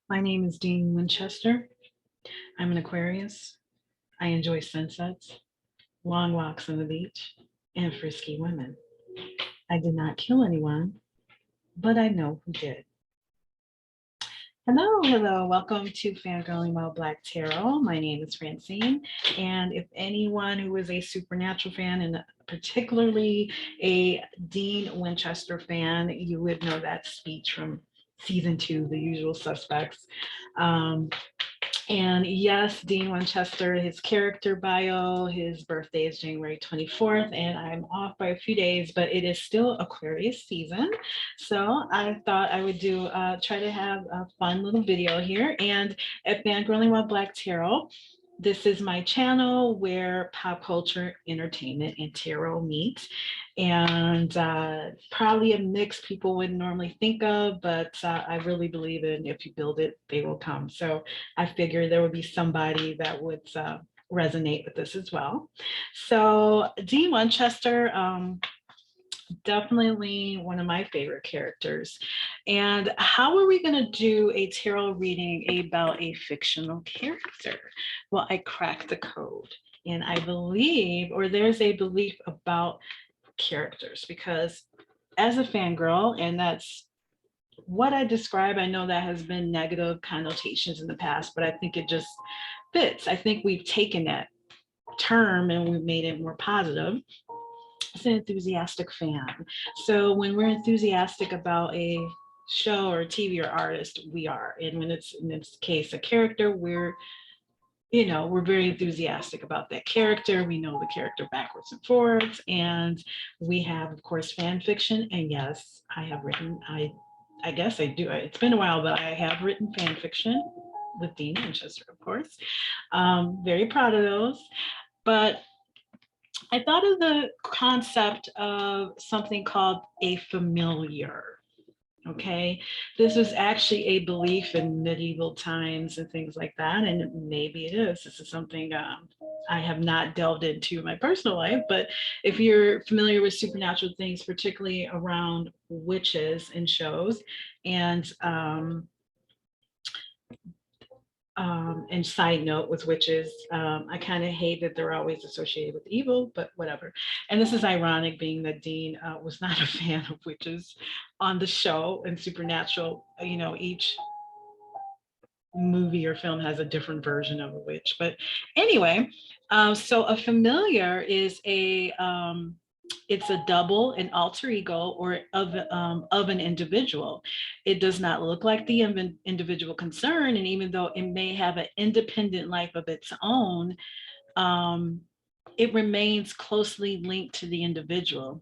My name is Dean Winchester. I'm an Aquarius. I enjoy sunsets, long walks on the beach, and frisky women. I did not kill anyone, but I know who did. Hello, hello. Welcome to Fangirling While Black Tarot. My name is Francine. And if anyone who is a supernatural fan and particularly a Dean Winchester fan, you would know that speech from season 2, The Usual Suspects. Um, And yes, Dean Winchester, his character bio, his birthday is January 24th, and I'm off by a few days, but it is still Aquarius season. So I thought I would try to have a fun little video here. And at Fangirling While Black Tarot, this is my channel where pop culture, entertainment, and tarot meet. And probably a mix people wouldn't normally think of, but I really believe in if you build it, they will come. So I figured there would be somebody that would resonate with this as well. So Dean Winchester, definitely one of my favorite characters. And how are we going to do a tarot reading about a fictional character? Well, I cracked the code. And I believe, or there's a belief about characters, because as a fangirl, and that's what I describe, I know that has been negative connotations in the past, but I think it just fits. I think we've taken that term and we've made it more positive. It's an enthusiastic fan. So when we're enthusiastic about a show or TV or artist, we are. And when it's in this case a character, we're very enthusiastic about that character. We know the character backwards and forwards. And we have, of course, fan fiction. And yes, I have written, I guess I do. It's been a while, but I have written fan fiction with Dean Winchester, of course. Very proud of those. But I thought of the concept of something called a familiar. Okay, this was actually a belief in medieval times and things like that, and maybe it is. This is something I have not delved into in my personal life, but if you're familiar with supernatural things, particularly around witches and shows, and and side note with witches, I kind of hate that they're always associated with evil, but whatever. And this is ironic, being that Dean was not a fan of witches on the show and supernatural. Each movie or film has a different version of a witch. But anyway, so a familiar is it's a double, an alter ego, or of an individual. It does not look like the individual concerned, and even though it may have an independent life of its own, it remains closely linked to the individual.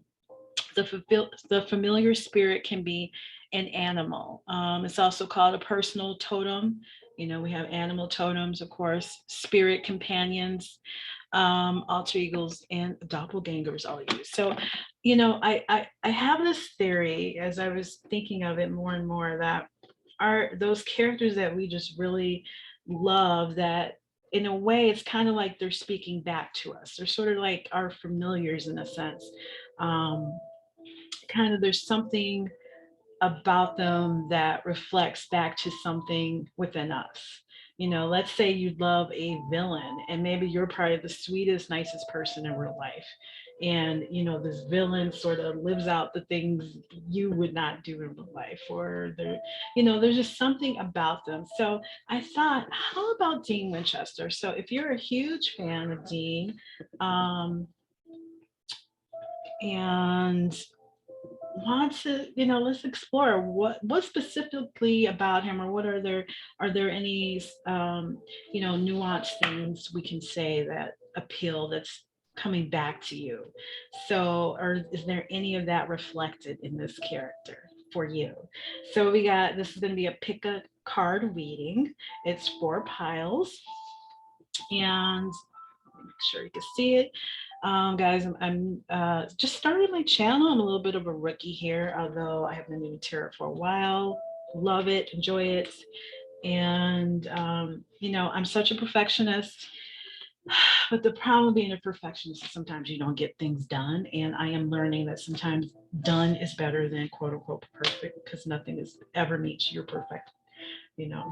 The familiar spirit can be an animal. It's also called a personal totem. We have animal totems, of course, spirit companions, alter egos, and doppelgangers all used. So, I have this theory as I was thinking of it more and more, that are those characters that we just really love, that in a way it's kind of like they're speaking back to us. They're sort of like our familiars in a sense. Kind of There's something about them that reflects back to something within us. Let's say you love a villain and maybe you're probably the sweetest, nicest person in real life. And, this villain sort of lives out the things you would not do in real life, or there's just something about them. So I thought, how about Dean Winchester? So if you're a huge fan of Dean, and want to, let's explore what specifically about him, or are there any nuanced things we can say that appeal, that's coming back to you. So, or is there any of that reflected in this character for you? So this is going to be a pick a card reading. It's 4 piles, and make sure you can see it. Guys, I'm just starting my channel. I'm a little bit of a rookie here, although I have been doing tarot for a while. Love it, enjoy it. And, I'm such a perfectionist. But the problem being a perfectionist is sometimes you don't get things done. And I am learning that sometimes done is better than quote unquote perfect, because nothing is ever meets your perfect you know,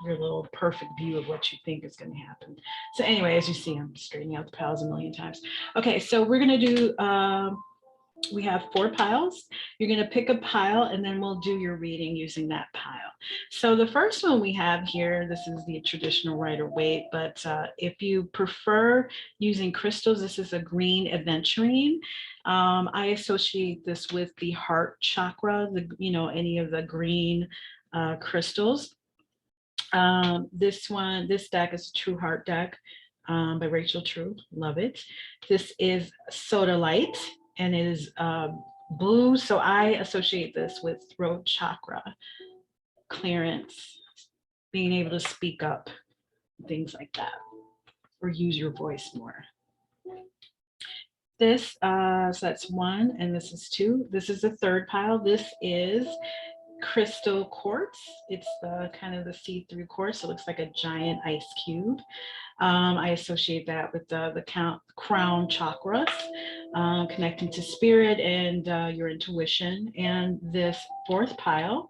your little perfect view of what you think is going to happen. So anyway, as you see, I'm straightening out the piles a million times. Okay, so we're going to do, we have 4 piles. You're going to pick a pile and then we'll do your reading using that pile. So the first one we have here, this is the traditional Rider-Waite, but if you prefer using crystals, this is a green aventurine. I associate this with the heart chakra, you know, any of the green crystals. This deck is a True Heart deck by Rachel True. Love it. This is Soda Light and it is blue. So I associate this with throat chakra, clearance, being able to speak up, things like that, or use your voice more. This, so that's 1 and this is 2. This is the third pile. This is crystal quartz. It's the kind of the see-through quartz. It looks like a giant ice cube. I associate that with the crown chakras, connecting to spirit and your intuition. And this fourth pile,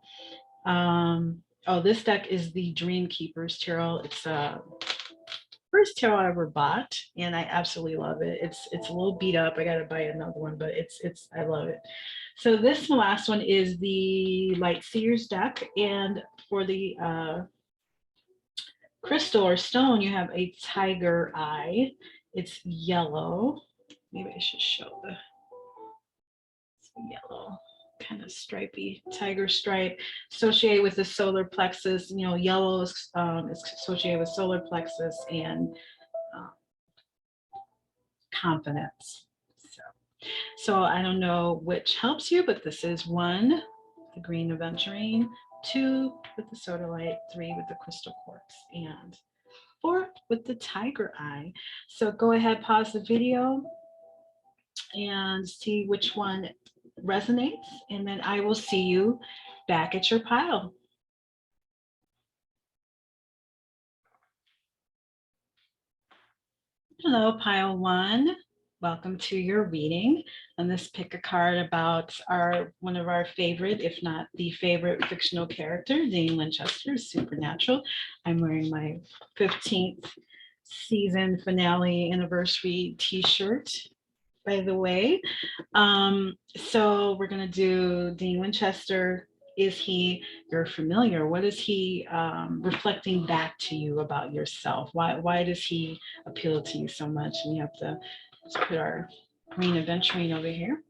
oh, this deck is the Dream Keepers Tarot. It's first tarot I ever bought, and I absolutely love it. It's a little beat up. I gotta buy another one, but I love it. So this last one is the Light Seers deck, and for the crystal or stone, you have a tiger eye. It's yellow. Maybe I should show the yellow, kind of stripy tiger stripe, associated with the solar plexus. You know, yellow is associated with solar plexus and confidence. So I don't know which helps you, but this is 1, the green aventurine, 2 with the soda light, 3 with the crystal quartz, and 4 with the tiger eye. So go ahead, pause the video and see which one resonates, and then I will see you back at your pile. Hello, pile 1. Welcome to your reading. On this, pick a card about one of our favorite, if not the favorite, fictional character, Dean Winchester's Supernatural. I'm wearing my 15th season finale anniversary t-shirt, by the way. So we're going to do Dean Winchester. Is he your familiar? What is he reflecting back to you about yourself? Why does he appeal to you so much? And we have to put our green aventurine over here.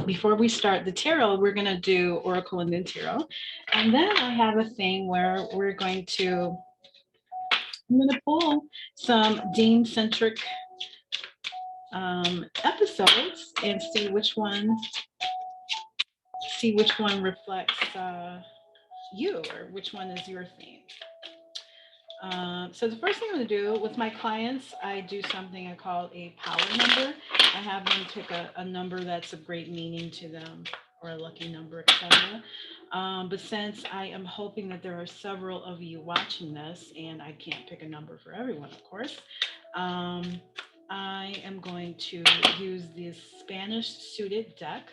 Before we start the tarot, we're going to do Oracle and then Tarot. And then I have a thing where I'm going to pull some Dean-centric episodes and see which one reflects you, or which one is your theme. So the first thing I'm going to do with my clients, I do something I call a power number. I have them pick a number that's of great meaning to them, or a lucky number, etc. But since I am hoping that there are several of you watching this, and I can't pick a number for everyone, of course, I am going to use this Spanish suited deck.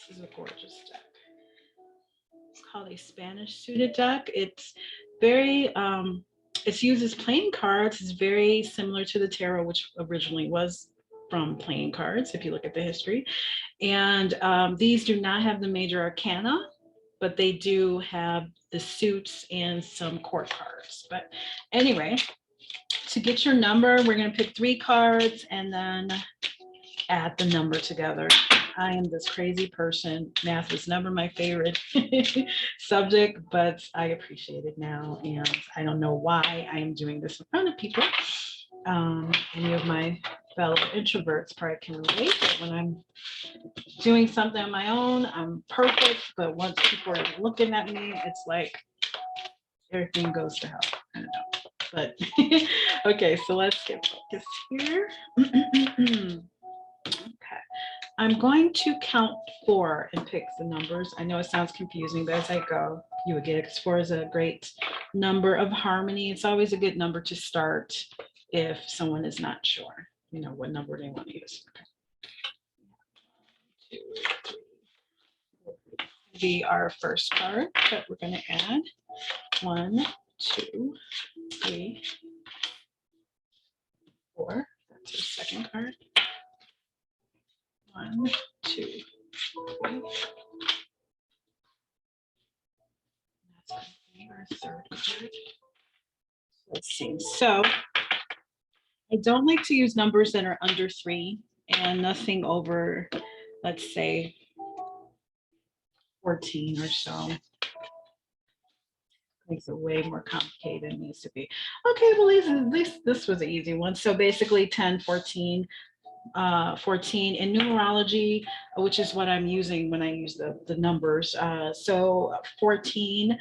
This is a gorgeous deck. It's called a Spanish suited deck. It's very, it's used as playing cards. It's very similar to the tarot, which originally was from playing cards, if you look at the history. And these do not have the major arcana, but they do have the suits and some court cards. But anyway, to get your number, we're going to pick 3 cards and then add the number together. I am this crazy person. Math was never my favorite subject, but I appreciate it now. And I don't know why I am doing this in front of people. Any of my fellow introverts probably can relate that when I'm doing something on my own, I'm perfect. But once people are looking at me, it's like everything goes to hell. I don't know. But okay, so let's get focused here. Okay, I'm going to count 4 and pick the numbers. I know it sounds confusing, but as I go, you would get it, because 4 is a great number of harmony. It's always a good number to start if someone is not sure, you know, what number they want to use. Okay. 2, 3, 4. be our first card that we're going to add. 1, 2, 3, 4. That's our second card. 1, 2, 3. That's going to be our third card. Let's see. So I don't like to use numbers that are under 3 and nothing over, let's say, 14 or so. Makes it way more complicated than it needs to be. Okay, well, at least this was an easy one. So basically 10, 14, 14 in numerology, which is what I'm using when I use the numbers. So 14,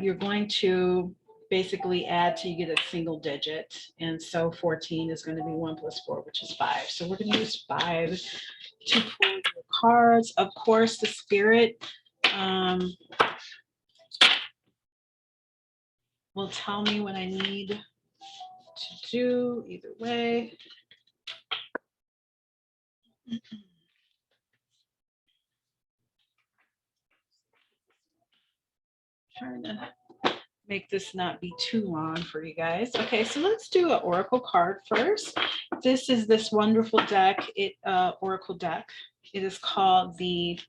you're going to basically add till you get a single digit. And so 14 is going to be 1 + 4, which is 5. So we're going to use 5 to pull your cards. Of course, the spirit will tell me what I need to do either way. Trying to make this not be too long for you guys. Okay, so let's do an oracle card first. This is this wonderful deck, oracle deck. It is called the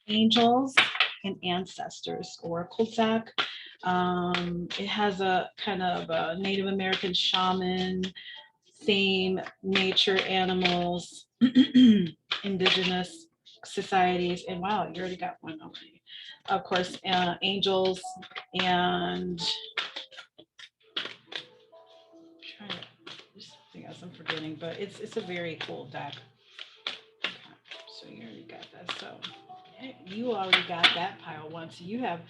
Angels and Ancestors Oracle deck. It has a kind of a Native American shaman theme, nature, animals, indigenous societies, and wow, you already got one. Okay. Of course, angels and there's something else I'm forgetting, but it's a very cool deck. Okay, so you already got that. So you already got that pile 1. So you have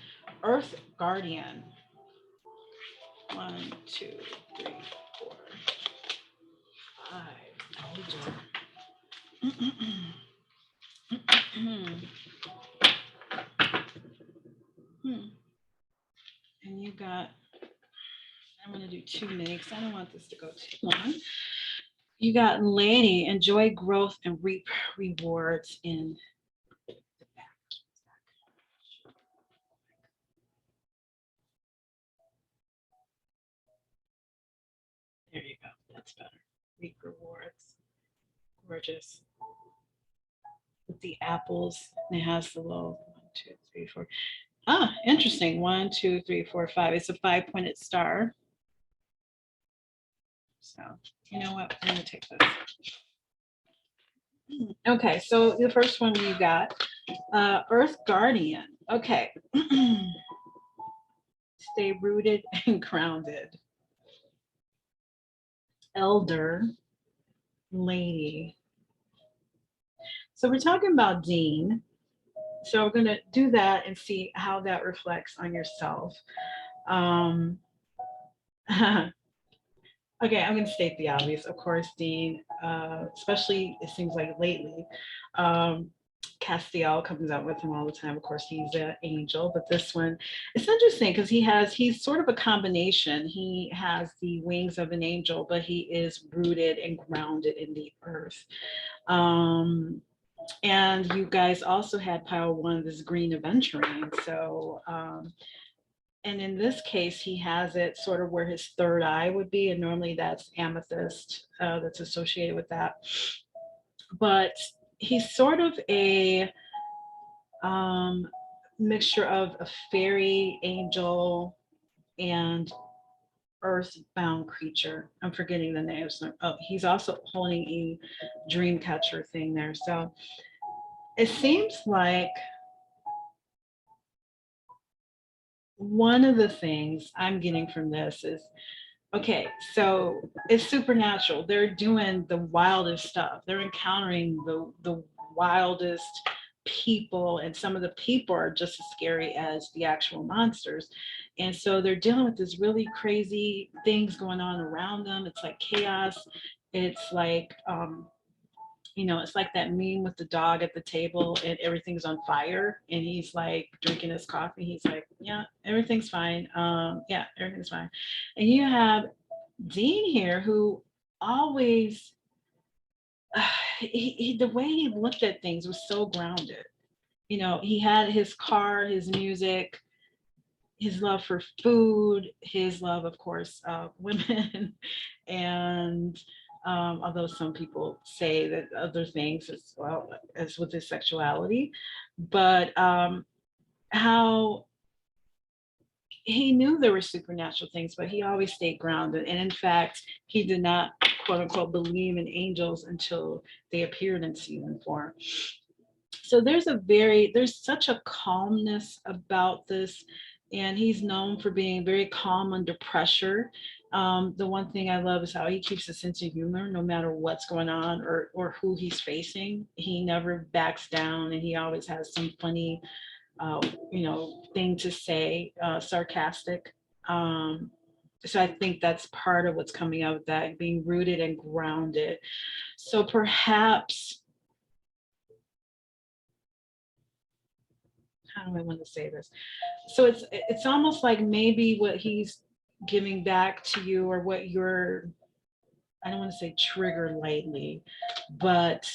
Earth Guardian. 1, 2, 3, 4, 5. And you got, I'm going to do 2 minutes. I don't want this to go too long. You got Lady, enjoy growth and reap rewards in the back. There you go. That's better. Reap rewards. Gorgeous. With the apples, it has the little 1, 2, 3, 4. Ah, interesting. 1, 2, 3, 4, 5. It's a 5-pointed star. So, you know what? I'm going to take this. Okay, so the first one you got, Earth Guardian. Okay. Stay rooted and grounded. Elder Lady. So we're talking about Dean. So we're going to do that and see how that reflects on yourself. Okay, I'm going to state the obvious. Of course, Dean, especially it seems like lately, Castiel comes out with him all the time. Of course, he's an angel, but this one, it's interesting because he's sort of a combination. He has the wings of an angel, but he is rooted and grounded in the earth. And you guys also had pile 1, this green aventurine. So, and in this case, he has it sort of where his third eye would be. And normally that's amethyst that's associated with that. But he's sort of a mixture of a fairy, angel, and earthbound creature. I'm forgetting the names. Oh, he's also holding a dream catcher thing there. So it seems like one of the things I'm getting from this is, okay, so it's supernatural. They're doing the wildest stuff. They're encountering the wildest people, and some of the people are just as scary as the actual monsters. And so they're dealing with this really crazy things going on around them. It's like chaos. It's like, you know, it's like that meme with the dog at the table and everything's on fire and he's like drinking his coffee. He's like, yeah, everything's fine. Yeah, everything's fine. And you have Dean here who always, the way he looked at things was so grounded. you know, he had his car, his music, his love for food, his love, of course, women, and although some people say that other things as well as with his sexuality, but how he knew there were supernatural things, but he always stayed grounded. And in fact, he did not, quote unquote, believe in angels until they appeared in season 4. So there's such a calmness about this, and he's known for being very calm under pressure. The one thing I love is how he keeps a sense of humor no matter what's going on or who he's facing. He never backs down, and he always has some funny uh, thing to say, sarcastic. Um, so I think that's part of what's coming out of that, being rooted and grounded. So perhaps, how do I want to say this? So it's almost like maybe what he's giving back to you, or what you're, I don't want to say trigger lightly, but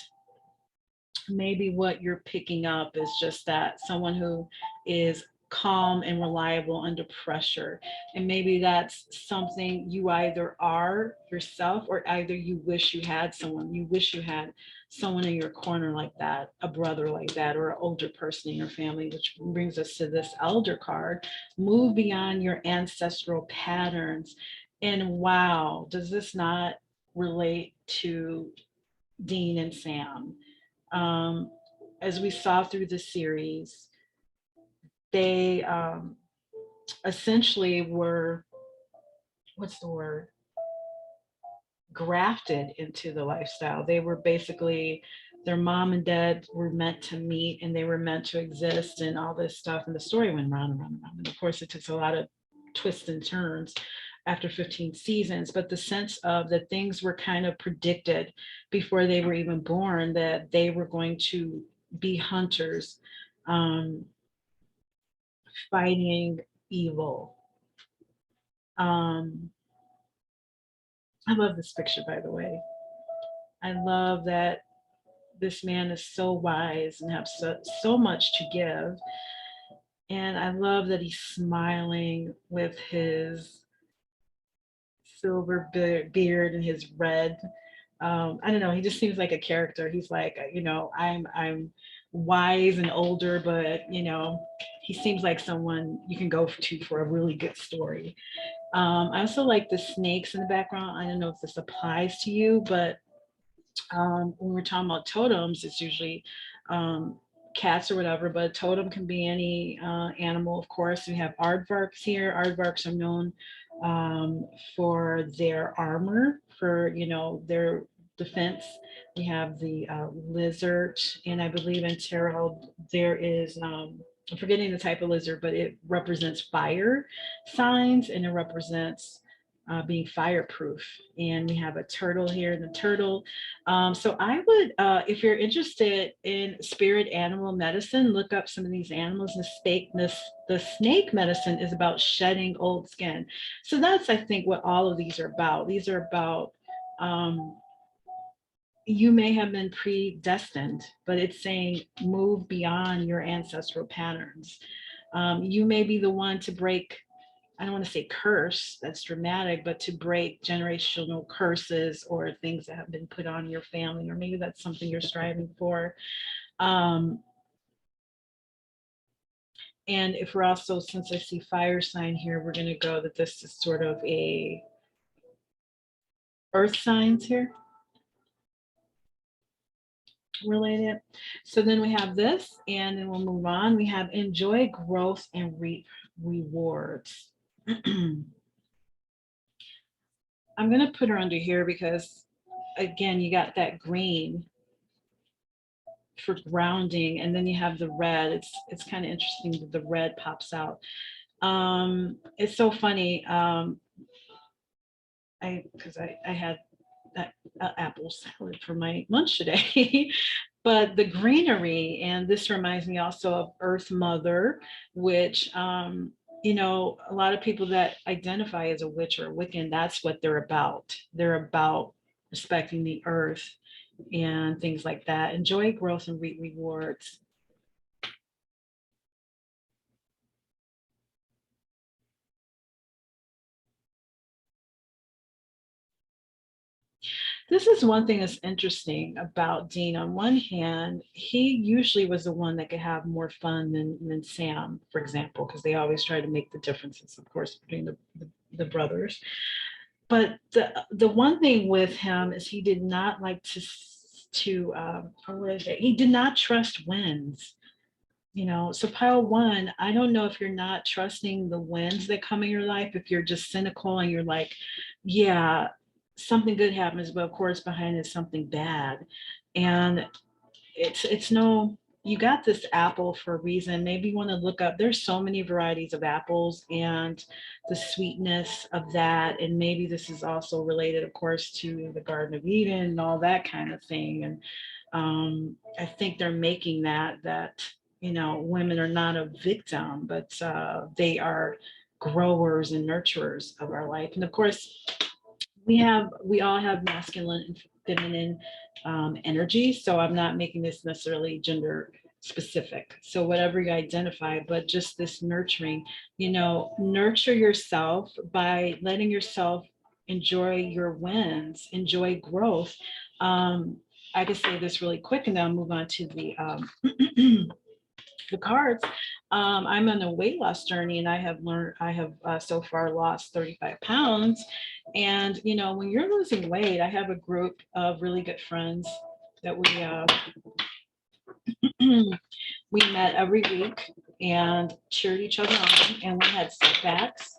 maybe what you're picking up is just that someone who is calm and reliable under pressure. And maybe that's something you either are yourself, or either you wish you had someone, you wish you had someone in your corner like that, a brother like that, or an older person in your family, which brings us to this elder card. Move beyond your ancestral patterns. And wow, does this not relate to Dean and Sam? um, as we saw through the series, they essentially were, what's the word, grafted into the lifestyle. They were basically, their mom and dad were meant to meet, and they were meant to exist, and all this stuff. And the story went round and round and round. And of course, it took a lot of twists and turns after 15 seasons, but the sense of that things were kind of predicted before they were even born, that they were going to be hunters, um, fighting evil. Um, I love this picture, by the way. I love that this man is so wise and have so much to give. And I love that he's smiling with his silver beard and his red. I don't know. He just seems like a character. He's like, I'm wise and older, but he seems like someone you can go to for a really good story. I also like the snakes in the background. I don't know if this applies to you, but when we're talking about totems, it's usually um, cats or whatever, but a totem can be any animal, of course. We have aardvarks here. Aardvarks are known for their armor, for, their defense. We have the lizard, and I believe in tarot there is, I'm forgetting the type of lizard, but it represents fire signs, and it represents being fireproof. And we have a turtle here, and the turtle. So I would, if you're interested in spirit animal medicine, look up some of these animals. The snake medicine is about shedding old skin. So that's, I think, what all of these are about. These are about, you may have been predestined, but it's saying move beyond your ancestral patterns. You may be the one to break, I don't want to say curse, that's dramatic, but to break generational curses or things that have been put on your family, or maybe that's something you're striving for. And if we're also, since I see fire sign here, we're going to go that this is sort of a earth signs here related. So then we have this, and then we'll move on. We have enjoy growth and reap rewards. I'm going to put her under here because, again, you got that green for grounding, and then you have the red. It's kind of interesting that the red pops out. It's so funny. Because I had that apple salad for my lunch today. But the greenery, and this reminds me also of Earth Mother, which a lot of people that identify as a witch or a Wiccan, that's what they're about. They're about respecting the earth and things like that. Enjoy growth and reap rewards. This is one thing that's interesting about Dean. On one hand, he usually was the one that could have more fun than Sam, for example, because they always try to make the differences, of course, between the brothers. But the one thing with him is he did not like or what is it? He did not trust winds. You know, so pile one, I don't know if you're not trusting the winds that come in your life, if you're just cynical and you're like, yeah, something good happens, but of course behind it is something bad. And it's no, you got this apple for a reason. Maybe you want to look up, there's so many varieties of apples and the sweetness of that. And maybe this is also related, of course, to the Garden of Eden and all that kind of thing. And I think they're making that, you know, women are not a victim, but they are growers and nurturers of our life. And of course, we all have masculine and feminine energy. So I'm not making this necessarily gender specific. So whatever you identify, but just this nurturing, you know, nurture yourself by letting yourself enjoy your wins, enjoy growth. I can say this really quick and then I'll move on to the cards. I'm on a weight loss journey and I have so far lost 35 pounds. And, you know, when you're losing weight, I have a group of really good friends that we met every week and cheered each other on. And we had setbacks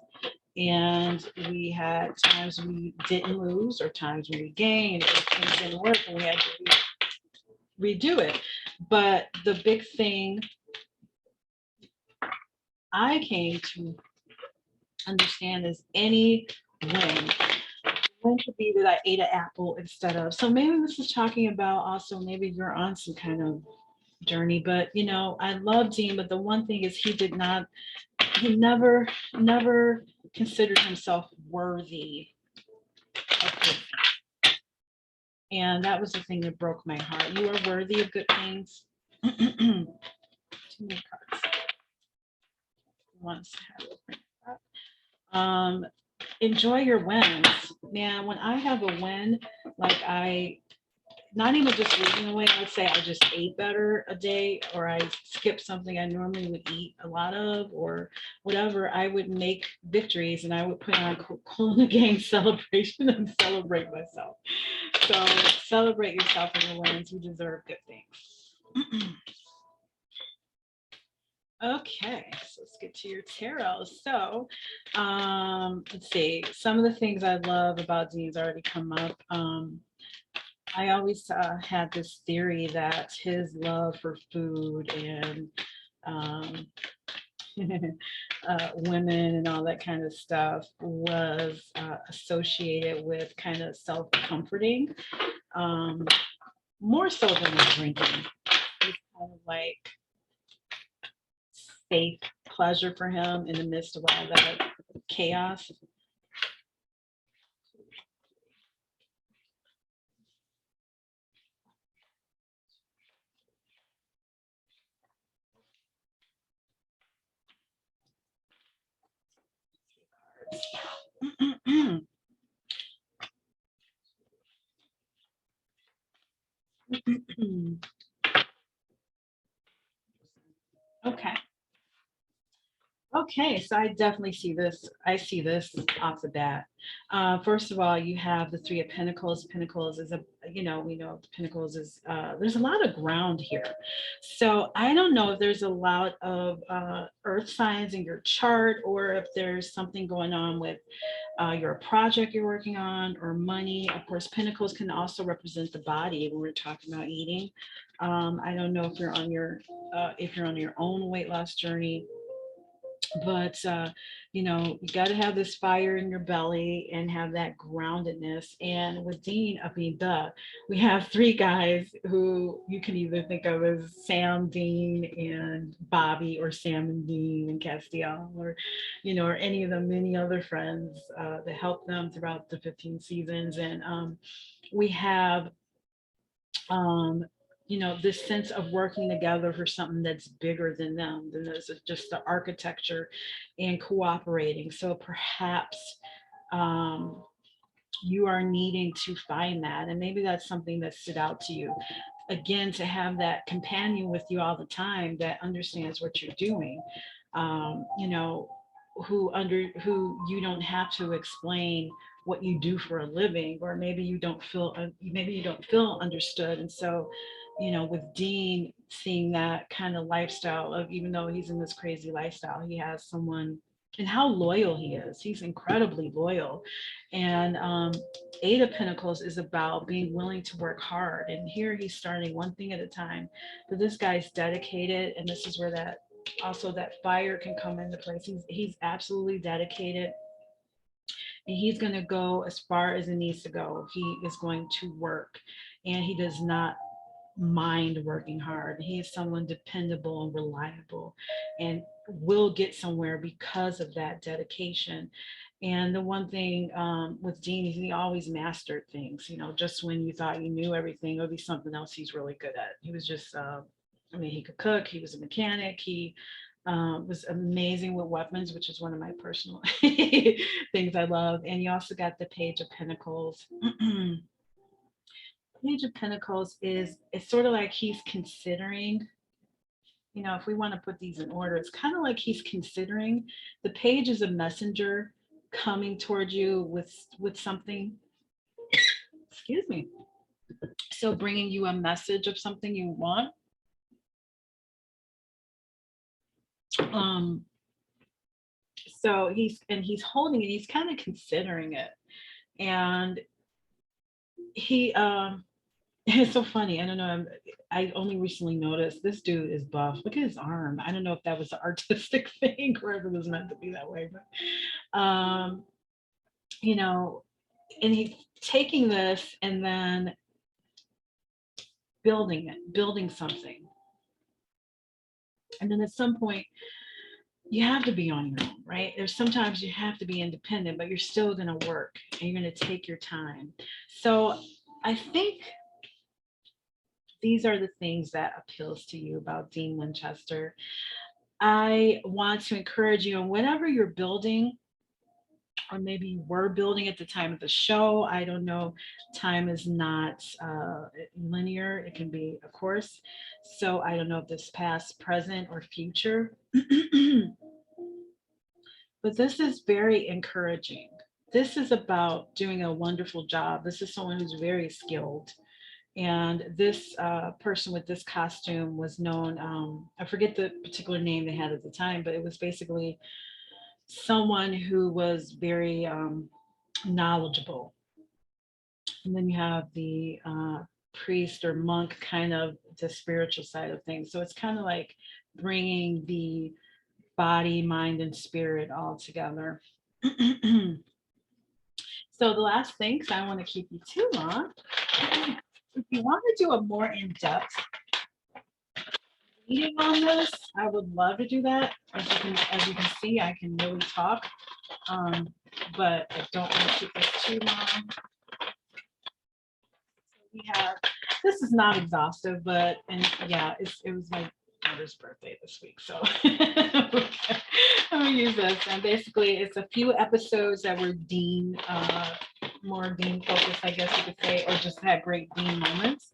and we had times we didn't lose or times when we gained or things didn't work and we had to redo it. But the big thing I came to understand is any win could be that I ate an apple instead of. So maybe this is talking about also maybe you're on some kind of journey, but you know, I love Dean, but the one thing is he never considered himself worthy of good. And that was the thing that broke my heart. You are worthy of good things. Too many cards. Once enjoy your wins. Man, when I have a win, like not even just losing the weight, let's say I just ate better a day or I skipped something I normally would eat a lot of or whatever, I would make victories and I would put on Cool in the Gang celebration and celebrate myself. So celebrate yourself in your wins. You deserve good things. Okay, so let's get to your tarot. So let's see, some of the things I love about Dean's already come up. I always had this theory that his love for food and women and all that kind of stuff was associated with kind of self-comforting, more so than the drinking. It's kind of like safe pleasure for him in the midst of all that chaos. Okay. Okay, so I definitely see this. I see this off the bat. First of all, you have the Three of Pentacles. Pentacles is we know Pentacles is, there's a lot of ground here. So I don't know if there's a lot of earth signs in your chart or if there's something going on with your project you're working on or money. Of course, Pentacles can also represent the body when we're talking about eating. I don't know if you're on your own weight loss journey, but you got to have this fire in your belly and have that groundedness. And with Dean, we have three guys who you can either think of as Sam, Dean, and Bobby, or Sam and Dean and Castiel, or or any of the many other friends that helped them throughout the 15 seasons. And we have this sense of working together for something that's bigger than them, than this is just the architecture and cooperating. So perhaps you are needing to find that. And maybe that's something that stood out to you. Again, to have that companion with you all the time that understands what you're doing, you know, who you don't have to explain what you do for a living, or maybe you don't feel understood. And so, you know, with Dean, seeing that kind of lifestyle of, even though he's in this crazy lifestyle, he has someone, and how loyal he is. He's incredibly loyal. And Eight of Pentacles is about being willing to work hard. And here he's starting one thing at a time. But this guy's dedicated. And this is where that also that fire can come into place. He's absolutely dedicated. And he's going to go as far as it needs to go. He is going to work. And he does not mind working hard. He is someone dependable and reliable and will get somewhere because of that dedication. And the one thing with Dean is he always mastered things. You know, just when you thought you knew everything, it'll be something else he's really good at. He was just, I mean, he could cook. He was a mechanic. He was amazing with weapons, which is one of my personal things I love. And you also got the Page of Pentacles. Page of Pentacles is, it's sort of like he's considering, you know, if we want to put these in order, it's kind of like he's considering. The page is a messenger coming towards you with something, excuse me. So bringing you a message of something you want. So he's holding it, he's kind of considering it. And he it's so funny. I don't know. I only recently noticed this dude is buff. Look at his arm. I don't know if that was an artistic thing or if it was meant to be that way, but you know, and he's taking this and then building something. And then at some point, you have to be on your own, right? There's sometimes you have to be independent, but you're still going to work and you're going to take your time. So I think these are the things that appeals to you about Dean Winchester. I want to encourage you, and whatever you're building, or maybe you were building at the time of the show, I don't know, time is not linear. It can be a course. So I don't know if this past, present, or future. But this is very encouraging. This is about doing a wonderful job. This is someone who's very skilled. And this person with this costume was known, I forget the particular name they had at the time, but it was basically someone who was very knowledgeable. And then you have the priest or monk, kind of the spiritual side of things. So it's kind of like bringing the body, mind, and spirit all together. So the last thing, because I don't want to keep you too long, if you want to do a more in-depth reading on this, I would love to do that. As you can see, I can really talk, but I don't want to keep this too long. We have, this is not exhaustive, but, and yeah, it was my daughter's birthday this week, so I'm gonna use this. And basically, it's a few episodes that were Dean, more Dean focused, I guess you could say, or just had great Dean moments.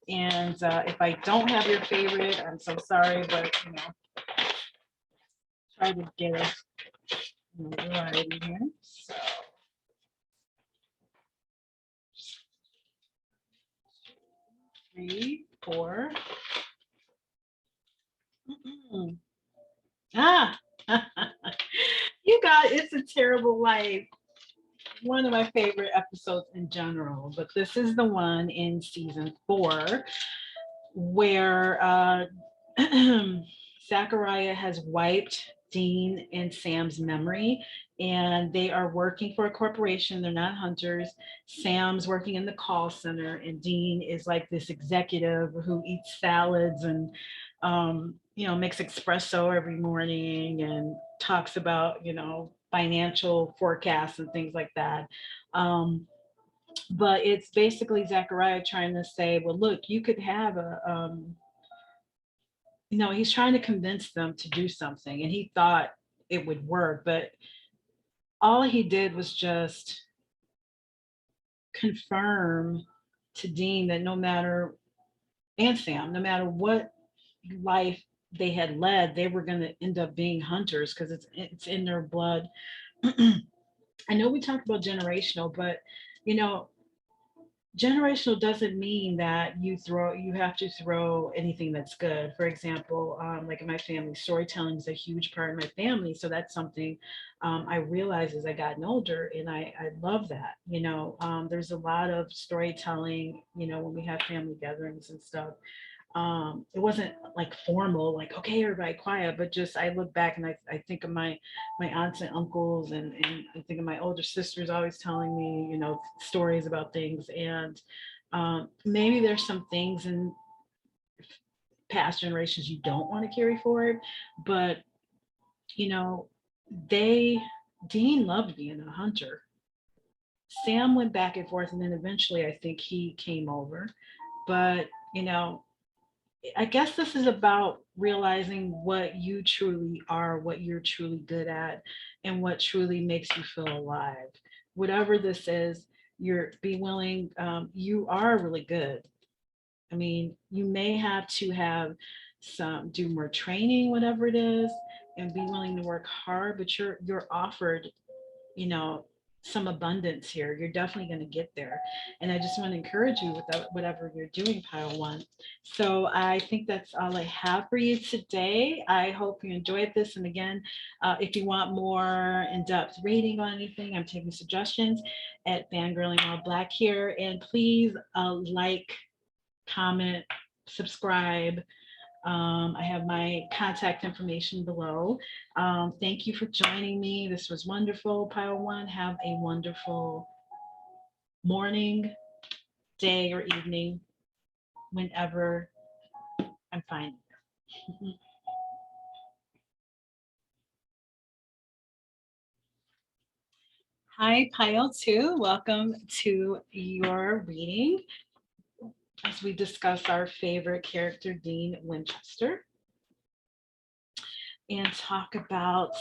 And if I don't have your favorite, I'm so sorry, but you know, try to get a variety here. So 3, 4. Ah, you guys, it's a terrible life. One of my favorite episodes in general, but this is the one in season 4 where Zachariah has wiped Dean and Sam's memory, and they are working for a corporation. They're not hunters. Sam's working in the call center, and Dean is like this executive who eats salads and you know, makes espresso every morning and talks about, you know, financial forecasts and things like that. But it's basically Zachariah trying to say, well, look, you could have a, you know, he's trying to convince them to do something, and he thought it would work, but all he did was just confirm to Dean that no matter, and Sam, no matter what life they had led, they were going to end up being hunters because it's in their blood. I know we talked about generational, but you know, generational doesn't mean that you have to throw anything that's good. For example, like in my family, storytelling is a huge part of my family, so that's something I realized as I gotten older, and I love that. There's a lot of storytelling, when we have family gatherings and stuff. It wasn't like formal, like, okay, everybody quiet, but just I look back and I think of my aunts and uncles, and I think of my older sisters always telling me, stories about things. And maybe there's some things in past generations you don't want to carry forward, but you know, they Dean loved being a hunter. Sam went back and forth, and then eventually I think he came over. But I guess this is about realizing what you truly are, what you're truly good at, and what truly makes you feel alive. Whatever this is, be willing. You are really good. I mean, you may have to do more training, whatever it is, and be willing to work hard. But you're offered, you know, some abundance here. You're definitely going to get there. And I just want to encourage you with whatever you're doing, pile one. So I think that's all I have for you today. I hope you enjoyed this. And again, if you want more in-depth reading on anything, I'm taking suggestions at Fangirling While Black here. And please like, comment, subscribe. I have my contact information below. Thank you for joining me. This was wonderful, Pile One. Have a wonderful morning, day, or evening, whenever I'm fine. Hi, Pile Two. Welcome to your reading as we discuss our favorite character, Dean Winchester, and talk about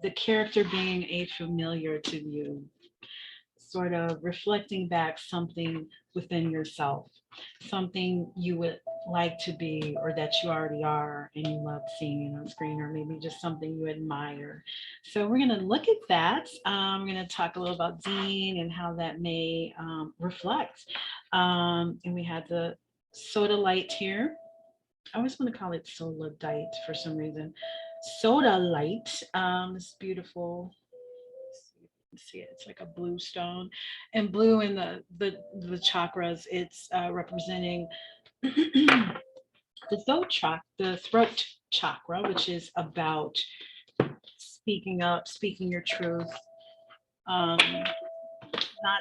the character being a familiar to you, sort of reflecting back something within yourself, something you would like to be, or that you already are and you love seeing on screen, or maybe just something you admire. So we're going to look at that. We're going to talk a little about Dean and how that may reflect. And we had the soda light here. I always want to call it soda light for some reason. Soda light. This beautiful, see it, it's like a blue stone, and blue in the chakras, it's representing the throat chakra, which is about speaking up, speaking your truth, not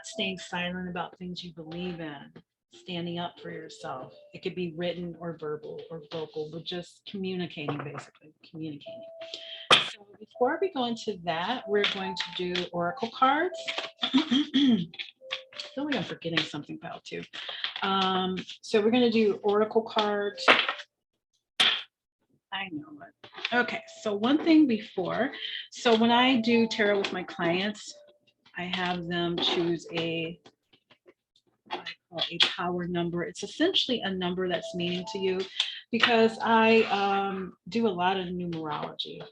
staying silent about things you believe in, standing up for yourself. It could be written or verbal or vocal, but just communicating, basically communicating. So before we go into that, we're going to do oracle cards. I feel like I'm forgetting something, pal, too. So we're going to do oracle cards. I know it. Okay, so one thing before. So when I do tarot with my clients, I have them choose what I call a power number. It's essentially a number that's meaning to you, because I do a lot of numerology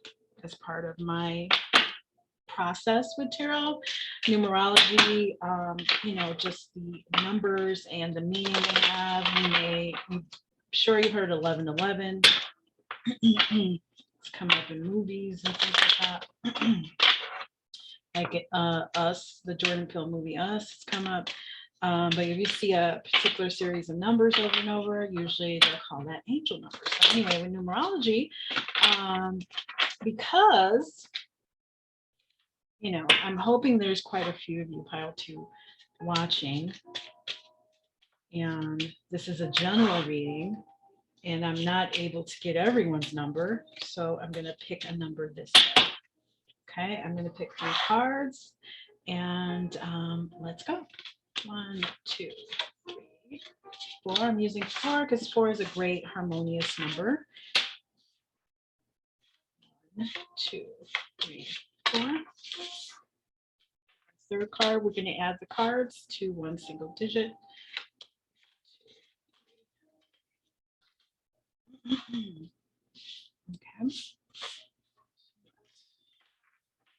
as part of my process with tarot. Numerology, just the numbers and the meaning they have. I'm sure you've heard 1111. It's come up in movies and things like that. Like Us, the Jordan Peele movie Us, it's come up. But if you see a particular series of numbers over and over, usually they'll call that angel numbers. So anyway, with numerology, because I'm hoping there's quite a few of you, pile two, watching, and this is a general reading, and I'm not able to get everyone's number, so I'm going to pick a number this way. Okay, I'm going to pick 3 cards, and let's go. 1, 2, 3, 4. I'm using 4 because 4 is a great harmonious number. 1, 2, 3, 4. third card, we're going to add the cards to one single digit.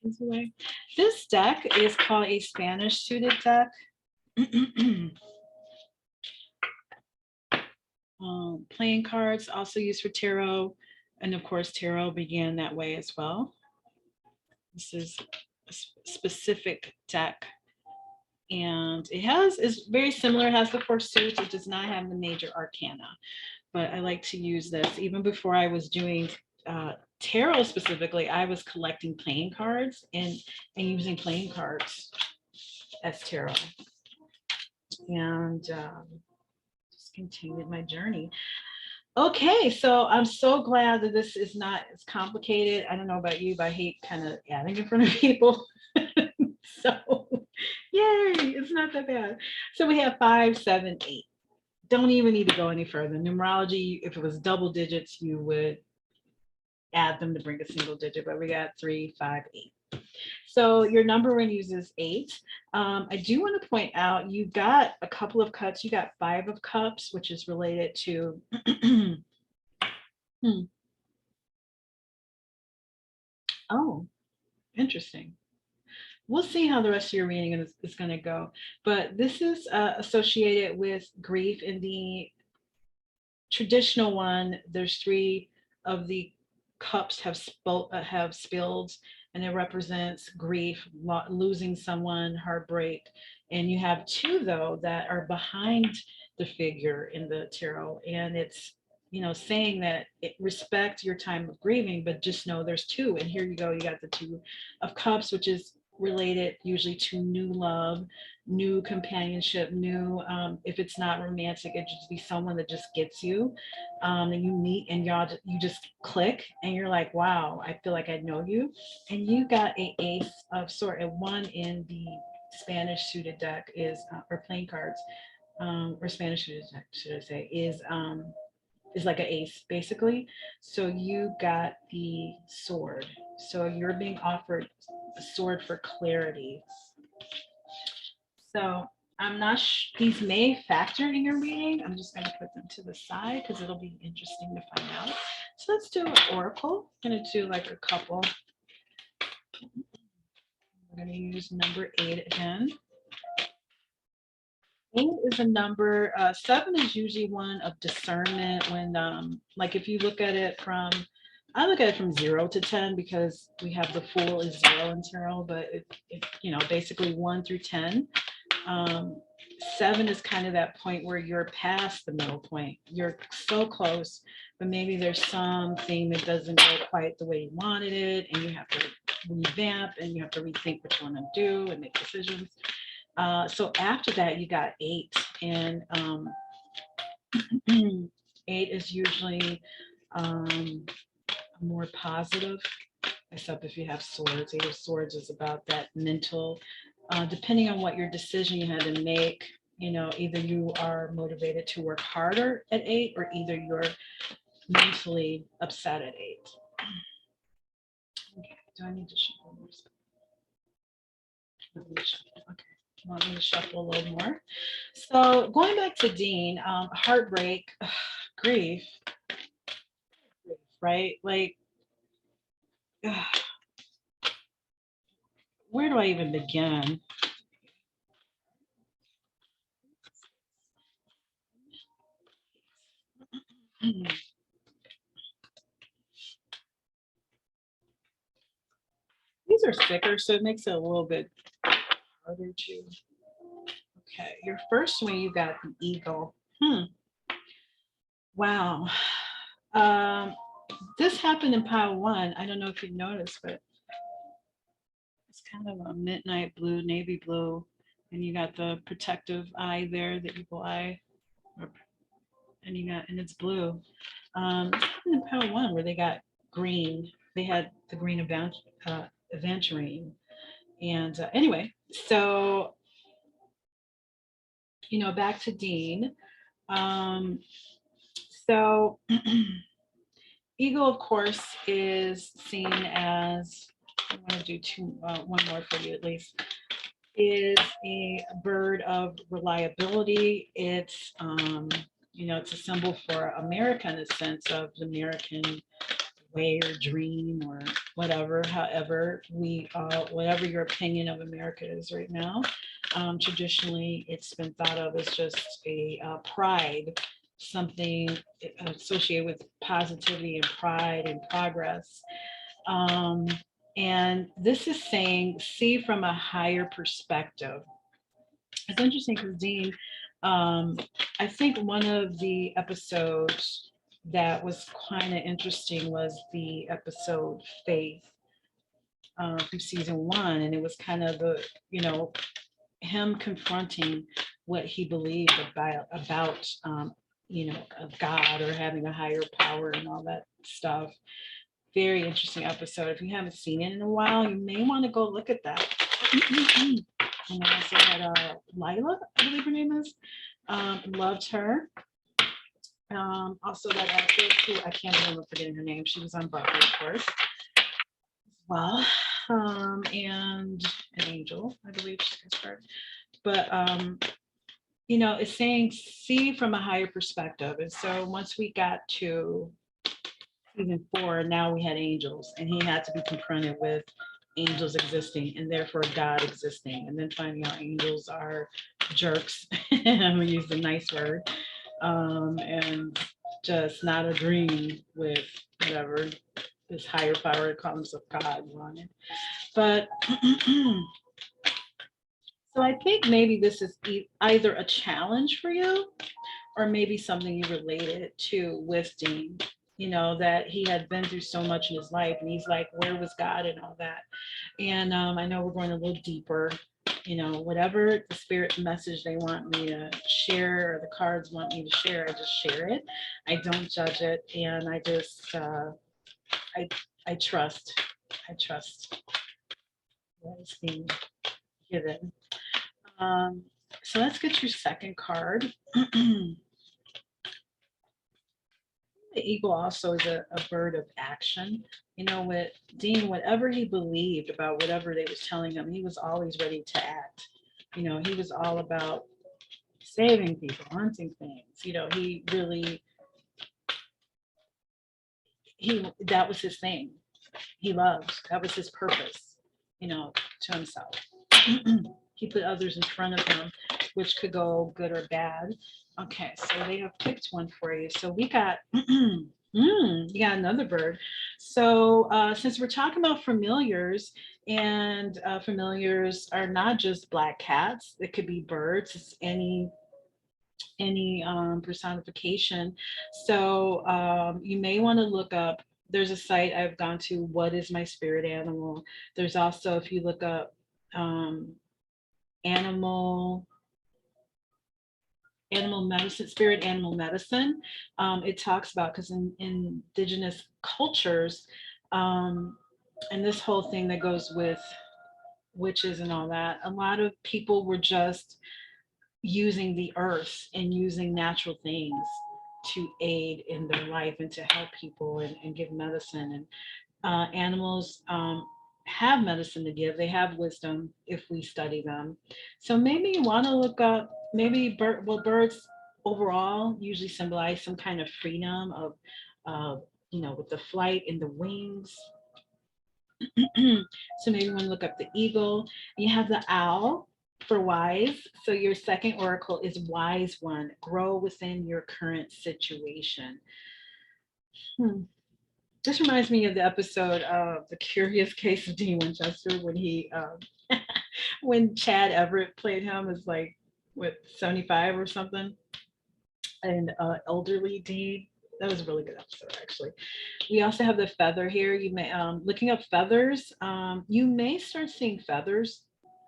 Okay. This deck is called a Spanish suited deck. Playing cards also used for tarot, and of course tarot began that way as well. This is a specific deck, and is very similar. It has the four suits. It does not have the major arcana, but I like to use this. Even before I was doing tarot specifically, I was collecting playing cards and using playing cards as tarot, and just continued my journey. Okay, so I'm so glad that this is not as complicated. I don't know about you, but I hate kind of adding in front of people. So, yay, it's not that bad. So we have 5, 7, 8. Don't even need to go any further. Numerology, if it was double digits, you would add them to bring a single digit, but we got 3, 5, 8. So your number one uses 8. I do want to point out you got a couple of cuts. You got 5 of cups, which is related to Oh, interesting. We'll see how the rest of your reading is going to go. But this is associated with grief. In the traditional one, there's 3 of the cups have spilled, and it represents grief, losing someone, heartbreak. And you have 2 though that are behind the figure in the tarot, and it's saying that respect your time of grieving, but just know there's 2. And here you go, you got the 2 of cups, which is related usually to new love, new companionship, new if it's not romantic, it just be someone that just gets you, and you meet and you just click and you're like, wow, I feel like I know you. And you got a ace of sword, and 1 in the Spanish suited deck is or playing cards, or Spanish suited deck, should I say, is like an ace basically. So you got the sword, so you're being offered a sword for clarity. So I'm not these may factor in your reading. I'm just going to put them to the side because it'll be interesting to find out. So let's do an oracle. I'm going to do like a couple. I'm going to use number 8 again. 8 is a number. 7 is usually one of discernment. When like if you look at it from, I look at it from 0 to 10 because we have the Fool is 0 in tarot, but basically 1 through 10. 7 is kind of that point where you're past the middle point. You're so close, but maybe there's something that doesn't go quite the way you wanted it, and you have to revamp and you have to rethink what you want to do and make decisions. So after that, you got 8, and 8 is usually more positive, except if you have swords. 8 of Swords is about that mental, depending on what your decision you had to make, either you are motivated to work harder at 8, or either you're mentally upset at 8. Okay, do I need to shuffle more? Okay. Want me to shuffle a little more? So going back to Dean, heartbreak, grief, right? Like, where do I even begin? These are thicker, so it makes it a little bit harder to. Okay, your first one, you got the eagle. Wow. This happened in pile 1. I don't know if you noticed, but it's kind of a midnight blue, navy blue, and you got the protective eye there, the evil eye, and it's blue. It's happened in pile 1 where they got green. They had the green aventurine, and anyway, so back to Dean. So eagle, of course, is seen as, I want to do one more for you at least. is a bird of reliability. It's it's a symbol for America in the sense of the American way or dream or whatever. However, whatever your opinion of America is right now, traditionally it's been thought of as just a pride, something associated with positivity and pride and progress. Um, and this is saying, see from a higher perspective. It's interesting because Dean, um, I think one of the episodes that was kind of interesting was the episode Faith through season one. And it was kind of him confronting what he believed about of God or having a higher power and all that stuff. Very interesting episode. If you haven't seen it in a while, you may want to go look at that. And I also had Lila, I believe her name is. Loved her. Also that actress who I can't remember forgetting her name. She was on Buffy, of course. Well, and an angel, I believe she gets her. But it's saying see from a higher perspective. And so once we got to season 4, now we had angels, and he had to be confronted with angels existing and therefore God existing, and then finding out angels are jerks. I'm gonna use the nice word, and just not agreeing with whatever this higher power comes of God wanted. But so I think maybe this is either a challenge for you or maybe something you related to with Dean, that he had been through so much in his life and he's like, where was God and all that? And I know we're going a little deeper, whatever the spirit message they want me to share or the cards want me to share, I just share it. I don't judge it. And I just, I trust what is being given. So let's get your second card. The eagle also is a bird of action. With Dean, whatever he believed about whatever they was telling him, he was always ready to act. He was all about saving people, hunting things. He really, that was his thing. He loved, that was his purpose, to himself. He put others in front of him, which could go good or bad. Okay, so they have picked one for you. So we got, you got another bird. So since we're talking about familiars, and familiars are not just black cats, it could be birds, it's any personification. So you may want to look up, there's a site I've gone to, what is my spirit animal? There's also, if you look up animal medicine, spirit animal medicine, it talks about, because in indigenous cultures, and this whole thing that goes with witches and all that, a lot of people were just using the earth and using natural things to aid in their life and to help people and give medicine. And animals have medicine to give. They have wisdom if we study them. So maybe you want to look up, maybe birds overall usually symbolize some kind of freedom of, with the flight and the wings. So maybe you want to look up the eagle. You have the owl for wise. So your second oracle is wise one. Grow within your current situation. This reminds me of the episode of The Curious Case of Dean Winchester when he, when Chad Everett played him as like, what, 75 or something, and elderly Dean. That was a really good episode, actually. We also have the feather here. You may, looking up feathers, you may start seeing feathers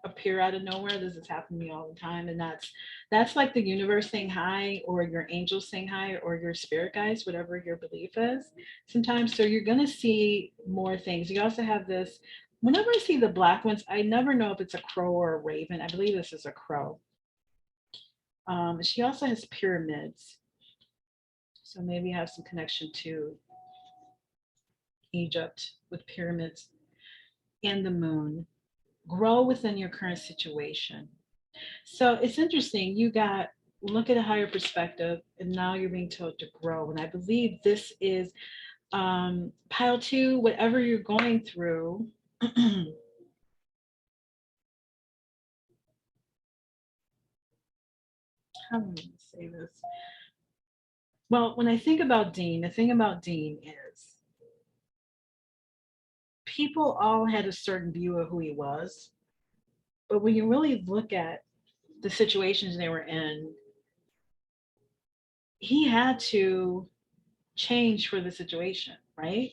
appear out of nowhere. This has happened to me all the time, and that's like the universe saying hi, or your angels saying hi, or your spirit guides, whatever your belief is sometimes. So you're going to see more things. You also have this, whenever I see the black ones, I never know if it's a crow or a raven. I believe this is a crow. She also has pyramids, so maybe have some connection to Egypt with pyramids and the moon. grow within your current situation. So it's interesting. You got look at a higher perspective, and now you're being told to grow. And I believe this is pile two, whatever you're going through. How am I going to say this? Well, when I think about Dean, the thing about Dean is people all had a certain view of who he was. But when you really look at the situations they were in, he had to change for the situation, right?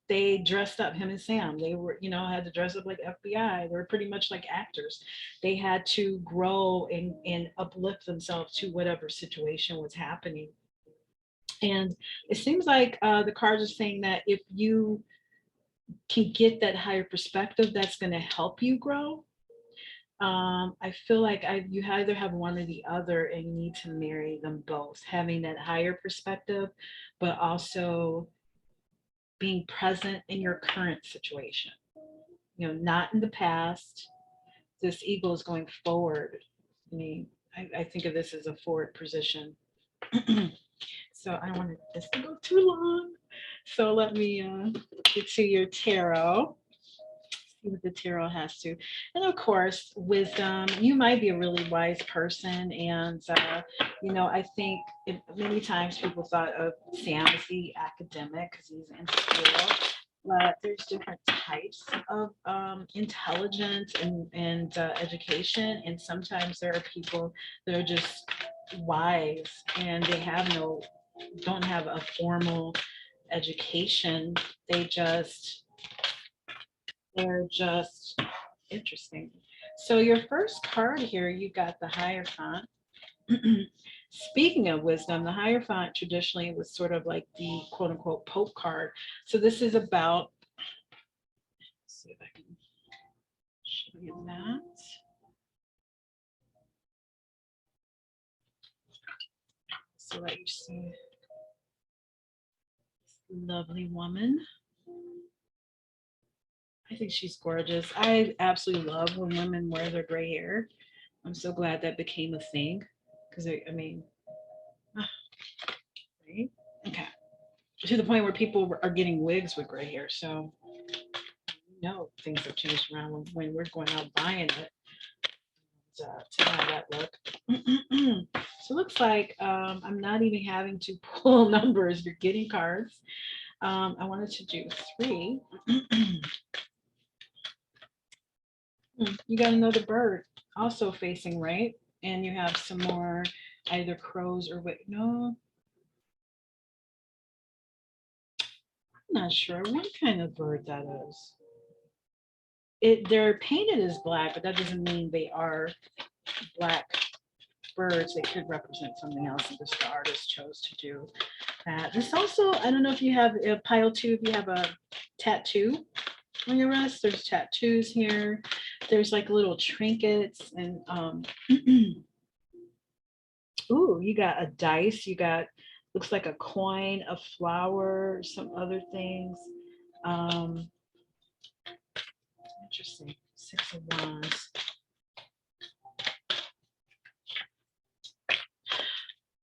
They dressed up him and Sam. They were, had to dress up like FBI. They were pretty much like actors. They had to grow and uplift themselves to whatever situation was happening. And it seems like the cards are saying that if you can get that higher perspective, that's going to help you grow. I feel like you either have one or the other, and you need to marry them both, having that higher perspective, but also being present in your current situation. Not in the past. This eagle is going forward. I mean, I think of this as a forward position. So I don't want this to go too long. So let me get to your tarot. See what the tarot has to. And of course, wisdom. You might be a really wise person. And, I think many times people thought of Sam as the academic because he's in school. But there's different types of intelligence and education. And sometimes there are people that are just wise and they don't have a formal education. They're just interesting. So your first card here, you got the Hierophant. Speaking of wisdom, the Hierophant traditionally was sort of like the quote unquote Pope card. So this is about, let's see if I can show you that. So that you see this lovely woman. I think she's gorgeous. I absolutely love when women wear their gray hair. I'm so glad that became a thing because I mean, right? Okay. To the point where people are getting wigs with gray hair. So, things have changed around when we're going out buying it to have that look. So it looks like I'm not even having to pull numbers. You're getting cards. I wanted to do 3. You got another bird also facing right. And you have some more either crows or wait. No, I'm not sure what kind of bird that is. They're painted as black, but that doesn't mean they are black birds. They could represent something else, and just the artist chose to do that. This also, I don't know if you have a pile 2, if you have a tattoo on your wrist. There's tattoos here. There's like little trinkets and ooh, you got a dice. You got looks like a coin, a flower, some other things. Interesting. 6 of Wands.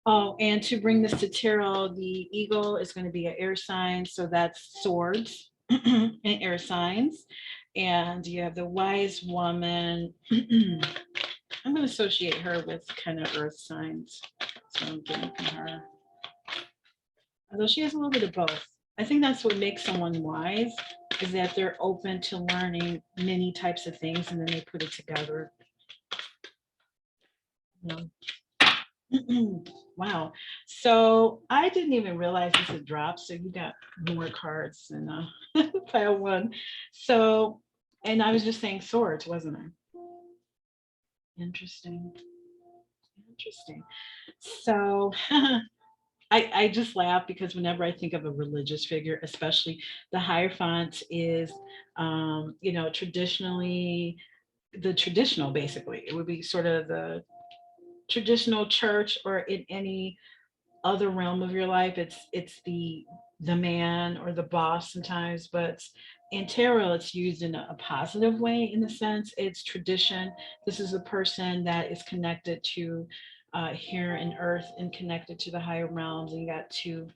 Oh, and to bring this to tarot, the eagle is going to be an air sign. So that's swords and air signs. And you have the wise woman. I'm going to associate her with kind of earth signs. That's what I'm getting from her. Although she has a little bit of both. I think that's what makes someone wise, is that they're open to learning many types of things and then they put it together. Wow. So I didn't even realize this had dropped. So you got more cards in pile 1. So, and I was just saying swords, wasn't I? Interesting. So I just laugh because whenever I think of a religious figure, especially the Hierophant is, traditionally the traditional, basically. It would be sort of the traditional church or in any other realm of your life. It's the the man or the boss sometimes, but in tarot, it's used in a positive way. In the sense, it's tradition. This is a person that is connected to here in Earth and connected to the higher realms. And you got two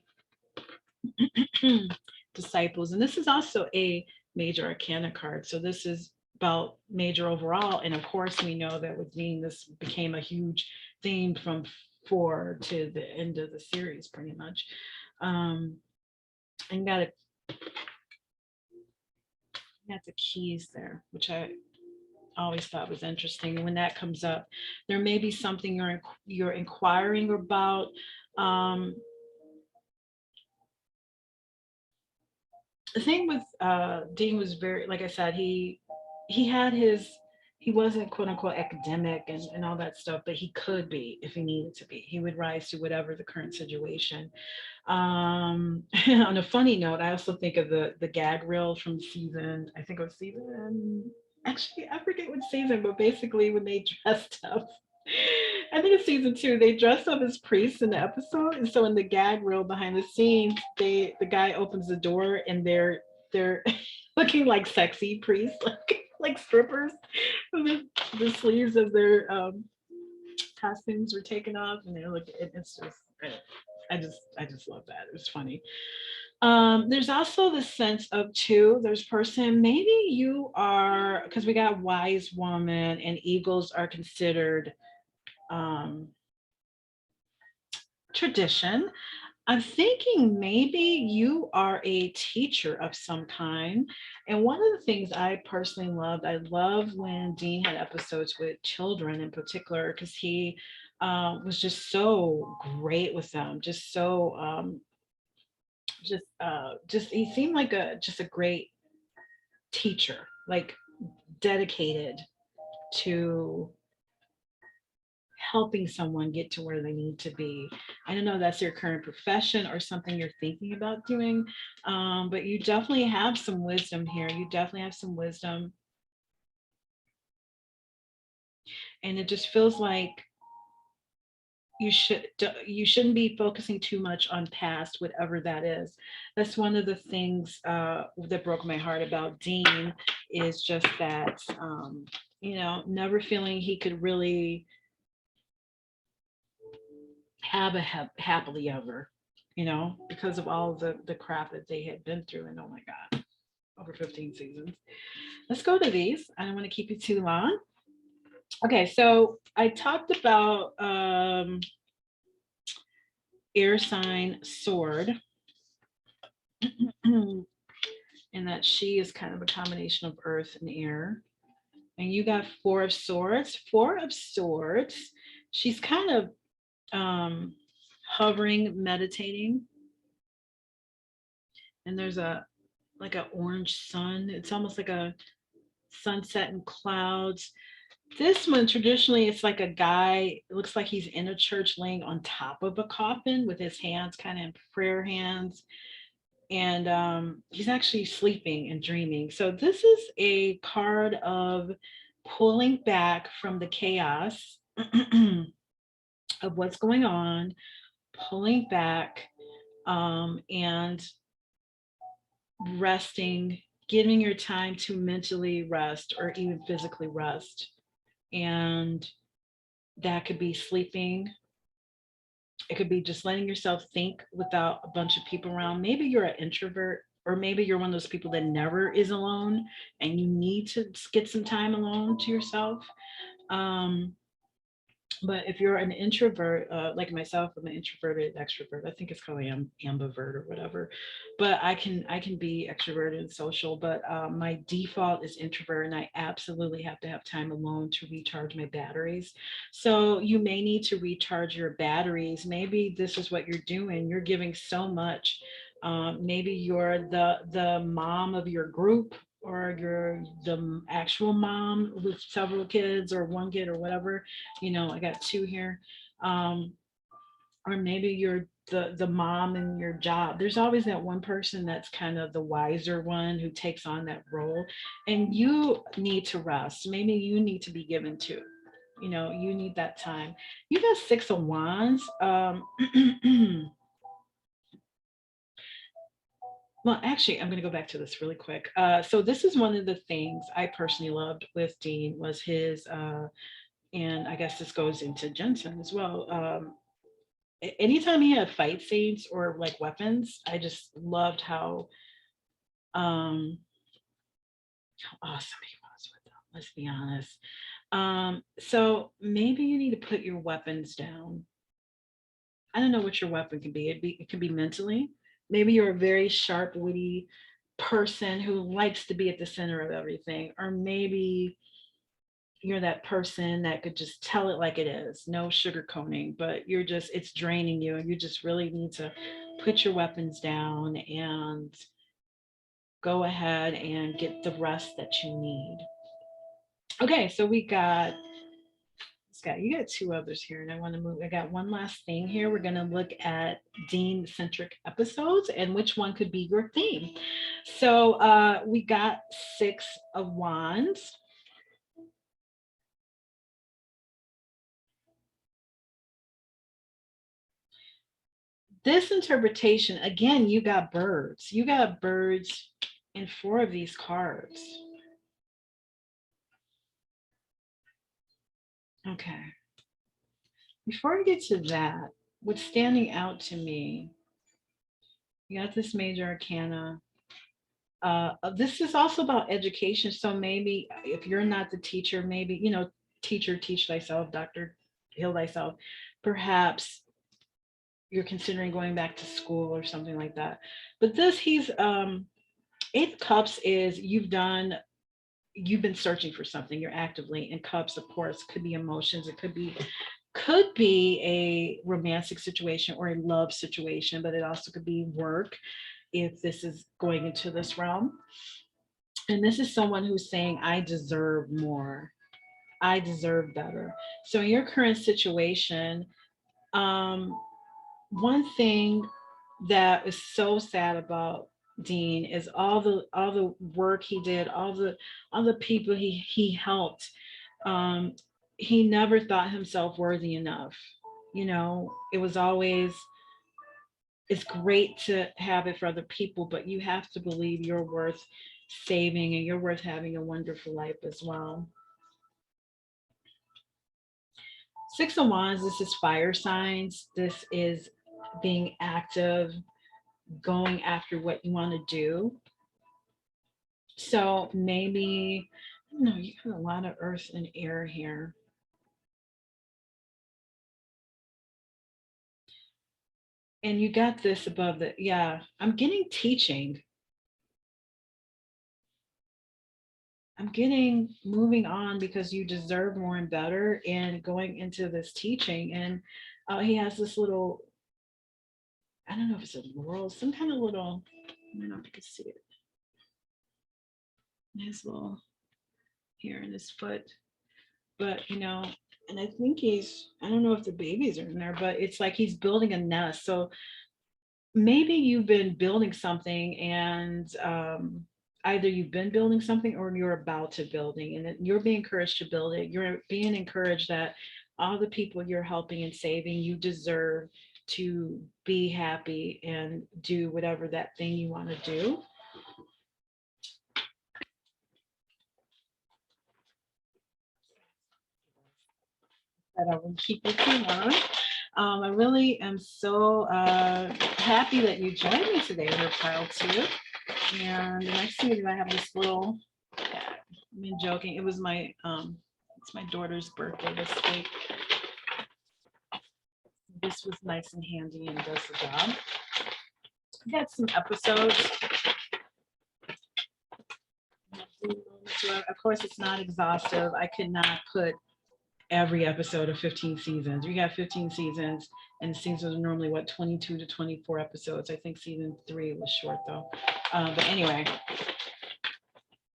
disciples, and this is also a major arcana card. So this is about major overall, and of course, we know that with Dean, this became a huge theme from 4 to the end of the series, pretty much. And got it. Got the keys there, which I always thought was interesting. And when that comes up, there may be something you're inquiring about. The thing with Dean was very, like I said, he had his, he wasn't quote unquote academic and all that stuff, but he could be if he needed to be. He would rise to whatever the current situation. On a funny note, I also think of the gag reel from season, I think it was season, actually I forget what season, but basically when they dressed up, I think it's season 2, they dressed up as priests in the episode. And so in the gag reel behind the scenes, the guy opens the door and they're looking like sexy priests, like strippers. The sleeves of their costumes were taken off, and they're like, it's just, I just love that. It was funny. There's also the sense of too, there's person, maybe you are, because we got wise woman and eagles are considered tradition. I'm thinking maybe you are a teacher of some kind. And one of the things I personally loved, I love when Dean had episodes with children in particular, because he was just so great with them, just so just he seemed like a great teacher, like dedicated to helping someone get to where they need to be. I don't know if that's your current profession or something you're thinking about doing, but you definitely have some wisdom here. You definitely have some wisdom. And it just feels like you shouldn't be focusing too much on past, whatever that is. That's one of the things that broke my heart about Dean, is just that never feeling he could really have a happily ever, because of all the crap that they had been through. And oh my God, over 15 seasons. Let's go to these. I don't want to keep you too long. Okay, so I talked about air sign sword, and that she is kind of a combination of earth and air. And you got 4 of swords. 4 of swords, she's kind of hovering, meditating. And there's like an orange sun. It's almost like a sunset and clouds. This one, traditionally, it's like a guy, it looks like he's in a church laying on top of a coffin with his hands kind of in prayer hands. And he's actually sleeping and dreaming. So this is a card of pulling back from the chaos of what's going on, pulling back, and resting, giving your time to mentally rest or even physically rest. And that could be sleeping. It could be just letting yourself think without a bunch of people around. Maybe you're an introvert, or maybe you're one of those people that never is alone and you need to get some time alone to yourself. But if you're an introvert, like myself, I'm an introverted extrovert. I think it's called ambivert or whatever. But I can be extroverted and social. But my default is introvert, and I absolutely have to have time alone to recharge my batteries. So you may need to recharge your batteries. Maybe this is what you're doing. You're giving so much. Maybe you're the mom of your group, or you're the actual mom with several kids or one kid or whatever. I got 2 here. Or maybe you're the mom in your job. There's always that one person that's kind of the wiser one who takes on that role, and you need to rest. Maybe you need to be given to, you need that time. You got 6 of wands. Well, actually, I'm going to go back to this really quick. So this is one of the things I personally loved with Dean was his, and I guess this goes into Jensen as well. Anytime he had fight scenes or like weapons, I just loved um, how awesome he was with them. Let's be honest. So maybe you need to put your weapons down. I don't know what your weapon can be. It could be mentally. Maybe you're a very sharp, witty person who likes to be at the center of everything, or maybe you're that person that could just tell it like it is, no sugarcoating, but you're just it's draining you, and you just really need to put your weapons down and go ahead and get the rest that you need. Okay, so we got Scott, you got two others here, and I want to move. I got one last thing here. We're going to look at Dean centric episodes and which one could be your theme. So we got Six of Wands. This interpretation, again, you got birds. You got birds in four of these cards. Okay. Before I get to that, what's standing out to me, you got this major arcana. This is also about education. So maybe if you're not the teacher, maybe, teacher, teach thyself, doctor, heal thyself. Perhaps you're considering going back to school or something like that. But he's, Eight of Cups is you've been searching for something. You're actively in Cups, of course, could be emotions. It could be a romantic situation or a love situation, but it also could be work if this is going into this realm. And this is someone who's saying, I deserve more. I deserve better. So in your current situation, um, one thing that is so sad about Dean is all the work he did, all the people he helped. Um, he never thought himself worthy enough. It was always it's great to have it for other people, but you have to believe you're worth saving and you're worth having a wonderful life as well. Six of Wands, this is fire signs. This is being active, going after what you want to do. So maybe, I don't know, you got a lot of earth and air here. And you got this above the, yeah, I'm getting teaching. I'm getting moving on because you deserve more and better and going into this teaching. And he has this little, I don't know if it's a laurel, some kind of little, I don't know if you can see it. His little here in his foot. But, and I think I don't know if the babies are in there, but it's like he's building a nest. So maybe you've been building something and either you've been building something or you're about to building and you're being encouraged to build it. You're being encouraged that all the people you're helping and saving, you deserve to be happy and do whatever that thing you want to do. That I won't keep you too long. I really am so happy that you joined me today, her pile too. And the next thing is I have this little, yeah, I mean, joking. It was it's my daughter's birthday this week. This was nice and handy and does the job. We had some episodes. Of course, it's not exhaustive. I could not put every episode of 15 seasons. We got 15 seasons, and the seasons are normally 22 to 24 episodes. I think season 3 was short though. But anyway,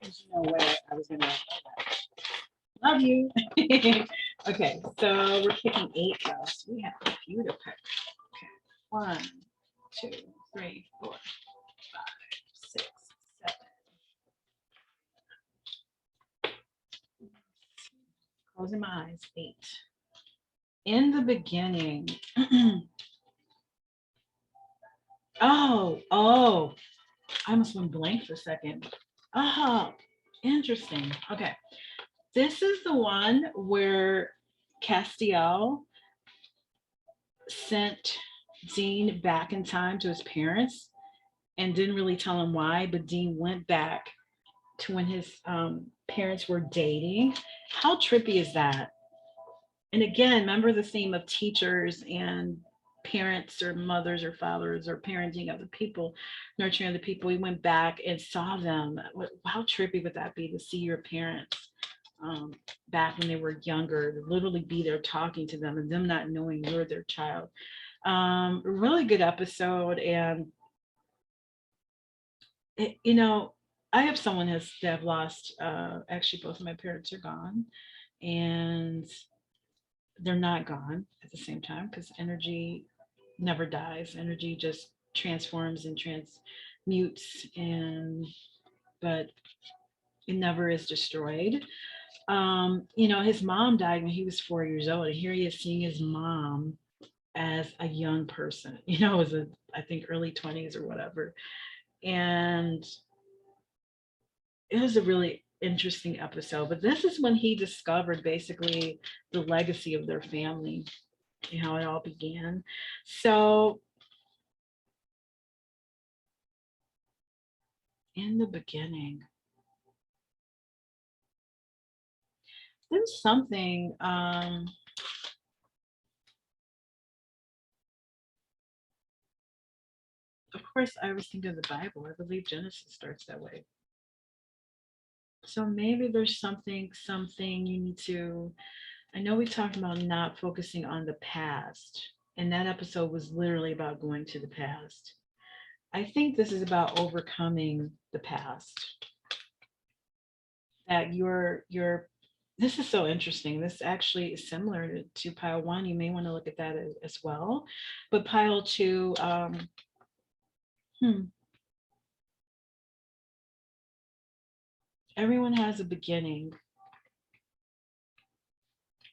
there's no way I was gonna love you. Okay, so we're picking 8 though. So we have a few to pick. Okay, 1, 2, 3, 4, 5, 6, 7. Closing my eyes. 8. In the beginning. Oh, I almost went blank for a second. Oh, interesting. Okay. This is the one where Castiel sent Dean back in time to his parents and didn't really tell him why, but Dean went back to when his parents were dating. How trippy is that? And again, remember the theme of teachers and parents or mothers or fathers or parenting other people, nurturing other people. We went back and saw them. How trippy would that be to see your parents back when they were younger, to literally be there talking to them and them not knowing you're their child. Really good episode. And, you know, I have someone that have lost, actually, both of my parents are gone. And they're not gone at the same time because energy never dies. Energy just transforms and transmutes, and but it never is destroyed. You know, his mom died when he was 4 years old, and here he is seeing his mom as a young person. You know, as a, I think, early 20s or whatever. And it was a really interesting episode. But this is when he discovered basically the legacy of their family and how it all began. So in the beginning, there's something, of course, I was thinking of the Bible. I believe Genesis starts that way. So maybe there's something you need to, I know we talked about not focusing on the past, and that episode was literally about going to the past. I think this is about overcoming the past. That your this is so interesting. This actually is similar to pile one. You may want to look at that as well. But pile two, hmm, everyone has a beginning.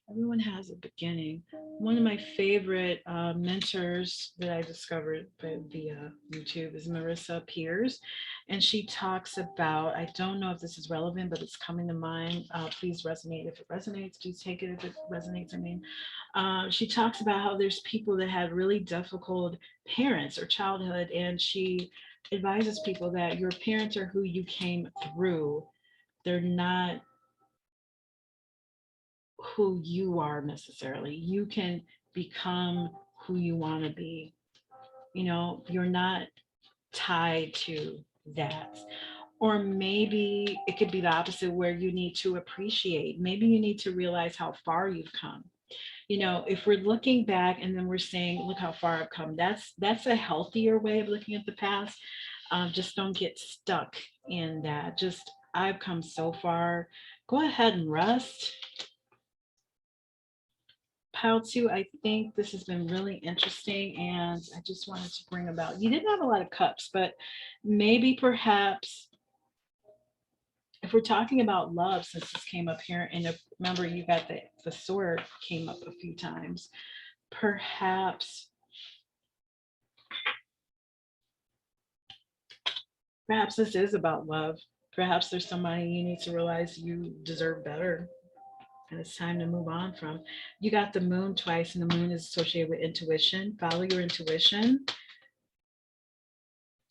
Everyone has a beginning. One of my favorite mentors that I discovered via YouTube is Marissa Peers. And she talks about, I don't know if this is relevant, but it's coming to mind. Please resonate. If it resonates, please take it if it resonates. I mean, she talks about how there's people that had really difficult parents or childhood. And she advises people that your parents are who you came through. They're not who you are necessarily. You can become who you want to be. You know, you're not tied to that. Or maybe it could be the opposite where you need to appreciate. Maybe you need to realize how far you've come. You know, if we're looking back and then we're saying, look how far I've come, that's a healthier way of looking at the past. Just don't get stuck in that. Just, I've come so far. Go ahead and rest. Pile two, I think this has been really interesting, and I just wanted to bring about, you didn't have a lot of cups, but maybe perhaps if we're talking about love, since this came up here, and if, remember you got the sword came up a few times, perhaps this is about love. Perhaps there's somebody you need to realize you deserve better, and it's time to move on from. You got the moon twice, and the moon is associated with intuition. Follow your intuition.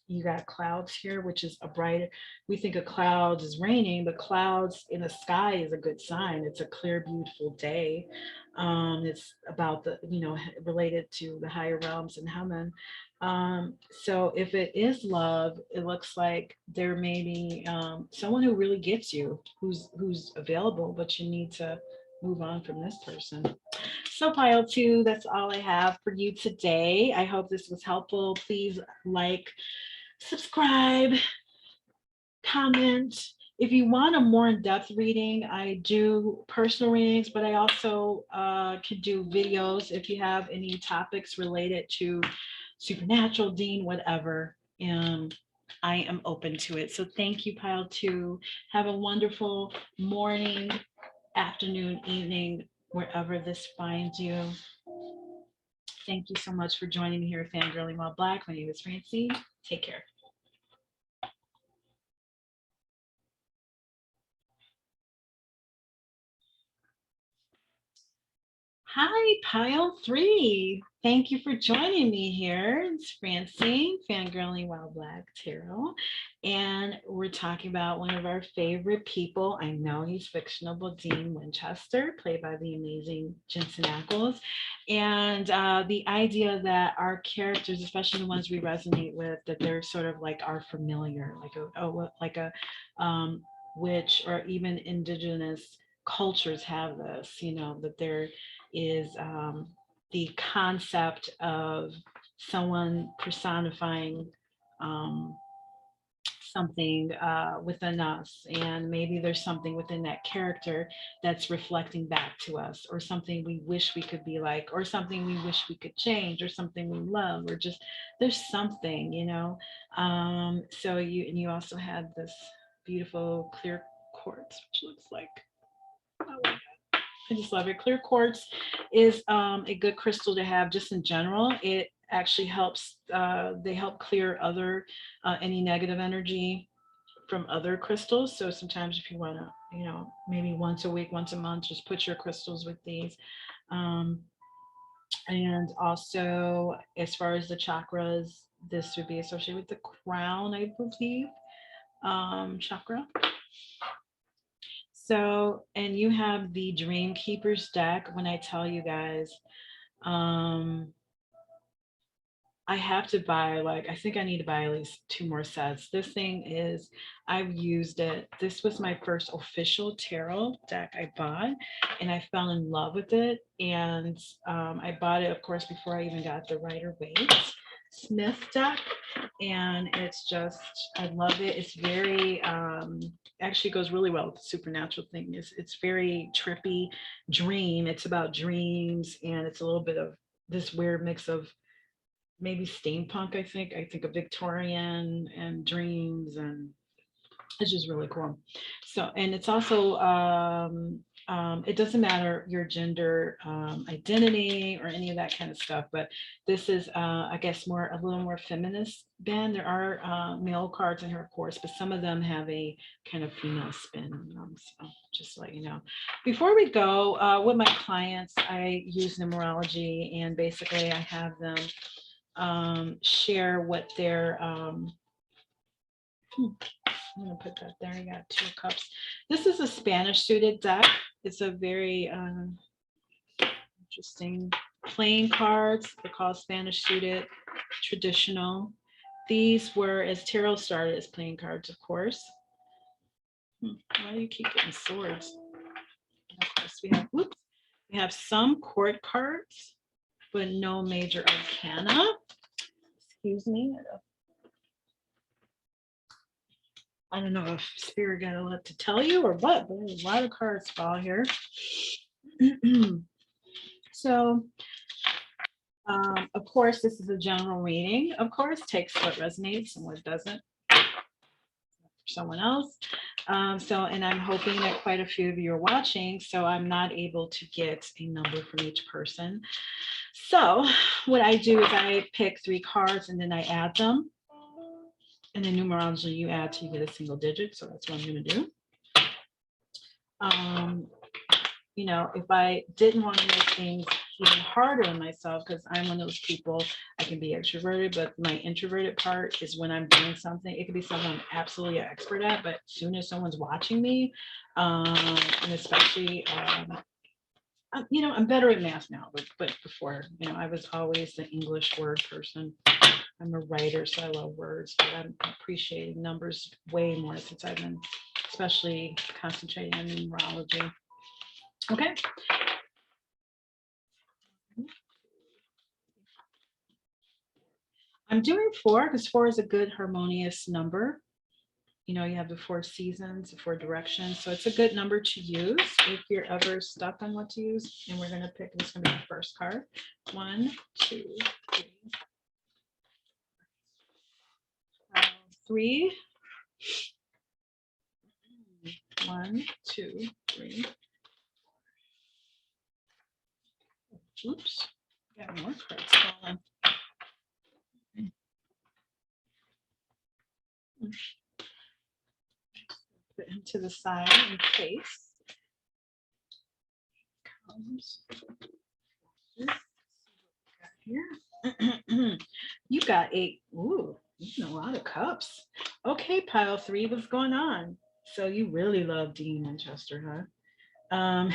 You got clouds here, which is a bright, we think of clouds as raining, but clouds in the sky is a good sign. It's a clear, beautiful day. It's about the, you know, related to the higher realms in heaven. So if it is love, it looks like there may be someone who really gets you, who's available, but you need to move on from this person. So pile two, that's all I have for you today. I hope this was helpful. Please like, subscribe, comment. If you want a more in-depth reading, I do personal readings, but I also can do videos if you have any topics related to supernatural, Dean, whatever. And I am open to it. So thank you, pile two. Have a wonderful morning, afternoon, evening, wherever this finds you. Thank you so much for joining me here at Fangirling While Black. My name is Francine. Take care. Hi, pile three. Thank you for joining me here. It's Francine, Fangirling While Black Tarot. And we're talking about one of our favorite people. I know he's fictional, but Dean Winchester, played by the amazing Jensen Ackles. And the idea that our characters, especially the ones we resonate with, that they're sort of like our familiar, like a witch, or even indigenous cultures have this, that they're is the concept of someone personifying um, something within us. And maybe there's something within that character that's reflecting back to us, or something we wish we could be like, or something we wish we could change, or something we love, or just there's something, So you also had this beautiful clear quartz, which looks like, oh, I just love it. Clear quartz is a good crystal to have just in general. It actually helps, they help clear other, any negative energy from other crystals. So sometimes if you want to, maybe once a week, once a month, just put your crystals with these. Um, and also, as far as the chakras, this would be associated with the crown, I believe, chakra. So, and you have the Dream Keepers deck. When I tell you guys, um, I have to buy, like, I think I need to buy at least 2 more sets. This thing is, I've used it. This was my first official tarot deck I bought, and I fell in love with it. And I bought it, of course, before I even got the Rider-Waite Smith deck. And it's just, I love it. It's very, actually goes really well with the supernatural thing. It's very trippy dream. It's about dreams, and it's a little bit of this weird mix of maybe steampunk. I think of Victorian and dreams, and it's just really cool. So, and it's also it doesn't matter your gender identity or any of that kind of stuff, but this is I guess a little more feminist bend. There are male cards in here, of course, but some of them have a kind of female spin. So just to let you know. Before we go, with my clients, I use numerology, and basically I have them share what their I'm gonna put that there. You got 2 cups. This is a Spanish suited deck. It's a very interesting playing cards. They're called Spanish suited, traditional. These were, as tarot started, as playing cards, of course. Why do you keep getting swords? And of course, we have some court cards, but no major arcana. Excuse me. I don't know if Spirit got a lot to tell you or what, but there's a lot of cards fall here. So, of course, this is a general reading. Of course, takes what resonates and what doesn't for someone else. And I'm hoping that quite a few of you are watching, so I'm not able to get a number from each person. So what I do is I pick 3 cards and then I add them. And then numerology, you add till you get a single digit. So that's what I'm going to do. If I didn't want to make things even harder on myself, because I'm one of those people, I can be extroverted, but my introverted part is when I'm doing something. It could be something I'm absolutely an expert at, but as soon as someone's watching me, and especially, I'm better at math now, but before, I was always the English word person. I'm a writer, so I love words, but I'm appreciating numbers way more since I've been especially concentrating on numerology. Okay. I'm doing 4 because 4 is a good harmonious number. You have the 4 seasons, the 4 directions. So it's a good number to use if you're ever stuck on what to use. And we're going to pick, this is going to be the first card. 1, 2, 3. 3. 1, 2, 3. Oops, got more cards falling. Put him to the side in case comes. Here. You got ooh, you know, a lot of cups. Okay, pile three, what's going on? So you really love Dean Winchester, huh?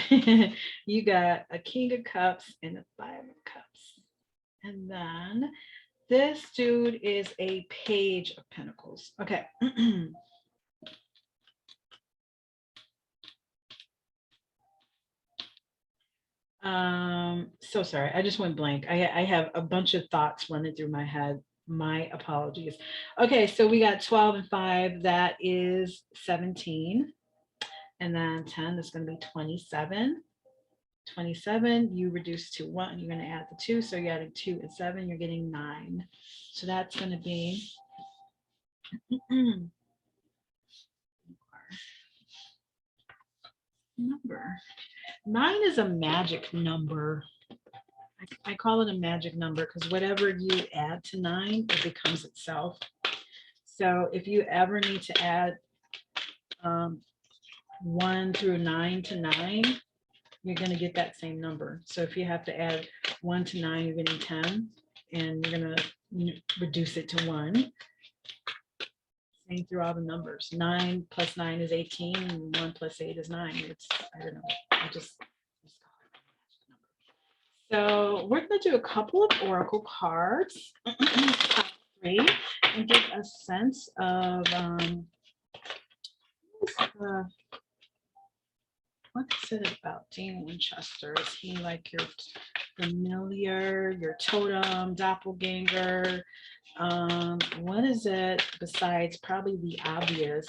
You got a king of cups and a five of cups. And then this dude is a page of pentacles. Okay. So sorry, I just went blank. I have a bunch of thoughts running through my head. My apologies. Okay, so we got 12 and 5, that is 17. And then 10 is going to be 27. 27, you reduce to 1, you're going to add the 2. So you're adding 2 and 7, you're getting 9. So that's going to be number. 9 is a magic number. I call it a magic number because whatever you add to 9, it becomes itself. So if you ever need to add 1 through 9 to 9, you're going to get that same number. So if you have to add 1 to 9, you're getting 10, and you're going to reduce it to 1. Same through all the numbers. 9 plus 9 is 18, and 1 plus 8 is 9. It's, I don't know. I just call it. So we're going to do a couple of oracle cards, three, and get a sense of what is it about Dean Winchester? Is he like your familiar, your totem, doppelganger? What is it besides probably the obvious?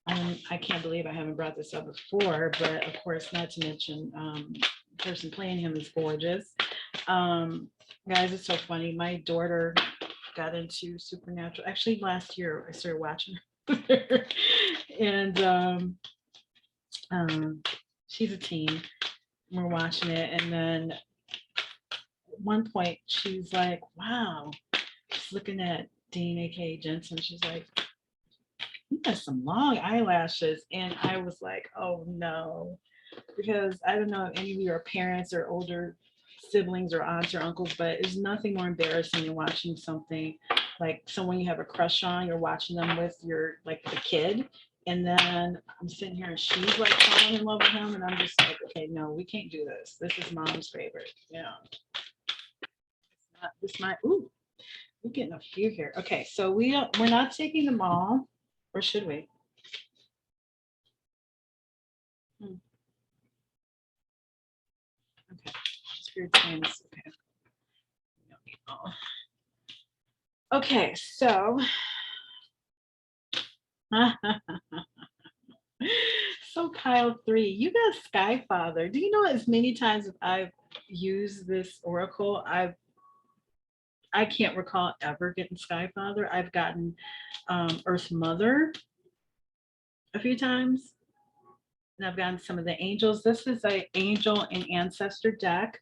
I can't believe I haven't brought this up before, but of course, not to mention the person playing him is gorgeous. Guys, it's so funny. My daughter got into Supernatural. Actually, last year I started watching her. And she's a teen. We're watching it, and then at one point she's like, "Wow," she's looking at Dean, aka Jensen. She's like, "He has some long eyelashes," and I was like, "Oh no," because I don't know if any of you are parents or older siblings or aunts or uncles, but there's nothing more embarrassing than watching something like someone you have a crush on. You're watching them with your like the kid, and then I'm sitting here and she's like falling in love with him, and I'm just like, okay, no, we can't do this. This is mom's favorite. Yeah, this might. Ooh, we're getting a few here. Okay, so we're not taking them all, or should we? Hmm. Okay, spirit times. Okay. We don't need all. Okay, so so Kyle 3, you got Skyfather. Do you know as many times as I've used this oracle, I can't recall ever getting Skyfather. I've gotten Earth Mother a few times, and I've gotten some of the angels. This is a angel and ancestor deck.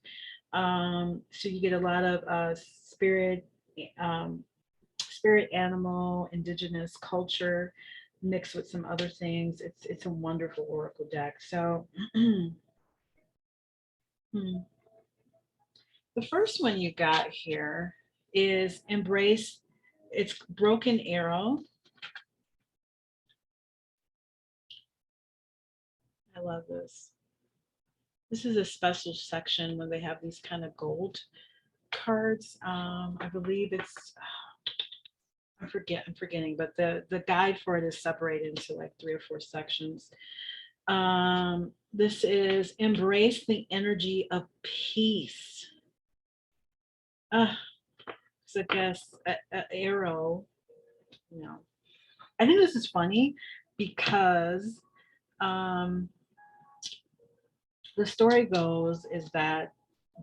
So you get a lot of um, spirit animal, indigenous culture mixed with some other things. It's a wonderful oracle deck. So the first one you got here is embrace. It's broken arrow. I love this. This is a special section when they have these kind of gold cards. I believe it's I'm forgetting, but the guide for it is separated into like 3 or 4 sections. This is embrace the energy of peace. So I guess arrow, you know. I think this is funny because um, the story goes is that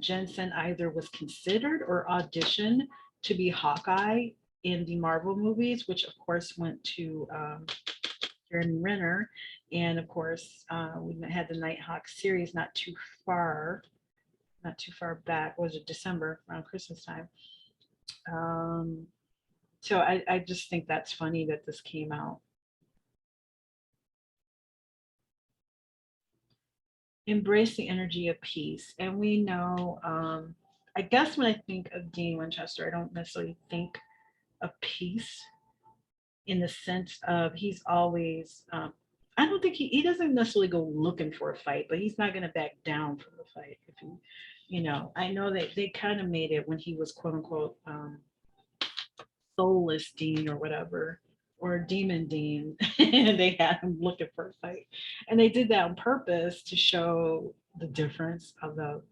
Jensen either was considered or auditioned to be Hawkeye in the Marvel movies, which of course went to Jeremy Renner. And of course, we had the Nighthawk series not too far back. Was it December around Christmas time? Um, so I just think that's funny that this came out. Embrace the energy of peace. And we know I guess when I think of Dean Winchester, I don't necessarily think of peace in the sense of he's always, I don't think he doesn't necessarily go looking for a fight, but he's not going to back down from the fight. If he, I know that they kind of made it when he was quote unquote soulless Dean or whatever, or Demon Dean, and they had him looking for a fight. And they did that on purpose to show the difference of the,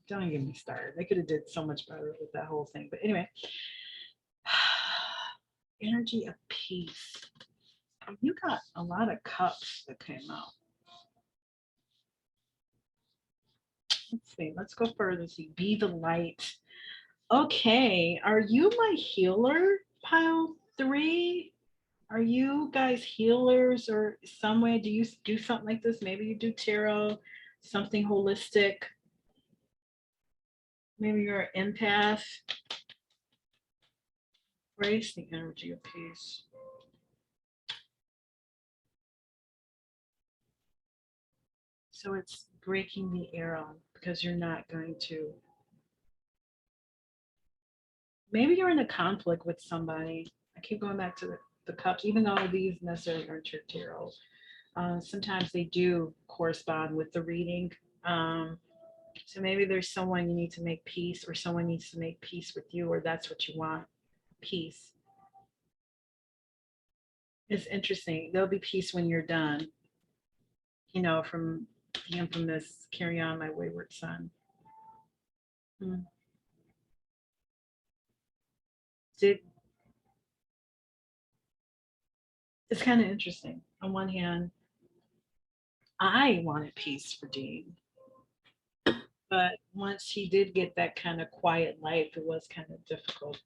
don't get me started. They could have did so much better with that whole thing. But anyway, energy of peace. You got a lot of cups that came out. Let's see. Let's go further. See, be the light. Okay. Are you my healer, pile 3? Are you guys healers or some way? Do you do something like this? Maybe you do tarot, something holistic. Maybe you're an empath. Embrace the energy of peace. So it's breaking the arrow because you're not going to. Maybe you're in a conflict with somebody. I keep going back to the cups, even though these necessarily aren't your tarot. Sometimes they do correspond with the reading. So maybe there's someone you need to make peace, or someone needs to make peace with you, or that's what you want, peace. It's interesting. There'll be peace when you're done. From the infamous "Carry On, My Wayward Son." Hmm. It's kind of interesting. On one hand, I wanted peace for Dean, but once he did get that kind of quiet life, it was kind of difficult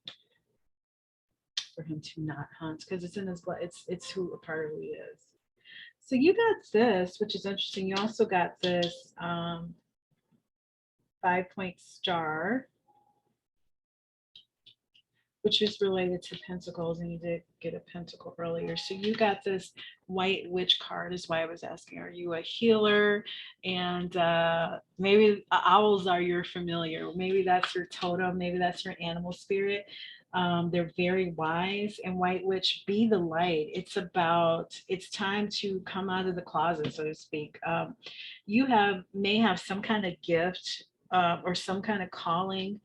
for him to not hunt because it's in his blood. It's who a part of who he is. So you got this, which is interesting. You also got this 5-point star, which is related to pentacles, and you did get a pentacle earlier. So you got this white witch card is why I was asking, are you a healer? And maybe owls are your familiar. Maybe that's your totem. Maybe that's your animal spirit. They're very wise. And white witch, be the light. It's time to come out of the closet, so to speak. You may have some kind of gift or some kind of calling.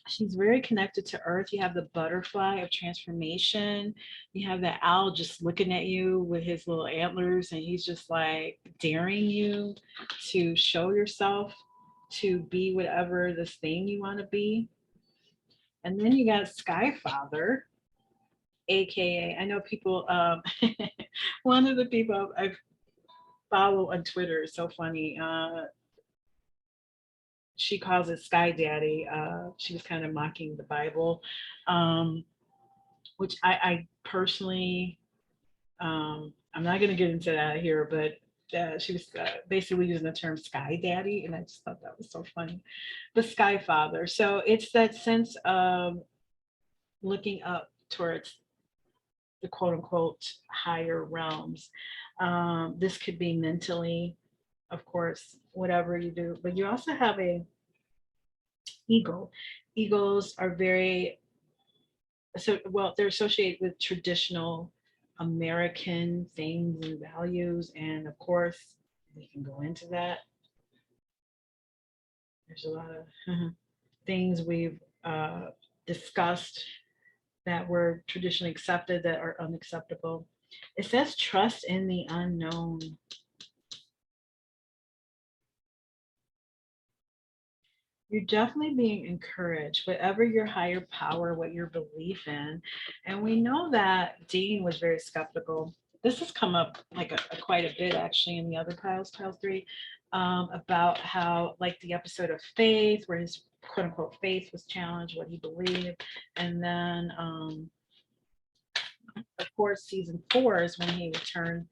She's very connected to earth. You have the butterfly of transformation. You have that owl just looking at you with his little antlers, and he's just like daring you to show yourself, to be whatever this thing you want to be. And then you got Sky Father, aka, I know people, one of the people I follow on Twitter is so funny. She calls it Sky Daddy. She was kind of mocking the Bible, which I personally, I'm not going to get into that here, but she was basically using the term Sky Daddy, and I just thought that was so funny. But Sky Father. So it's that sense of looking up towards the quote unquote higher realms. This could be mentally, of course, whatever you do, but you also have a eagle. Eagles are very, so well, they're associated with traditional American things and values, and of course we can go into that. There's a lot of things we've discussed that were traditionally accepted that are unacceptable. It says trust in the unknown. You're definitely being encouraged, whatever your higher power, what your belief in. And we know that Dean was very skeptical. This has come up like quite a bit actually in the other piles, pile 3, about how, like the episode of Faith, where his quote unquote faith was challenged, what he believed. And then, of course, season 4 is when he returned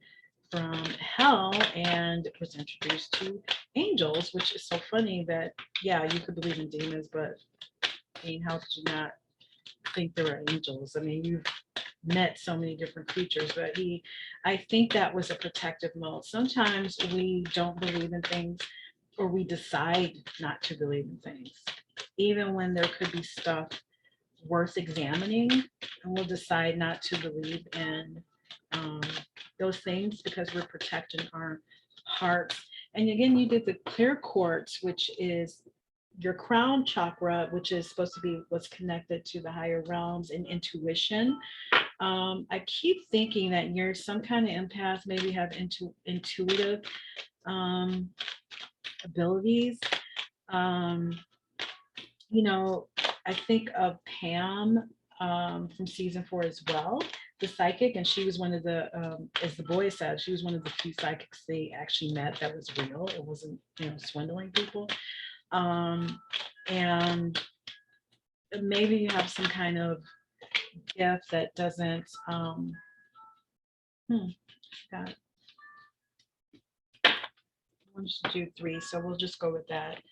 from hell and was introduced to angels, which is so funny that, yeah, you could believe in demons, but I mean, how could you not think there were angels? I mean, you've met so many different creatures, but I think that was a protective mode. Sometimes we don't believe in things or we decide not to believe in things, even when there could be stuff worth examining, and we'll decide not to believe in um, those things because we're protecting our hearts. And again, you did the clear quartz, which is your crown chakra, which is supposed to be what's connected to the higher realms and intuition. I keep thinking that you're some kind of empath, maybe have intuitive um, abilities. Um, you know, I think of Pam from season 4 as well, the psychic, and she was one of the, as the boy said, she was one of the few psychics they actually met that was real. It wasn't, swindling people. And maybe you have some kind of gift that doesn't, God, I wanted to do 3, so we'll just go with that.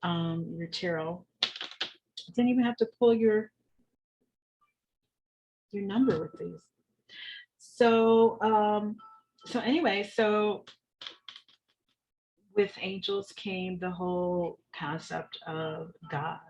Your tarot. You didn't even have to pull your number with these. So, so anyway, so with angels came the whole concept of God.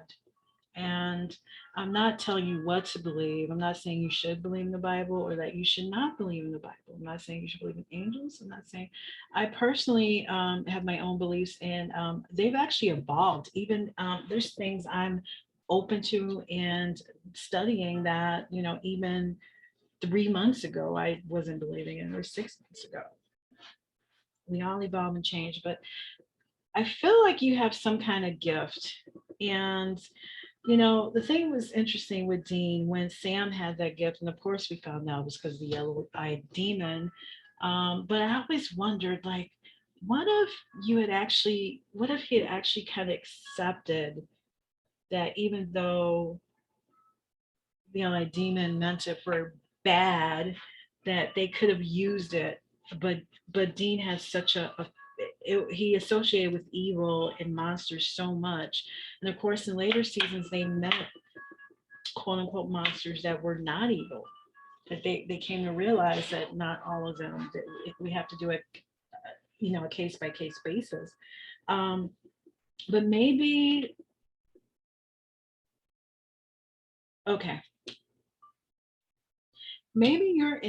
And I'm not telling you what to believe. I'm not saying you should believe in the Bible or that you should not believe in the Bible. I'm not saying you should believe in angels. I'm not saying, I personally have my own beliefs, and they've actually evolved. Even there's things I'm open to and studying that, even 3 months ago, I wasn't believing in, or 6 months ago. We all evolve and change, but I feel like you have some kind of gift. And, the thing was interesting with Dean when Sam had that gift, and of course we found out it was because of the yellow-eyed demon. But I always wondered, like, what if he had actually kind of accepted that even though the yellow-eyed demon meant it for bad, that they could have used it, but Dean has such he associated with evil and monsters so much, and of course in later seasons they met quote unquote monsters that were not evil, that they came to realize that not all of them, that we have to do it, a case by case basis. um, but maybe, okay, maybe you're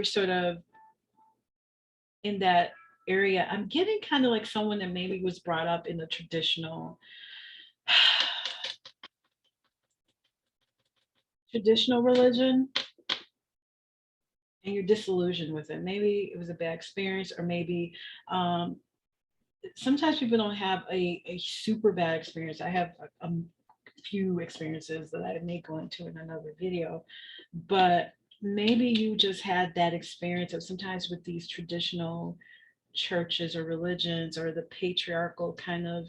sort of in that area. I'm getting kind of like someone that maybe was brought up in the traditional religion, and you're disillusioned with it. Maybe it was a bad experience, or maybe um, sometimes people don't have a super bad experience. I have a few experiences that I may go into in another video, but maybe you just had that experience of sometimes with these traditional churches or religions or the patriarchal kind of,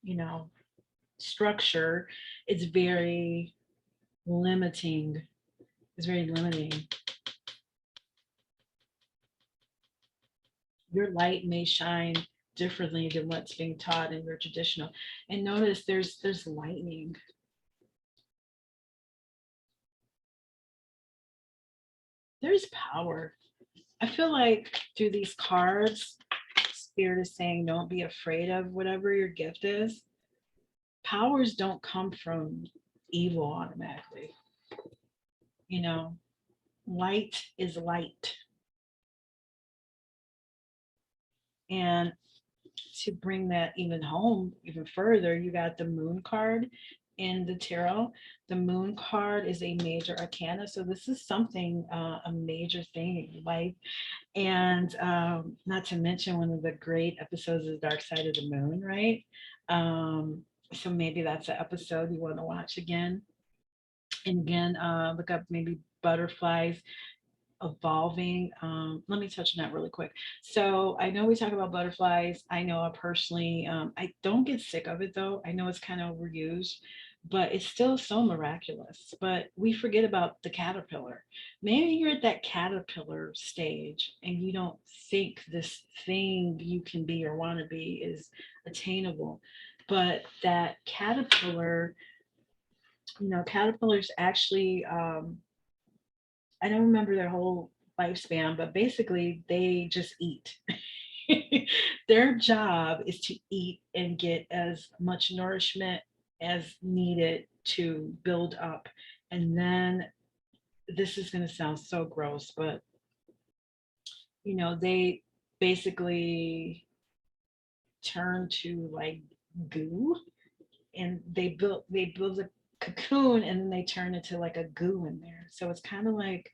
you know, structure. It's very limiting. It's very limiting. Your light may shine differently than what's being taught in your traditional. And notice there's lightning. There's power. I feel like through these cards, Spirit is saying don't be afraid of whatever your gift is. Powers don't come from evil automatically. Light is light. And to bring that even home, even further, you got the moon card in the tarot. The moon card is a major arcana. So this is something, a major thing in your life. And not to mention one of the great episodes is Dark Side of the Moon, right? So maybe that's an episode you want to watch again. And again, look up maybe butterflies evolving. Let me touch on that really quick. So I know we talk about butterflies. I know I personally, I don't get sick of it though. I know it's kind of overused, but it's still so miraculous. But we forget about the caterpillar. Maybe you're at that caterpillar stage and you don't think this thing you can be or want to be is attainable. But that caterpillar, caterpillars actually, I don't remember their whole lifespan, but basically they just eat. Their job is to eat and get as much nourishment as needed to build up. And then this is going to sound so gross, but they basically turn to like goo, and they build a cocoon, and then they turn into like a goo in there. So it's kind of like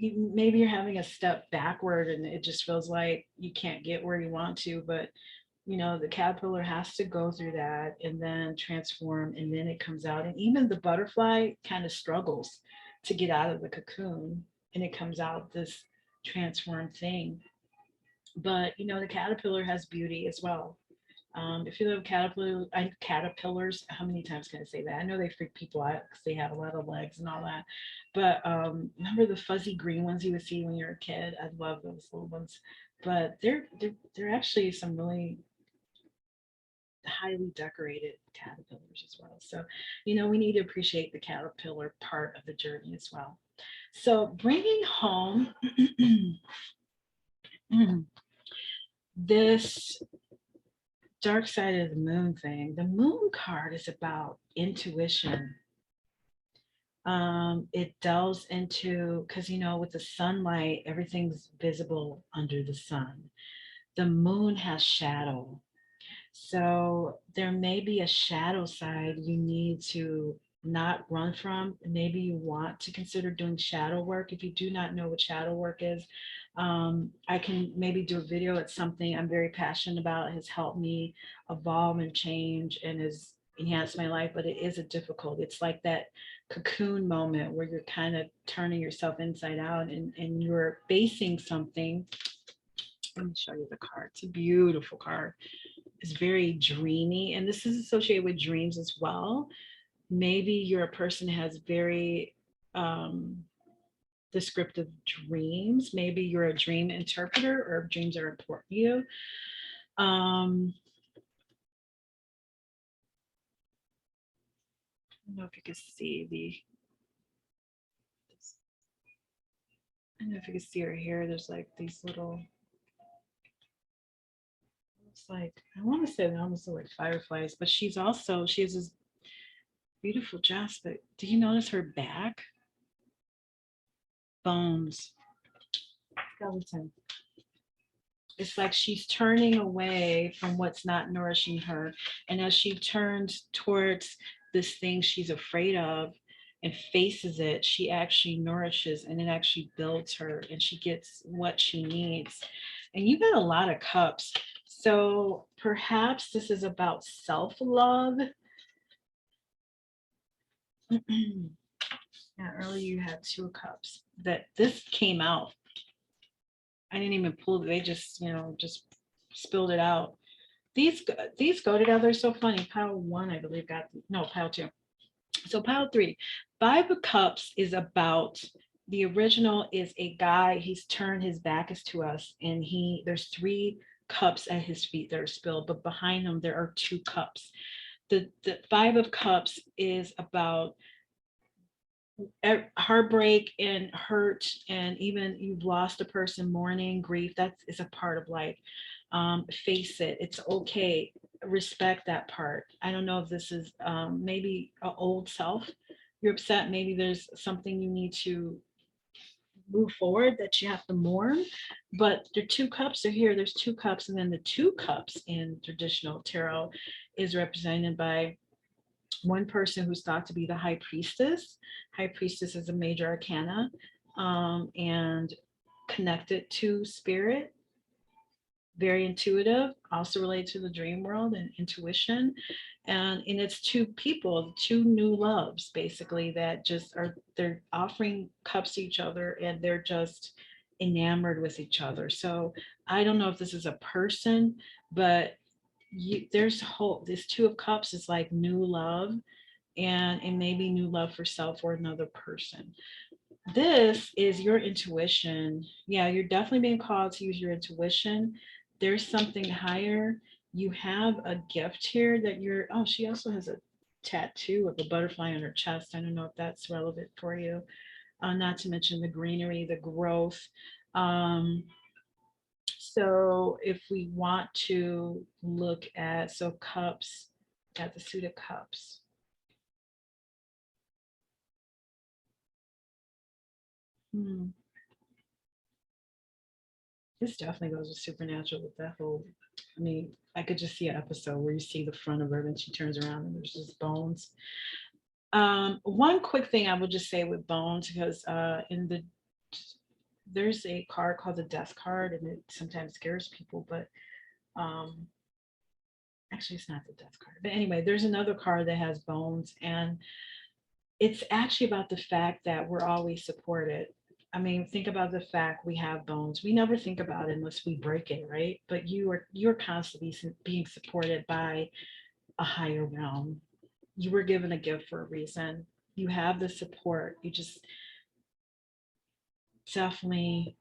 maybe you're having a step backward and it just feels like you can't get where you want to, but the caterpillar has to go through that and then transform, and then it comes out. And even the butterfly kind of struggles to get out of the cocoon, and it comes out this transformed thing. But the caterpillar has beauty as well. If you love caterpillars, how many times can I say that? I know they freak people out because they have a lot of legs and all that. But remember the fuzzy green ones you would see when you're a kid? I love those little ones. But they're actually some really highly decorated caterpillars as well. So, we need to appreciate the caterpillar part of the journey as well. So, bringing home this dark side of the moon thing, the moon card is about intuition. It delves into, because with the sunlight, everything's visible under the sun. The moon has shadow. So there may be a shadow side you need to not run from. Maybe you want to consider doing shadow work. If you do not know what shadow work is, I can maybe do a video. It's something I'm very passionate about. It has helped me evolve and change and has enhanced my life, but it is a difficult. It's like that cocoon moment where you're kind of turning yourself inside out, and you're facing something. Let me show you the card. It's a beautiful card. It's very dreamy, and this is associated with dreams as well. Maybe you're a person who has very descriptive dreams. Maybe you're a dream interpreter, or dreams are important to you. I don't know if you can see I don't know if you can see her here. There's like these little, it's like, I want to say they almost look like fireflies, but she has this beautiful dress, but do you notice her back? Bones, skeleton. It's like she's turning away from what's not nourishing her. And as she turns towards this thing she's afraid of and faces it, she actually nourishes, and it actually builds her, and she gets what she needs. And you got a lot of cups. So perhaps this is about self-love. Now, earlier you had 2 cups. That this came out. I didn't even pull it. They just, just spilled it out. These go together. So funny. Pile 1, I believe, pile 2. So pile 3, 5 of Cups is about, the original is a guy. He's turned his back is to us, and there's 3 cups at his feet that are spilled, but behind him there are 2 cups. The 5 of Cups is about heartbreak and hurt, and even you've lost a person, mourning, grief. That is a part of life. Face it. It's okay. Respect that part. I don't know if this is maybe an old self. You're upset. Maybe there's something you need to move forward that you have to mourn. But the 2 cups are here. There's 2 cups, and then the 2 cups in traditional tarot is represented by one person who's thought to be the high priestess. High priestess is a major arcana, and connected to spirit, very intuitive, also related to the dream world and intuition. And it's 2 people, 2 new loves, basically, that just they're offering cups to each other, and they're just enamored with each other. So I don't know if this is a person, but there's hope. This 2 of Cups is like new love, and maybe new love for self or another person. This is your intuition. Yeah, you're definitely being called to use your intuition. There's something higher. You have a gift here that she also has a tattoo of a butterfly on her chest. I don't know if that's relevant for you. Not to mention the greenery, the growth. So if we want to look at, so cups, got the suit of cups. This definitely goes with supernatural with that whole, I mean, I could just see an episode where you see the front of her and she turns around and there's just bones. One quick thing I will just say with bones, because there's a card called the death card and it sometimes scares people, but um, actually it's not the death card. But anyway, there's another card that has bones, and it's actually about the fact that we're always supported. I mean, think about the fact we have bones. We never think about it unless we break it, right? But you're constantly being supported by a higher realm. You were given a gift for a reason. You have the support. You just definitely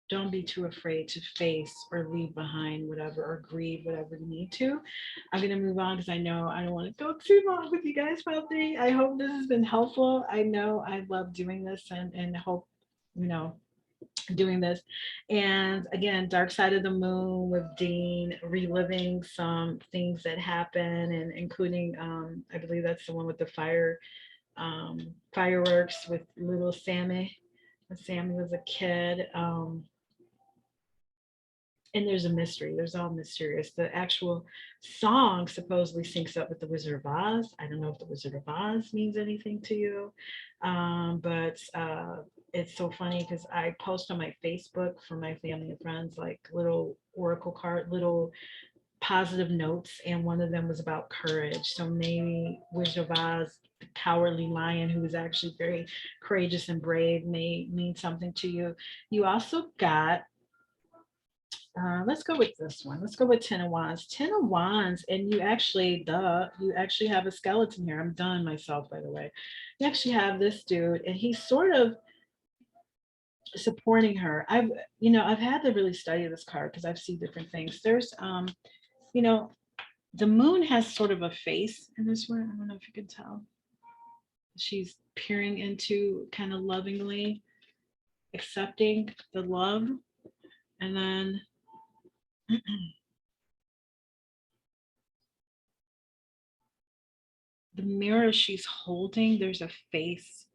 don't be too afraid to face or leave behind whatever or grieve whatever you need to. I'm going to move on because I know I don't want to go too long with you guys probably. I hope this has been helpful. I know I love doing this and hope, you know, doing this. And again, Dark Side of the Moon with Dean, reliving some things that happen and including, I believe that's the one with the fireworks with little Sammy when Sammy was a kid. And there's a mystery. There's all mysterious. The actual song supposedly syncs up with the Wizard of Oz. I don't know if the Wizard of Oz means anything to you, but it's so funny because I post on my Facebook for my family and friends like little oracle card, little positive notes, and one of them was about courage. So maybe Wizard of Oz, the cowardly lion who was actually very courageous and brave, may mean something to you. You also got let's go with this one. Let's go with Ten of Wands. Ten of Wands, and you actually have a skeleton here. I'm done myself, by the way. You actually have this dude, and he's sort of supporting her. I've had to really study this card because I've seen different things. There's, you know, the moon has sort of a face in this one. I don't know if you can tell. She's peering into kind of lovingly accepting the love, and then the mirror she's holding, there's a face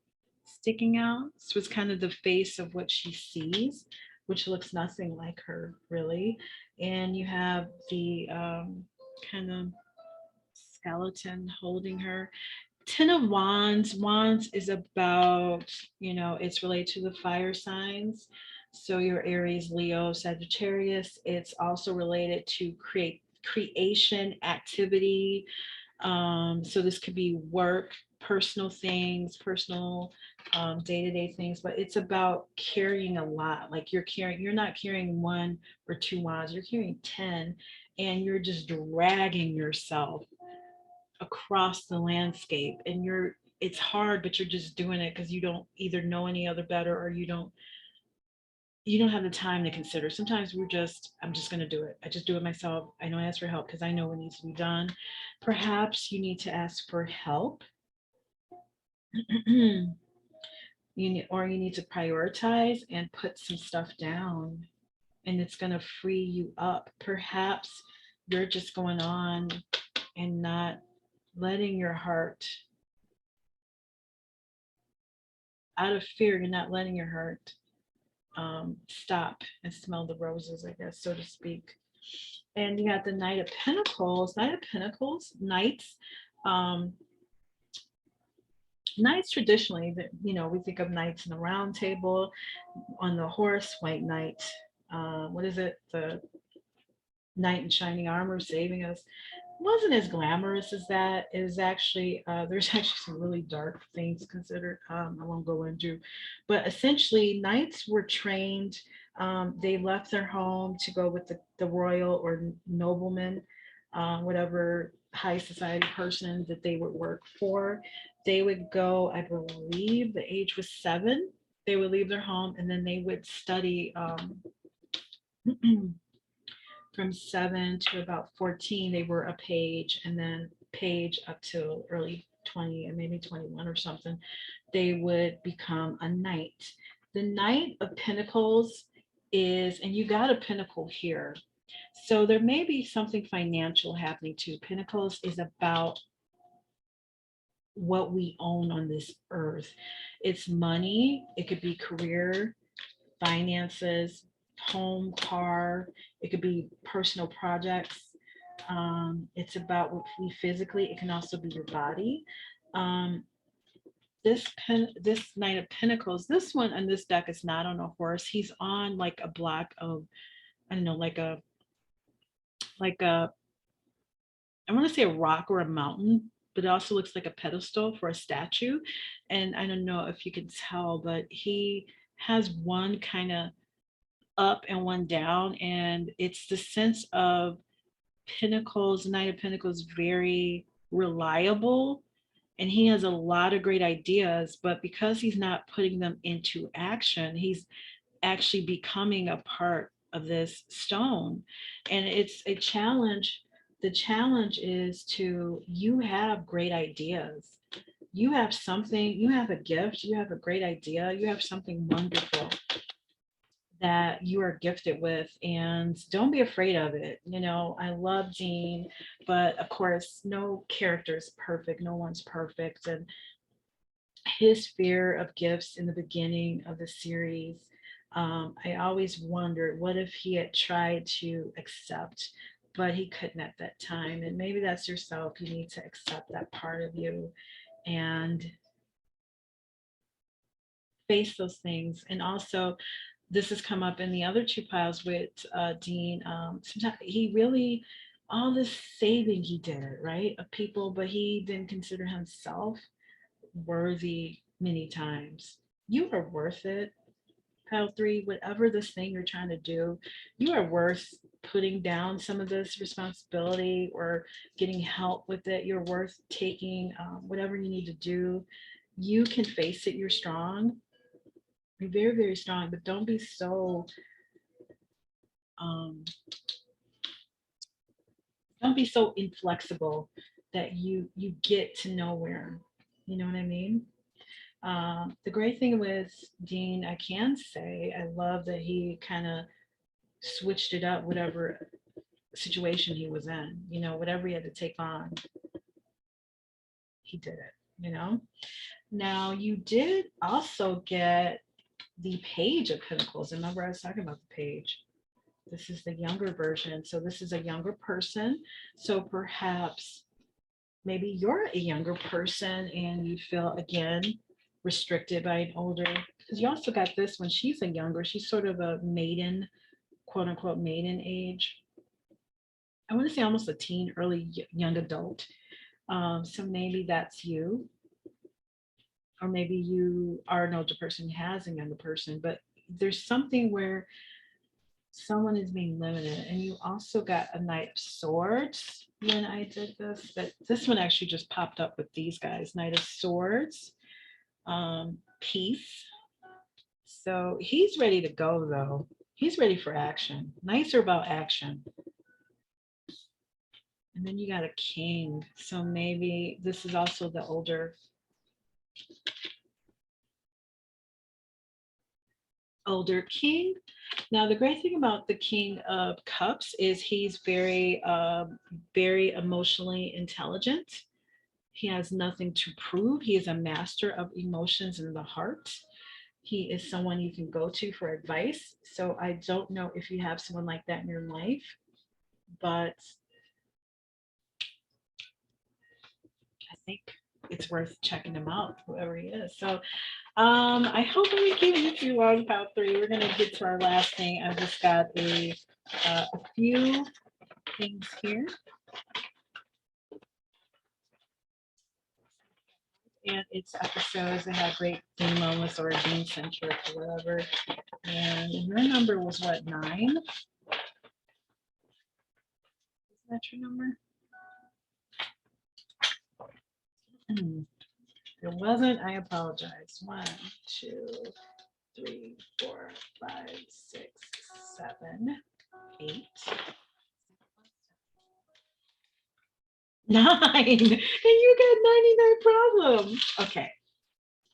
sticking out. So it's kind of the face of what she sees, which looks nothing like her, really. And you have the kind of skeleton holding her. Ten of Wands. Wands is about, it's related to the fire signs. So your Aries, Leo, Sagittarius. It's also related to creation, activity, so this could be work, personal things, personal day-to-day things, but it's about carrying a lot. Like you're not carrying one or two wands, you're carrying 10, and you're just dragging yourself across the landscape. And it's hard, but you're just doing it because you don't either know any other better or you don't have the time to consider. Sometimes I'm just going to do it. I just do it myself. I don't ask for help because I know what needs to be done. Perhaps you need to ask for help. you need to prioritize and put some stuff down, and it's going to free you up. Perhaps you're just going on and not letting your heart, out of fear, you're not letting your heart stop and smell the roses, I guess, so to speak. And you got the Knight of Pentacles. Knights. Knights traditionally, we think of knights in the round table, on the horse, white knight. What is it? The knight in shining armor saving us. Wasn't as glamorous as that. It is actually, there's actually some really dark things considered. I won't go into, but essentially knights were trained. They left their home to go with the royal or nobleman, whatever high society person that they would work for. They would go, I believe the age was 7. They would leave their home and then they would study from 7 to about 14, they were a page, and then page up to early 20 and maybe 21 or something, they would become a knight. The Knight of Pentacles is, and you got a pentacle here. So there may be something financial happening too. Pentacles is about what we own on this earth. It's money, it could be career, finances, home, car, it could be personal projects. It's about what we physically, it can also be your body. Um, this Knight of Pentacles, this one on this deck is not on a horse. He's on like a block of, I don't know, like a I want to say a rock or a mountain, but it also looks like a pedestal for a statue. And I don't know if you can tell, but he has one kind of up and one down. And it's the sense of Pentacles, Knight of Pentacles, very reliable. And he has a lot of great ideas, but because he's not putting them into action, he's actually becoming a part of this stone. And it's a challenge. The challenge is to, you have great ideas. You have something, you have a gift, you have a great idea, you have something wonderful that you are gifted with, and don't be afraid of it. You know, I love Dean, but of course, no character is perfect. No one's perfect. And his fear of gifts in the beginning of the series, I always wondered, what if he had tried to accept, but he couldn't at that time. And maybe that's yourself. You need to accept that part of you and face those things. And also, this has come up in the other two piles with Dean. Sometimes he really, all this saving he did, right, of people, but he didn't consider himself worthy many times. You are worth it. Pile three, whatever this thing you're trying to do, you are worth putting down some of this responsibility or getting help with it. You're worth taking whatever you need to do. You can face it. You're strong. You're very, very strong, but don't be so um, don't be so inflexible that you get to nowhere. You know what I mean? The great thing with Dean, I can say, I love that he kind of switched it up, whatever situation he was in, you know, whatever he had to take on, he did it, you know. Now, you did also get the Page of Pentacles. Remember, I was talking about the Page. This is the younger version. So this is a younger person. So perhaps maybe you're a younger person and you feel, again, restricted by an older, because you also got this one. She's a younger, she's sort of a maiden, quote unquote, maiden age. I want to say almost a teen, early young adult. So maybe that's you. Or maybe you are an older person, has a younger person, but there's something where someone is being limited. And you also got a Knight of Swords when I did this, but this one actually just popped up with these guys. Knight of Swords, peace. So he's ready to go though. He's ready for action. Knights are about action. And then you got a King. So maybe this is also the older king. Now, the great thing about the King of Cups is he's very, very emotionally intelligent. He has nothing to prove. He is a master of emotions in the heart. He is someone you can go to for advice. So I don't know if you have someone like that in your life, but I think it's worth checking him out, whoever he is. So I hope I'm keeping it too long, pile three. We're gonna get to our last thing. I've just got a few things here. And it's episodes that have great theme moments or being centric or whatever. And your number was what, 9? Isn't that your number? If it wasn't, I apologize. 1, 2, 3, 4, 5, 6, 7, 8, 9. And you got 99 problems. Okay,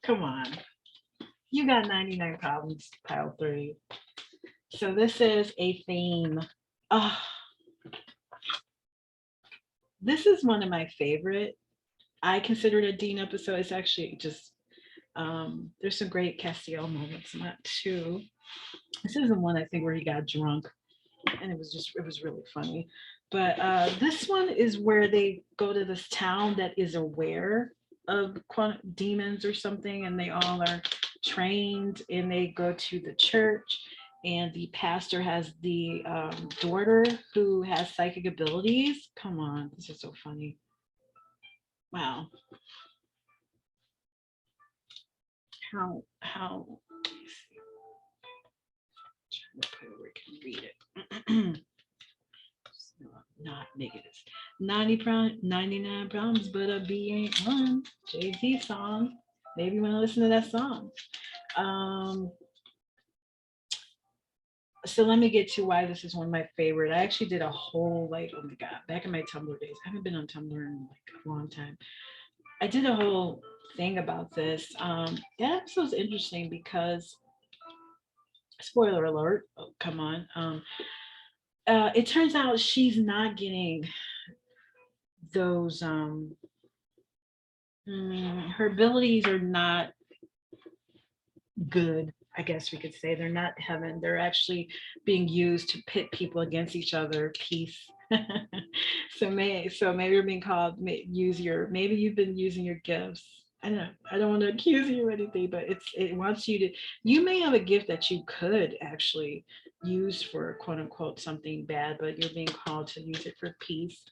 come on. You got 99 problems, pile three. So this is a theme. Oh, this is one of my favorite. I consider it a Dean episode. It's actually just there's some great Castiel moments in that too. This is the one I think where he got drunk and it was really funny. But this one is where they go to this town that is aware of demons or something, and they all are trained, and they go to the church, and the pastor has the daughter who has psychic abilities. Come on, this is so funny. Wow. How trying to put it where we can read it. Not negatives. 99 problems, but a B ain't one. Jay-Z song. Maybe you want to listen to that song. So let me get to why this is one of my favorite. I actually did a whole, like, oh my God, back in my Tumblr days. I haven't been on Tumblr in like a long time. I did a whole thing about this. That episode's interesting because, spoiler alert, oh, come on. It turns out she's not getting those her abilities are not good, I guess we could say. They're not heaven. They're actually being used to pit people against each other. Peace. So maybe you're being called, maybe you've been using your gifts. I don't know. I don't want to accuse you or anything, but it wants you to, you may have a gift that you could actually use for quote unquote something bad, but you're being called to use it for peace.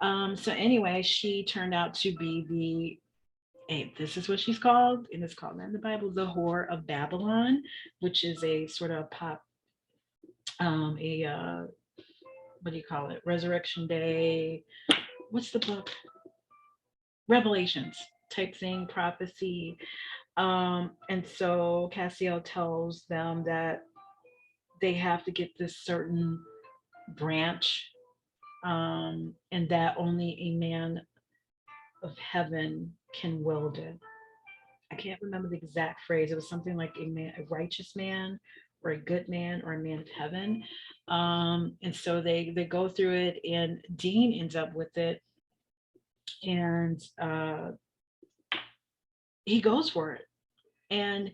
So anyway, she turned out to be this is what she's called, and it's called in the Bible, the Whore of Babylon, which is a sort of pop, what do you call it? Resurrection Day. What's the book? Revelations type thing, prophecy. And so Castiel tells them that they have to get this certain branch, and that only a man of heaven can wield it. I can't remember the exact phrase. It was something like a righteous man, or a good man, or a man of heaven. And so they go through it, and Dean ends up with it, and he goes for it, and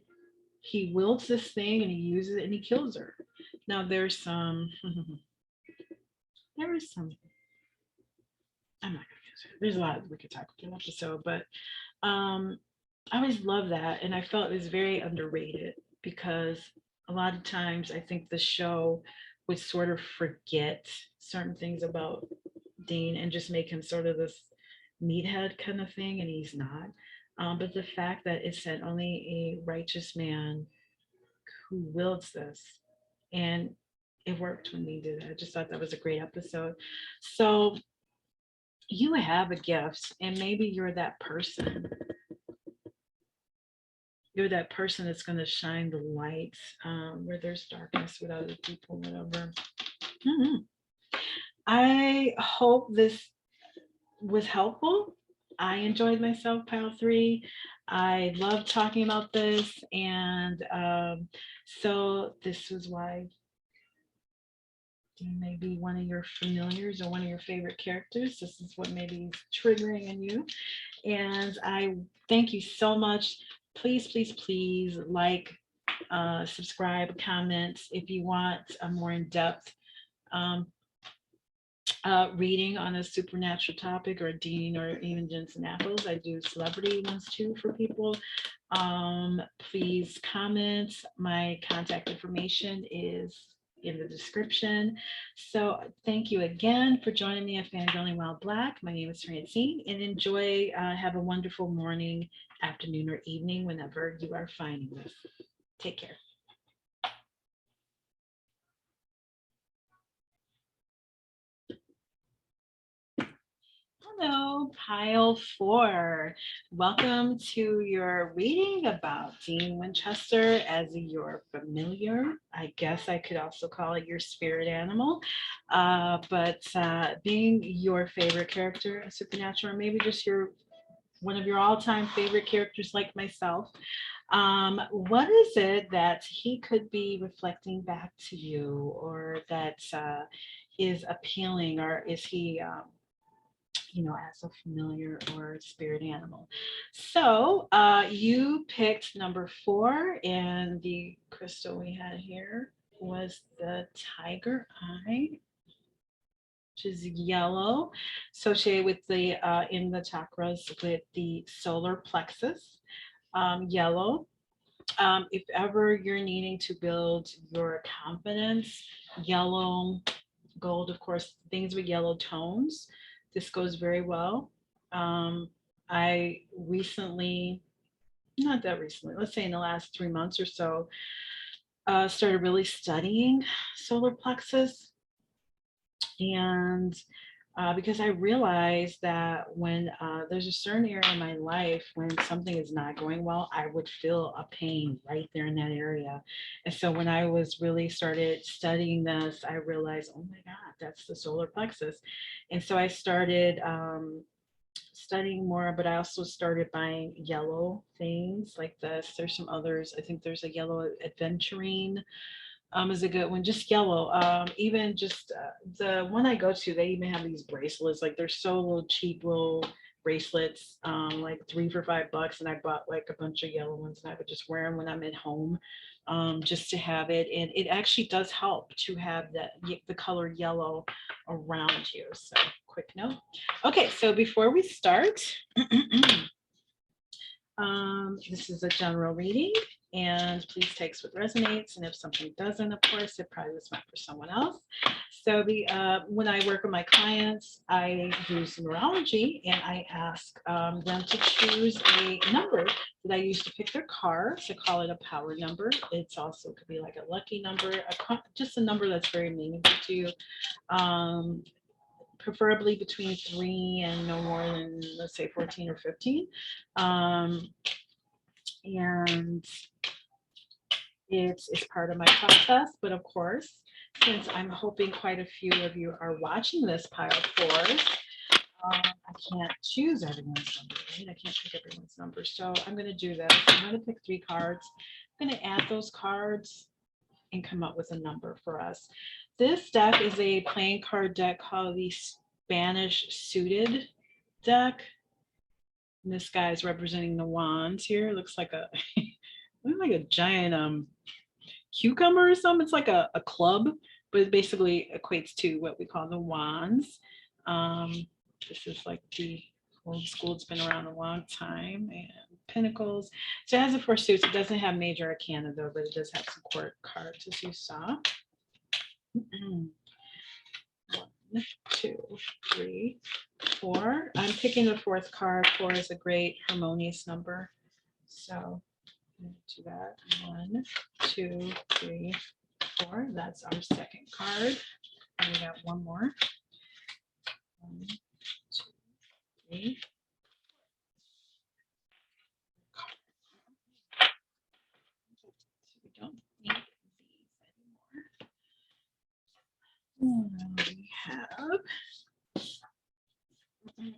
he wields this thing, and he uses it, and he kills her. Now there's some, there is some. I'm not gonna use it. There's a lot we could talk about in the episode, but I always love that, and I felt it was very underrated because a lot of times I think the show would sort of forget certain things about Dean and just make him sort of this meathead kind of thing, and he's not. But the fact that it said only a righteous man who wields this, and it worked when we did it. I just thought that was a great episode. So you have a gift, and maybe you're that person. You're that person that's going to shine the light where there's darkness with other people, whatever. Mm-hmm. I hope this was helpful. I enjoyed myself, pile 3. I love talking about this, and so this was why Dean may be one of your familiars or one of your favorite characters. This is what maybe is triggering in you, and I thank you so much. Please, please, please like, subscribe, comment if you want a more in-depth reading on a supernatural topic, or Dean, or even Jensen Apples. I do celebrity ones too for people. Please comment. My contact information is in the description. So thank you again for joining me at Fangirling While Black. My name is Francine, and enjoy, have a wonderful morning, afternoon, or evening whenever you are finding this. Take care. Hello, pile 4. Welcome to your reading about Dean Winchester as your familiar. I guess I could also call it your spirit animal. But being your favorite character, a supernatural, or maybe just one of your all-time favorite characters like myself. What is it that he could be reflecting back to you, or that is appealing, or is he, as a familiar or spirit animal? So you picked number 4, and the crystal we had here was the tiger eye, which is yellow, associated with the in the chakras with the solar plexus. Yellow. If ever you're needing to build your confidence, yellow, gold, of course, things with yellow tones, this goes very well. I recently, not that recently, let's say in the last 3 months or so, started really studying solar plexus. And because I realized that when there's a certain area in my life when something is not going well, I would feel a pain right there in that area. And so when I was really started studying this, I realized, oh my God, that's the solar plexus. And so I started studying more, but I also started buying yellow things like this. There's some others. I think there's a yellow adventurine is a good one. Just yellow. Even just the one I go to, they even have these bracelets. Like they're so little cheap little bracelets, like 3 for $5. And I bought like a bunch of yellow ones, and I would just wear them when I'm at home, just to have it. And it actually does help to have the color yellow around you. So quick note. Okay, so before we start, this is a general reading, and please take what resonates. And if something doesn't, of course, it probably was meant for someone else. So when I work with my clients, I use numerology, and I ask them to choose a number that I use to pick their cards. I call it a power number. It's also could be like a lucky number, just a number that's very meaningful to you. Preferably between 3 and no more than, let's say, 14 or 15. And it's part of my process. But of course, since I'm hoping quite a few of you are watching this pile force, I can't choose everyone's number, right? I can't pick everyone's number. So I'm going to do this. I'm going to pick 3 cards. I'm going to add those cards and come up with a number for us. This deck is a playing card deck called the Spanish Suited deck. And this guy is representing the wands here. It looks like a giant cucumber or something. It's like a club, but it basically equates to what we call the wands. This is like the old school. It's been around a long time. And pentacles. So it has the 4 suits. It doesn't have major arcana though, but it does have some court cards, as you saw. 1, 2, 3, 4. I'm picking the 4th card. 4 is a great harmonious number. So do that. 1, 2, 3, 4. That's our 2nd card. And we got 1 more. 1, 2, 3. We don't need these anymore. We have.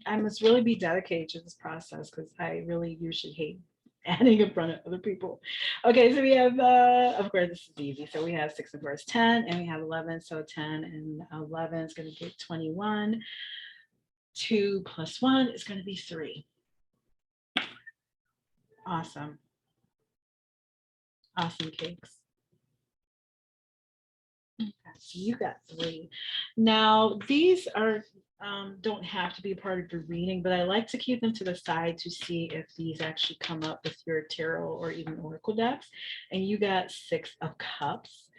I must really be dedicated to this process because I really usually hate adding in front of other people. Okay, so we have, of course, this is easy. So we have 6 and 4 is 10, and we have 11. So 10 and 11 is going to give 21. 2 plus 1 is going to be 3. Awesome. Awesome cakes. Okay, so you got 3. Now, these are don't have to be a part of your reading, but I like to keep them to the side to see if these actually come up with your tarot or even oracle decks. And you got 6 of Cups,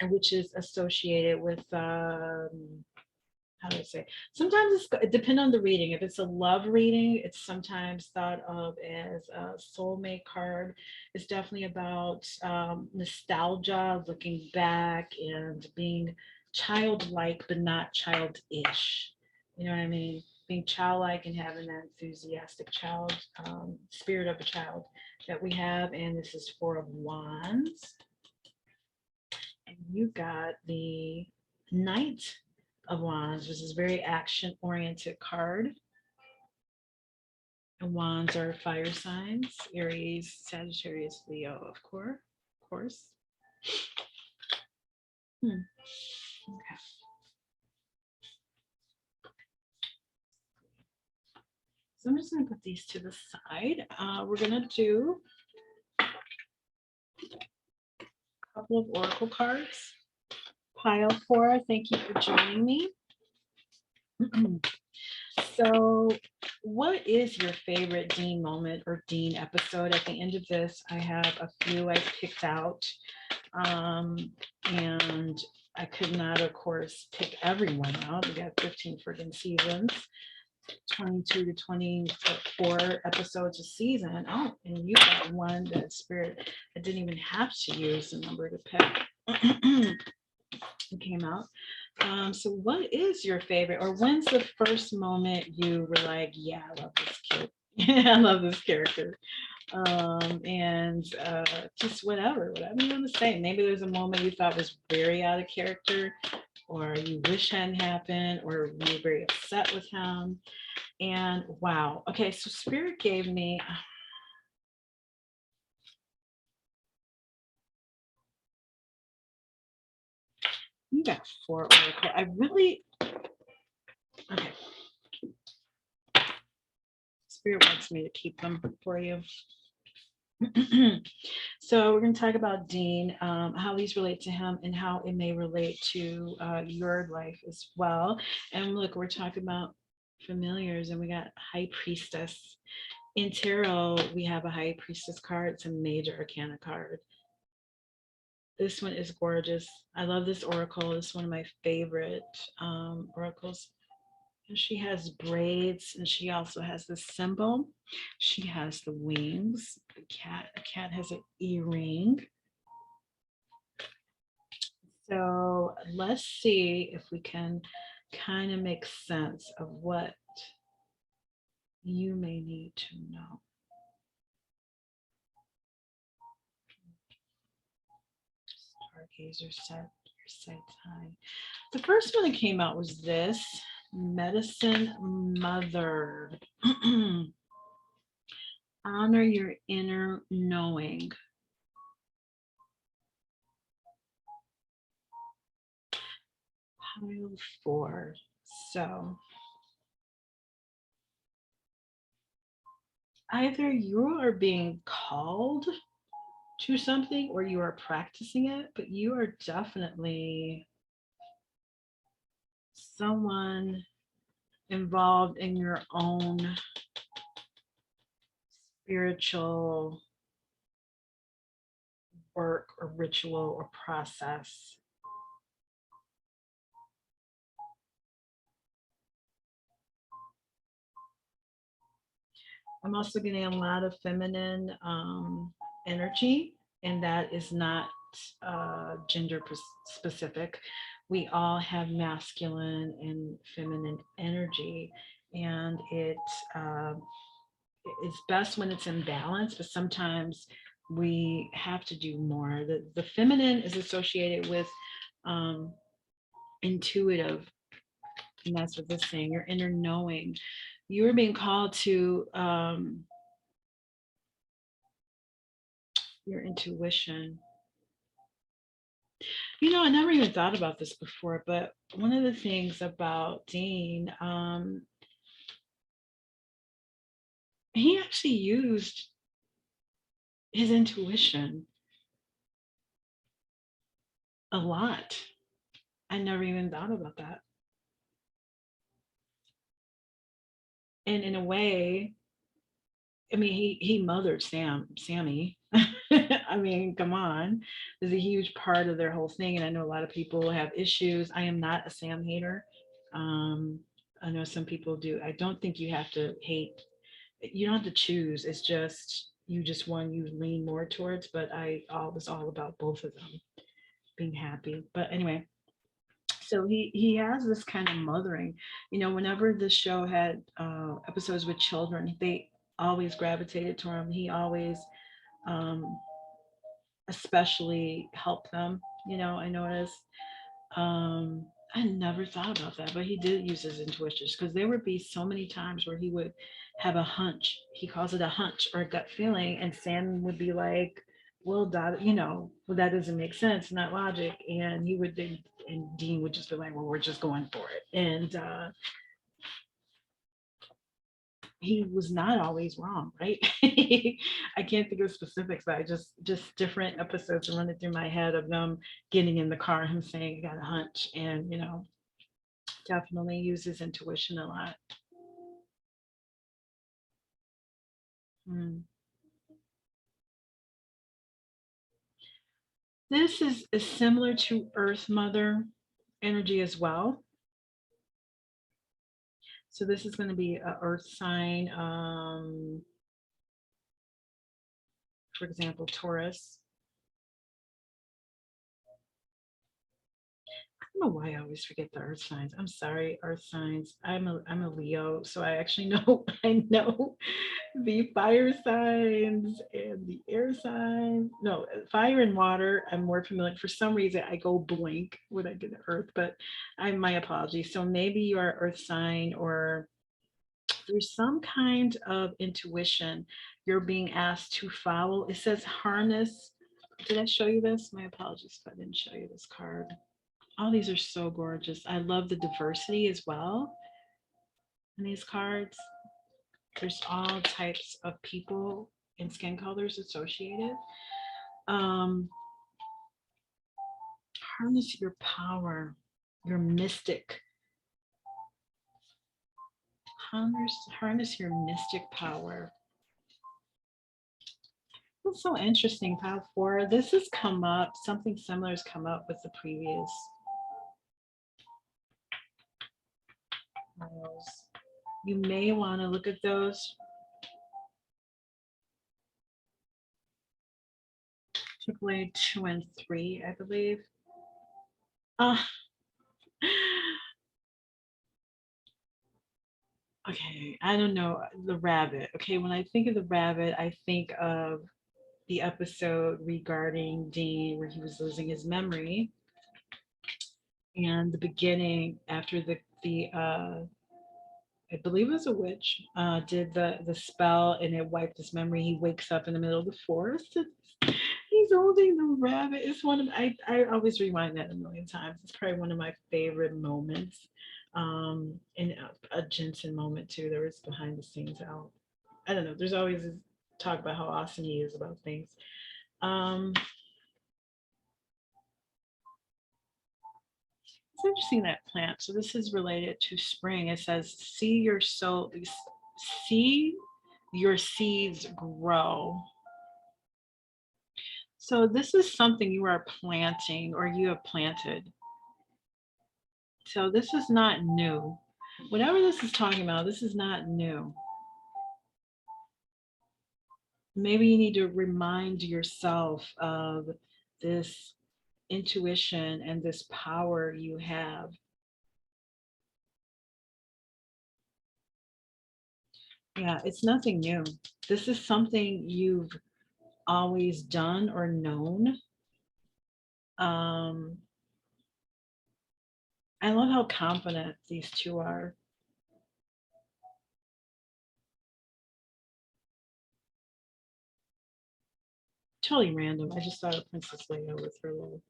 which is associated with how do I say? Sometimes it depends on the reading. If it's a love reading, it's sometimes thought of as a soulmate card. It's definitely about nostalgia, looking back, and being childlike, but not childish. You know what I mean? Being childlike and having that enthusiastic child spirit of a child that we have. And this is 4 of Wands. And you got the Knight of Wands, which is a very action-oriented card. And wands are fire signs, Aries, Sagittarius, Leo, of course. Okay. So I'm just going to put these to the side. We're going to do a couple of oracle cards. Pile 4, thank you for joining me. So what is your favorite Dean moment or Dean episode? At the end of this, I have a few I've picked out. And I could not, of course, pick everyone out. We got 15 friggin' seasons, 22 to 24 episodes a season. Oh, and you got one that Spirit, I didn't even have to use the number to pick. It came out. So what is your favorite, or when's the first moment you were like, yeah, I love this kid. I love this character. And just whatever you want to say. Maybe there's a moment you thought was very out of character, or you wish hadn't happened, or you were very upset with him. And wow. Okay, so Spirit gave me. You got 4 oracle. I really. Okay. Spirit wants me to keep them for you. So we're going to talk about Dean, how these relate to him, and how it may relate to your life as well. And look, we're talking about familiars, and we got High Priestess. In tarot, we have a High Priestess card. It's a major arcana card. This one is gorgeous. I love this oracle. It's one of my favorite oracles. And she has braids, and she also has the symbol. She has the wings. The cat has an earring. So let's see if we can kind of make sense of what you may need to know. Stargazer, set your sights high. The first one that came out was this, Medicine Mother. Honor your inner knowing. Pile 4. So either you are being called to something or you are practicing it, but you are definitely someone involved in your own spiritual work or ritual or process. I'm also getting a lot of feminine energy, and that is not gender specific. We all have masculine and feminine energy, and it is best when it's in balance, but sometimes we have to do more. The feminine is associated with intuitive, and that's what this is saying, your inner knowing. You are being called to your intuition. You know, I never even thought about this before, but one of the things about Dean, he actually used his intuition a lot. I never even thought about that. And in a way, I mean, he mothered Sammy. I mean, come on. There's a huge part of their whole thing. And I know a lot of people have issues. I am not a Sam hater. I know some people do. I don't think you have to hate. You don't have to choose. It's just one you lean more towards. But I was all about both of them being happy. But anyway, so he has this kind of mothering. You know, whenever the show had episodes with children, they always gravitated to him. He always especially helped them, you know, I noticed. I never thought about that, but he did use his intuitions because there would be so many times where he would have a hunch. He calls it a hunch or a gut feeling, and Sam would be like, "Well, that well, that doesn't make sense, not logic." And he would then, and Dean would just be like, "Well, we're just going for it." And he was not always wrong, right? I can't think of specifics, but I just different episodes are running through my head of them getting in the car, him saying, "I got a hunch," and definitely uses intuition a lot. Mm. This is similar to Earth Mother energy as well. So this is going to be a Earth sign, for example, Taurus. I don't know why I always forget the earth signs. I'm sorry, earth signs. I'm a Leo, so I actually know I know the fire signs and the air signs. No, fire and water. I'm more familiar. For some reason, I go blank when I get the earth, but my apologies. So maybe you are earth sign, or there's some kind of intuition you're being asked to follow. It says harness. Did I show you this? My apologies if I didn't show you this card. All these are so gorgeous. I love the diversity as well in these cards. There's all types of people and skin colors associated. Um, Harness your power, your mystic. Harness your mystic power. It's so interesting. Pile 4. This has come up. Something similar has come up with the previous piles. You may want to look at those. AAA 2 and 3, I believe. Okay, I don't know. The rabbit. Okay, when I think of the rabbit, I think of the episode regarding Dean where he was losing his memory, and the beginning after the I believe it was a witch did the spell and it wiped his memory. He wakes up in the middle of the forest. He's holding the rabbit. It's one of I always rewind that a million times. It's probably one of my favorite moments. And a Jensen moment too. There was behind the scenes out. I don't know. There's always this talk about how awesome he is about things. It's interesting that plant. So this is related to spring. It says, see your seeds grow. So this is something you are planting or you have planted. So this is not new. Whatever this is talking about, this is not new. Maybe you need to remind yourself of this intuition and this power you have. Yeah, it's nothing new. This is something you've always done or known. Um, I love how confident these two are. Totally random. I just thought of Princess Leia with her little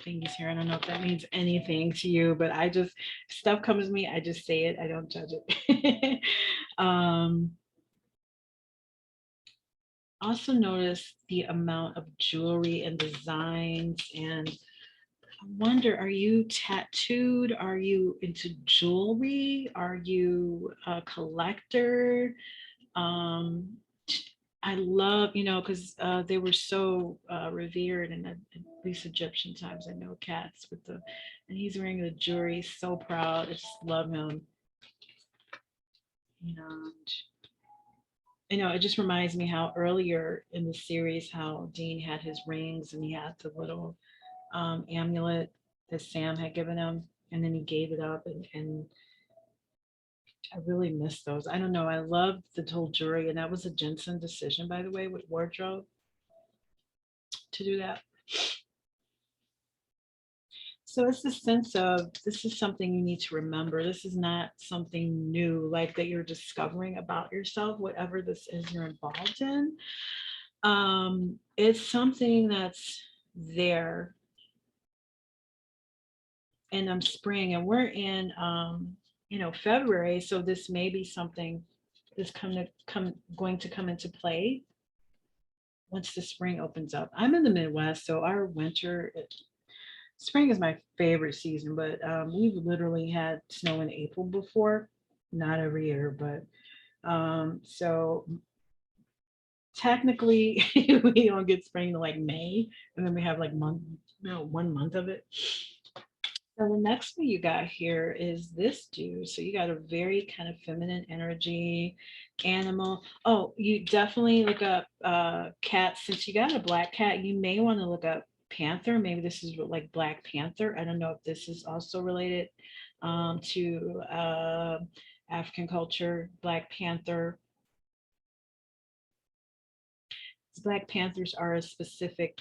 thingies here. I don't know if that means anything to you, but I just, stuff comes to me, I just say it. I don't judge it. Also notice the amount of jewelry and designs, and I wonder, are you tattooed? Are you into jewelry? Are you a collector? Um, I love, because they were so revered in at least Egyptian times. I know cats with the, and he's wearing the jewelry, so proud. I just love him. You know, it just reminds me how earlier in the series, how Dean had his rings and he had the little amulet that Sam had given him, and then he gave it up, and I really miss those. I don't know. I love the whole jewelry, and that was a Jensen decision, by the way, with wardrobe to do that. So it's the sense of this is something you need to remember. This is not something new, like that you're discovering about yourself, whatever this is you're involved in. It's something that's there in spring, and we're in February, so this may be something that's going to come into play once the spring opens up. I'm in the Midwest, so our spring is my favorite season, but we've literally had snow in April before, not every year, but so technically we don't get spring to like May, and then we have like 1 month of it. So the next one you got here is this dude. So you got a very kind of feminine energy animal. Oh, you definitely look up cat. Since you got a black cat, you may want to look up panther. Maybe this is like Black Panther. I don't know if this is also related to African culture. Black Panther. Black Panthers are a specific.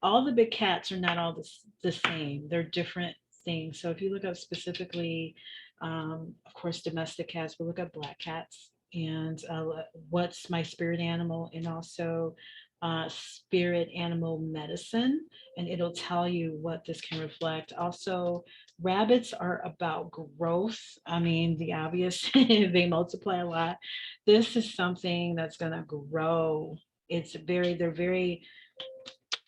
All the big cats are not all the same. They're different things. So if you look up specifically, of course, domestic cats, but look up black cats and what's my spirit animal, and also spirit animal medicine, and it'll tell you what this can reflect. Also, rabbits are about growth. I mean, the obvious, they multiply a lot. This is something that's going to grow. They're very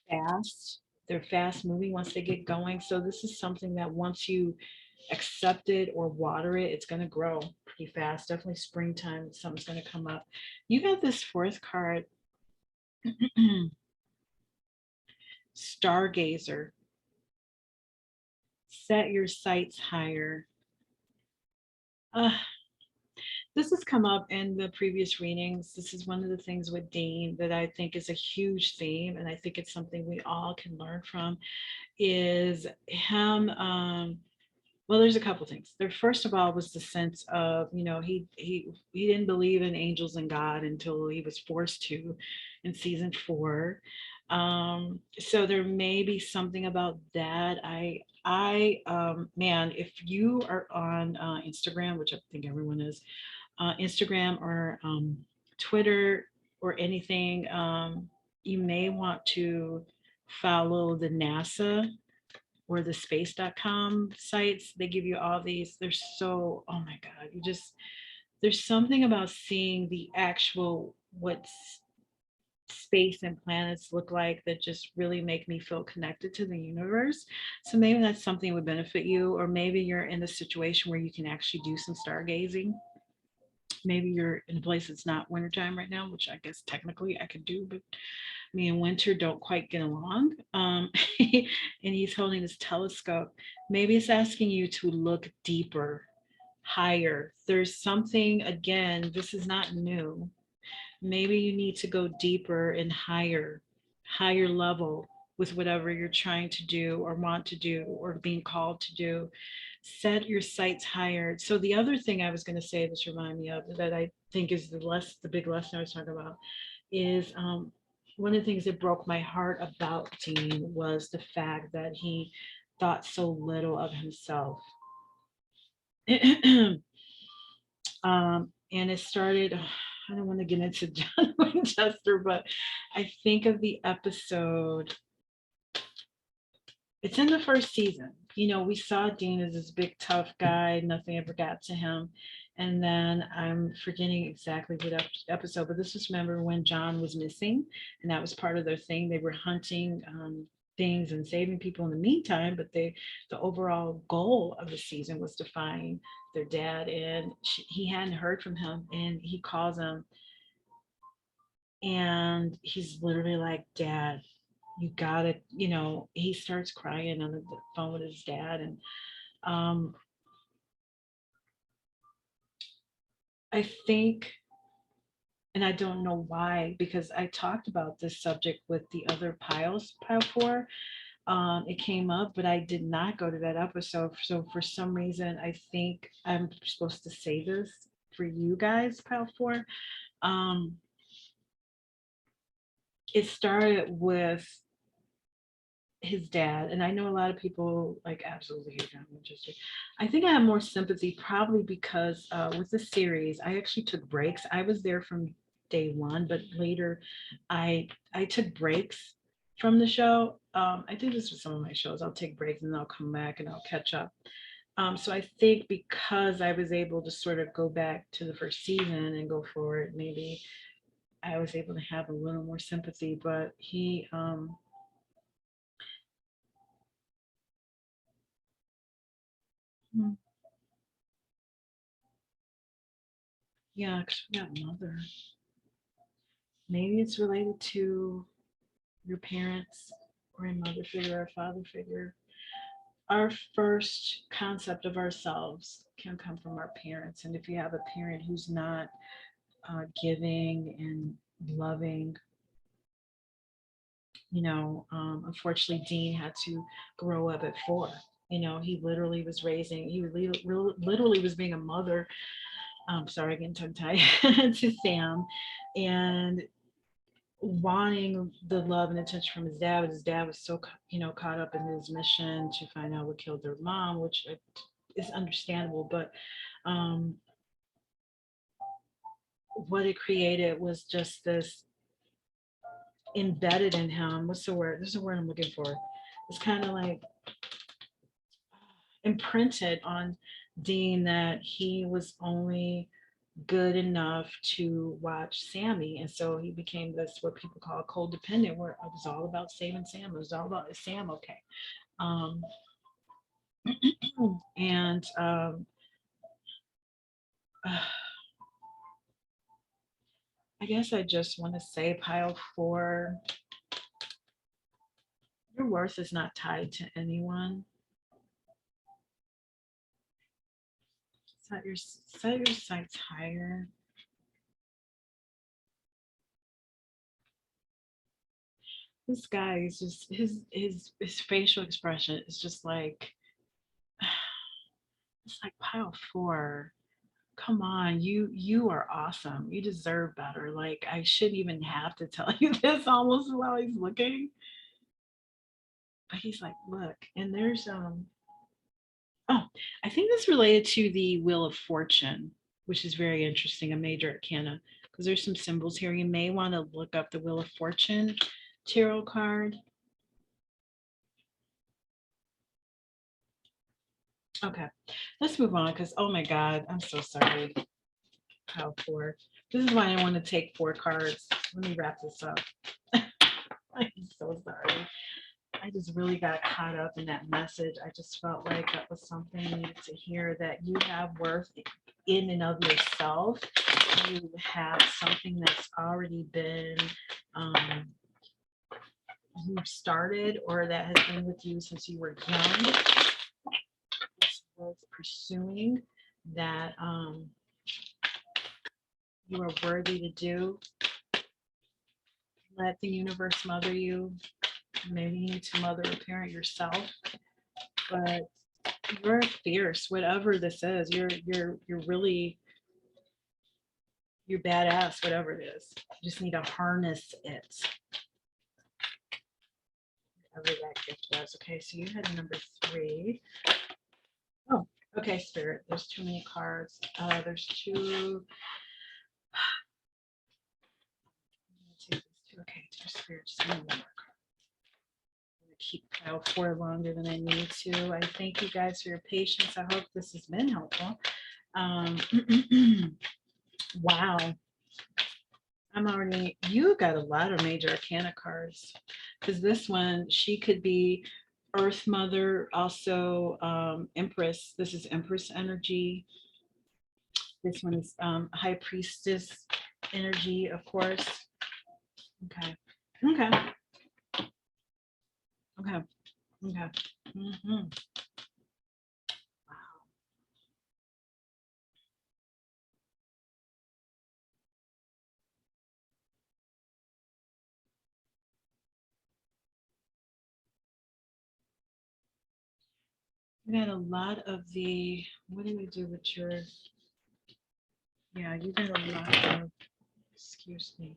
fast. They're fast moving once they get going. So this is something that once you accept it or water it, it's going to grow pretty fast. Definitely springtime, something's going to come up. You got this fourth card, Stargazer. Set your sights higher. This has come up in the previous readings. This is one of the things with Dean that I think is a huge theme, and I think it's something we all can learn from, is him. Well, there's a couple things. There, first of all, was the sense of, he didn't believe in angels and God until he was forced to in season 4. So there may be something about that. Man, if you are on Instagram, which I think everyone is, Instagram or Twitter or anything, you may want to follow the NASA or the space.com sites. They give you all these. They're so, oh my God, there's something about seeing the actual what space and planets look like that just really make me feel connected to the universe. So maybe that's something that would benefit you, or maybe you're in a situation where you can actually do some stargazing. Maybe you're in a place that's not wintertime right now, which I guess technically I could do, but me and winter don't quite get along. And he's holding this telescope. Maybe it's asking you to look deeper, higher. There's something, again, this is not new. Maybe you need to go deeper and higher level with whatever you're trying to do or want to do or being called to do. Set your sights higher. So the other thing I was going to say, this remind me of, that I think is the big lesson I was talking about, is one of the things that broke my heart about Dean was the fact that he thought so little of himself. And it started, I don't want to get into John Winchester, but I think of the episode. It's in the first season. We saw Dean as this big tough guy, nothing ever got to him. And then I'm forgetting exactly what episode, but this was, remember when John was missing, and that was part of their thing. They were hunting things and saving people in the meantime, but the overall goal of the season was to find their dad, and he hadn't heard from him, and he calls him, and he's literally like, Dad, you gotta, he starts crying on the phone with his dad. And I think, and I don't know why, because I talked about this subject with the other pile 4. It came up, but I did not go to that episode. So for some reason, I think I'm supposed to say this for you guys, pile 4. It started with his dad, and I know a lot of people like absolutely hate him. I think I have more sympathy probably because with the series, I actually took breaks. I was there from day one, but later I took breaks from the show. I do this with some of my shows. I'll take breaks and then I'll come back and I'll catch up. So I think because I was able to sort of go back to the first season and go forward, maybe I was able to have a little more sympathy. But he, hmm, yeah, because we got mother. Maybe it's related to your parents or a mother figure or a father figure. Our first concept of ourselves can come from our parents. And if you have a parent who's not giving and loving, unfortunately, Dean had to grow up at 4. He literally was raising, he literally was being a mother. Sorry, again, tongue tied to Sam. And wanting the love and attention from his dad, but his dad was so caught up in his mission to find out what killed their mom, which is understandable. But um, what it created was just this embedded in him. What's the word? There's a word I'm looking for. It's kind of like imprinted on Dean that he was only good enough to watch Sammy. And so he became this, what people call codependent, where it was all about saving Sam. It was all about, is Sam okay? Um, and I guess I just want to say, pile 4, your worth is not tied to anyone. Set your sights higher. This guy is just his facial expression is just like, it's like pile 4. Come on, you are awesome. You deserve better. Like, I shouldn't even have to tell you this almost while he's looking. But he's like, look, and there's oh, I think that's related to the Wheel of Fortune, which is very interesting, a major arcana, because there's some symbols here. You may want to look up the Wheel of Fortune tarot card. Okay, let's move on because, oh my God, I'm so sorry. Pile 4. This is why I want to take 4 cards. Let me wrap this up. I'm so sorry. I just really got caught up in that message. I just felt like that was something I needed to hear, that you have worth in and of yourself. You have something that's already been you've started, or that has been with you since you were young. It's worth pursuing, that you are worthy to do. Let the universe mother you. Maybe you need to mother or parent yourself, but you're fierce. Whatever this is, you're really, you're badass. Whatever it is, you just need to harness it. Whatever that gift was. Okay, so you had number 3. Oh, okay, Spirit. There's too many cards. There's 2. Okay, 2 spirits. Just 1 more card. Keep pile 4 longer than I need to. I thank you guys for your patience. I hope this has been helpful. Wow. You got a lot of major arcana cards, because this one, she could be Earth Mother, also Empress. This is Empress energy. This one is High Priestess energy, of course. Okay. Okay. Okay. Okay. Mm-hmm. Wow. You got a lot of the, what do we do with your, yeah, you got a lot of, excuse me.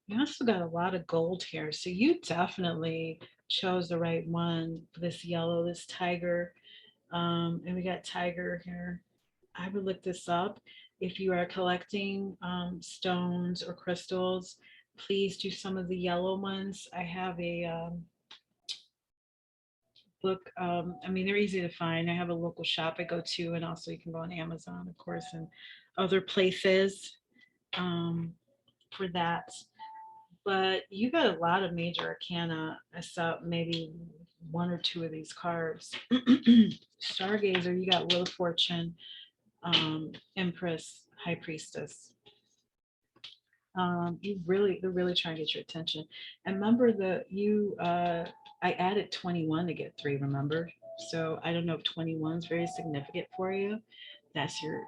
You also got a lot of gold here. So you definitely chose the right one. This yellow, this tiger. And we got tiger here. I would look this up. If you are collecting stones or crystals, please do some of the yellow ones. I have a book. I mean, they're easy to find. I have a local shop I go to, and also you can go on Amazon, of course, and other places for that. But you got a lot of major arcana, except maybe one or two of these cards. Stargazer, you got Wheel of Fortune, Empress, High Priestess. They're really trying to get your attention. And remember I added 21 to get 3, remember? So I don't know if 21 is very significant for you. That's your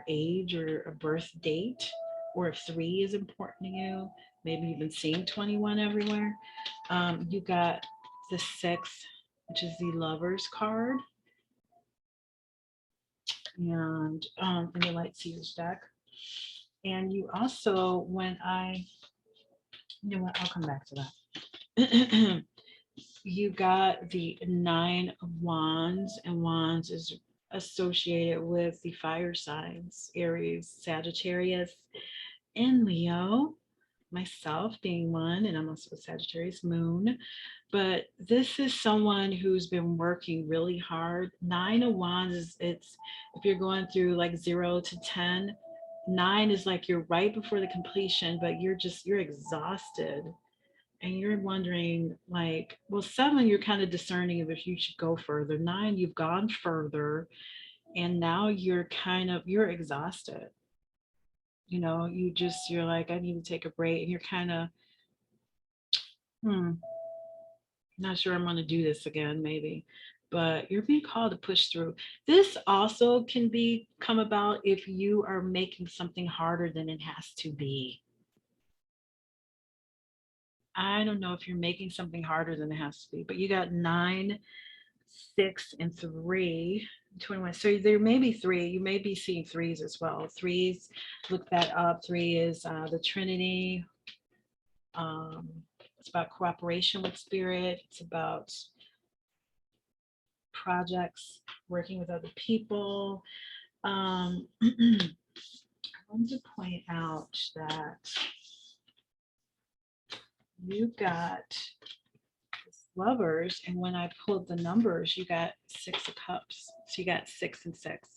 age or a birth date, or if 3 is important to you. Maybe you've been seeing 21 everywhere. You got the 6, which is the Lovers card, and in the Light Seers deck. And you also, you know what, I'll come back to that. You got the 9 of Wands, and Wands is associated with the fire signs, Aries, Sagittarius, and Leo, myself being one, and I'm also a Sagittarius moon. But this is someone who's been working really hard. 9 of Wands it's if you're going through like 0 to 10, 9 is like you're right before the completion, but you're exhausted. And you're wondering, like, well, 7, you're kind of discerning if you should go further. 9, you've gone further, and now you're exhausted. You know, you're like, I need to take a break, and you're kind of, not sure I'm going to do this again, maybe. But you're being called to push through. This also can come about if you are making something harder than it has to be. I don't know if you're making something harder than it has to be, but you got 9, 6, and 3, 21. So there may be 3. You may be seeing 3s as well. 3s, look that up. 3 is the Trinity. It's about cooperation with spirit. It's about projects, working with other people. I wanted to point out that you got Lovers, and when I pulled the numbers, you got 6 of Cups. So you got 6 and 6.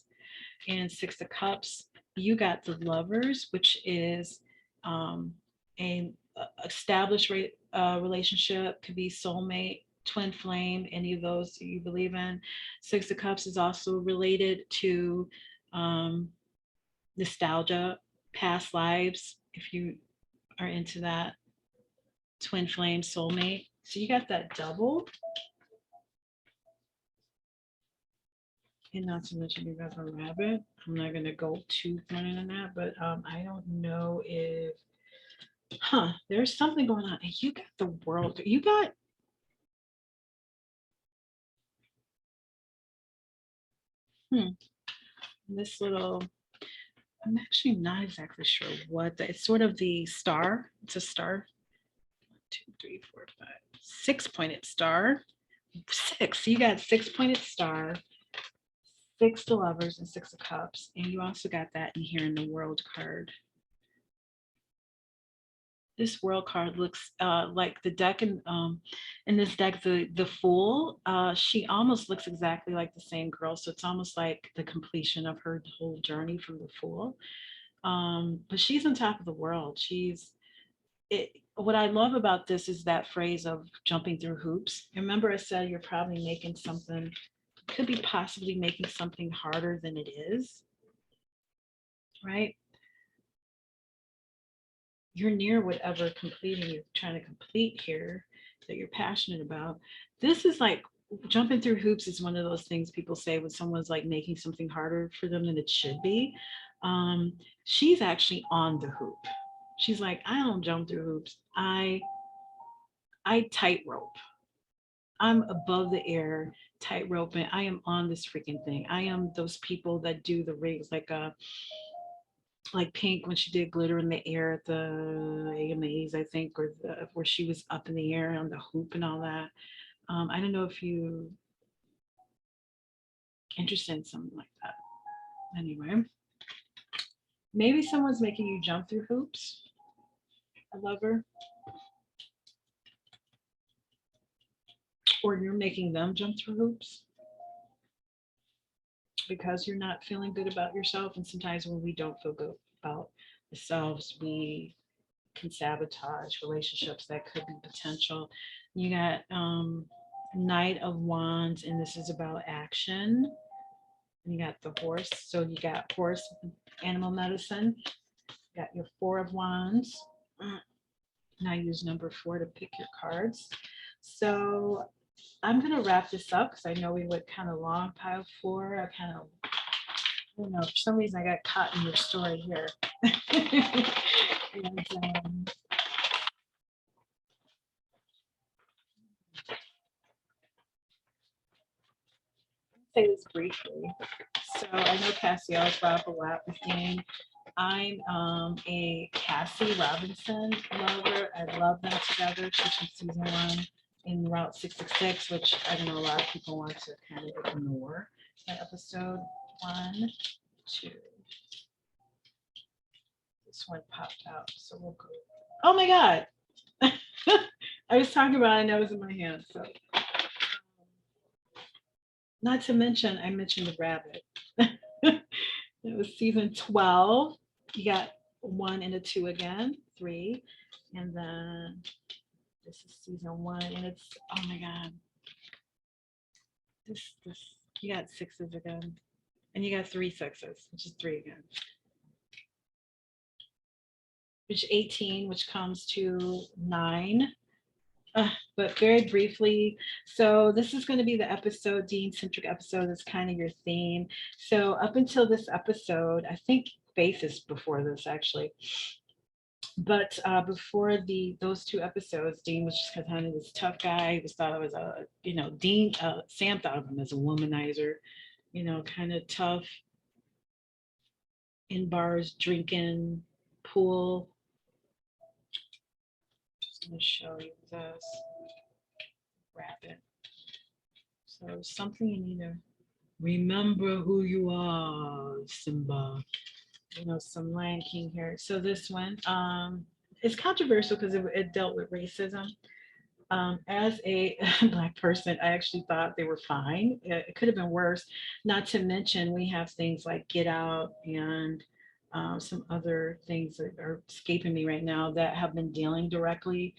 And 6 of Cups, you got the Lovers, which is an established relationship, could be soulmate, twin flame, any of those you believe in. 6 of Cups is also related to nostalgia, past lives, if you are into that, twin flame, soulmate. So you got that double. And not to mention you got the Rabbit. I'm not going to go too far into that, but I don't know if, there's something going on. And you got the World. You got, this little, I'm actually not exactly sure what, it's sort of the star. It's a star. 1, 2, 3, 4, 5, 6-pointed star. 6. You got 6-pointed star, 6 of Lovers, and 6 of Cups. And you also got that in here in the World card. This World card looks like the deck in this deck, the Fool. She almost looks exactly like the same girl, so it's almost like the completion of her whole journey from the Fool. But she's on top of the world. What I love about this is that phrase of jumping through hoops. Remember, I said you're probably making something, could be possibly making something harder than it is, right? You're near whatever completing you're trying to complete here that you're passionate about. This is like jumping through hoops is one of those things people say when someone's like making something harder for them than it should be. She's actually on the hoop. She's like, I don't jump through hoops. I tightrope. I'm above the air, tightrope, and I am on this freaking thing. I am those people that do the rings, like Pink when she did Glitter in the Air at the AMAs, I think, or where she was up in the air on the hoop and all that. I don't know if you interested in something like that. Anyway, maybe someone's making you jump through hoops, a lover, or you're making them jump through hoops because you're not feeling good about yourself. And sometimes when we don't feel good about ourselves, we can sabotage relationships that could be potential. You got Knight of Wands, and this is about action. And you got the horse. So you got horse, animal medicine. You got your Four of Wands. And I use number 4 to pick your cards. So I'm going to wrap this up because I know we went kind of long, pile 4. I don't know, for some reason I got caught in your story here. And, say this briefly. So I know Cassie always brought up a lot with me. I'm a Cassie Robinson lover. I love them together. She's from season 1 in Route 666, which I don't know, a lot of people want to kind of ignore that episode. 1, 2. This one popped out, so we'll go. Oh my God. I was talking about it and it was in my hand. So, not to mention, I mentioned the rabbit. It was season 12. You got 1 and a 2 again, 3. And then this is season 1. And it's, oh my God. This, you got 6s again. And you got 3 6s, which is 3 again. Which 18, which comes to 9. But very briefly, so this is going to be the episode, Dean-centric episode. That's kind of your theme. So up until this episode, I think Faith is before this actually. But before those 2 episodes, Dean was just kind of this tough guy. He was thought of as a, Dean, Sam thought of him as a womanizer, kind of tough, in bars, drinking, pool. Just going to show you this. Rabbit. So something you need to remember who you are, Simba. Some Lion King here. So this one is controversial because it dealt with racism. As a Black person, I actually thought they were fine. It could have been worse. Not to mention, we have things like Get Out and some other things that are escaping me right now that have been dealing directly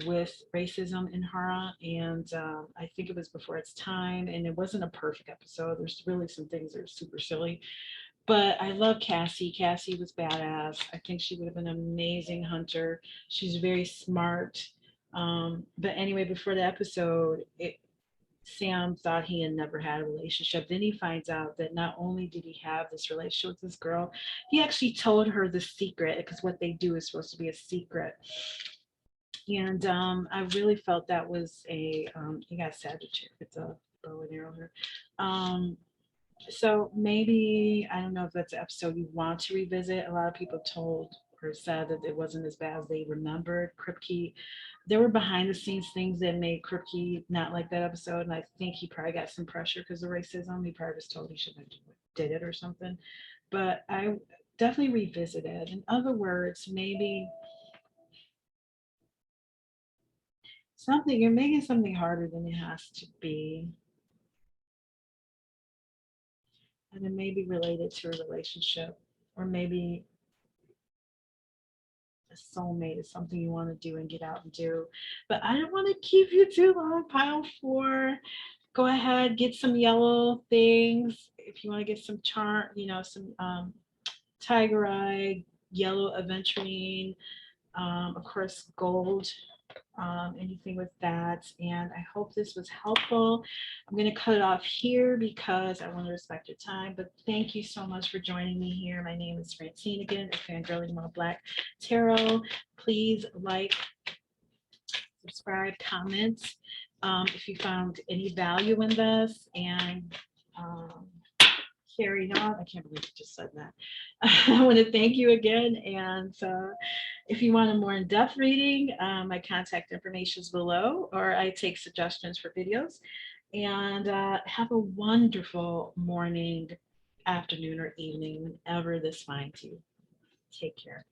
with racism in horror. And I think it was before its time, and it wasn't a perfect episode. There's really some things that are super silly. But I love Cassie. Cassie was badass. I think she would have been an amazing hunter. She's very smart. But anyway, before the episode, Sam thought he had never had a relationship. Then he finds out that not only did he have this relationship with this girl, he actually told her the secret, because what they do is supposed to be a secret. And I really felt that was you got Sagittarius with a bow and arrow here. So maybe, I don't know if that's an episode you want to revisit. A lot of people told or said that it wasn't as bad as they remembered. Kripke, there were behind the scenes things that made Kripke not like that episode. And I think he probably got some pressure because of racism. He probably was told he shouldn't have did it or something. But I definitely revisit it. In other words, maybe you're making something harder than it has to be. And it may be related to a relationship, or maybe a soulmate is something you want to do and get out and do. But I don't want to keep you too long. Pile 4. Go ahead, get some yellow things. If you want to get some some tiger eye, yellow aventurine, of course, gold. Anything with that. And I hope this was helpful. I'm going to cut it off here because I want to respect your time. But thank you so much for joining me here. My name is Francine again at Fangirling While Black Tarot. Please like, subscribe, comment if you found any value in this. And carry on. I can't believe you just said that. I want to thank you again. And if you want a more in-depth reading, my contact information is below, or I take suggestions for videos. And have a wonderful morning, afternoon, or evening, whenever this finds you. Take care.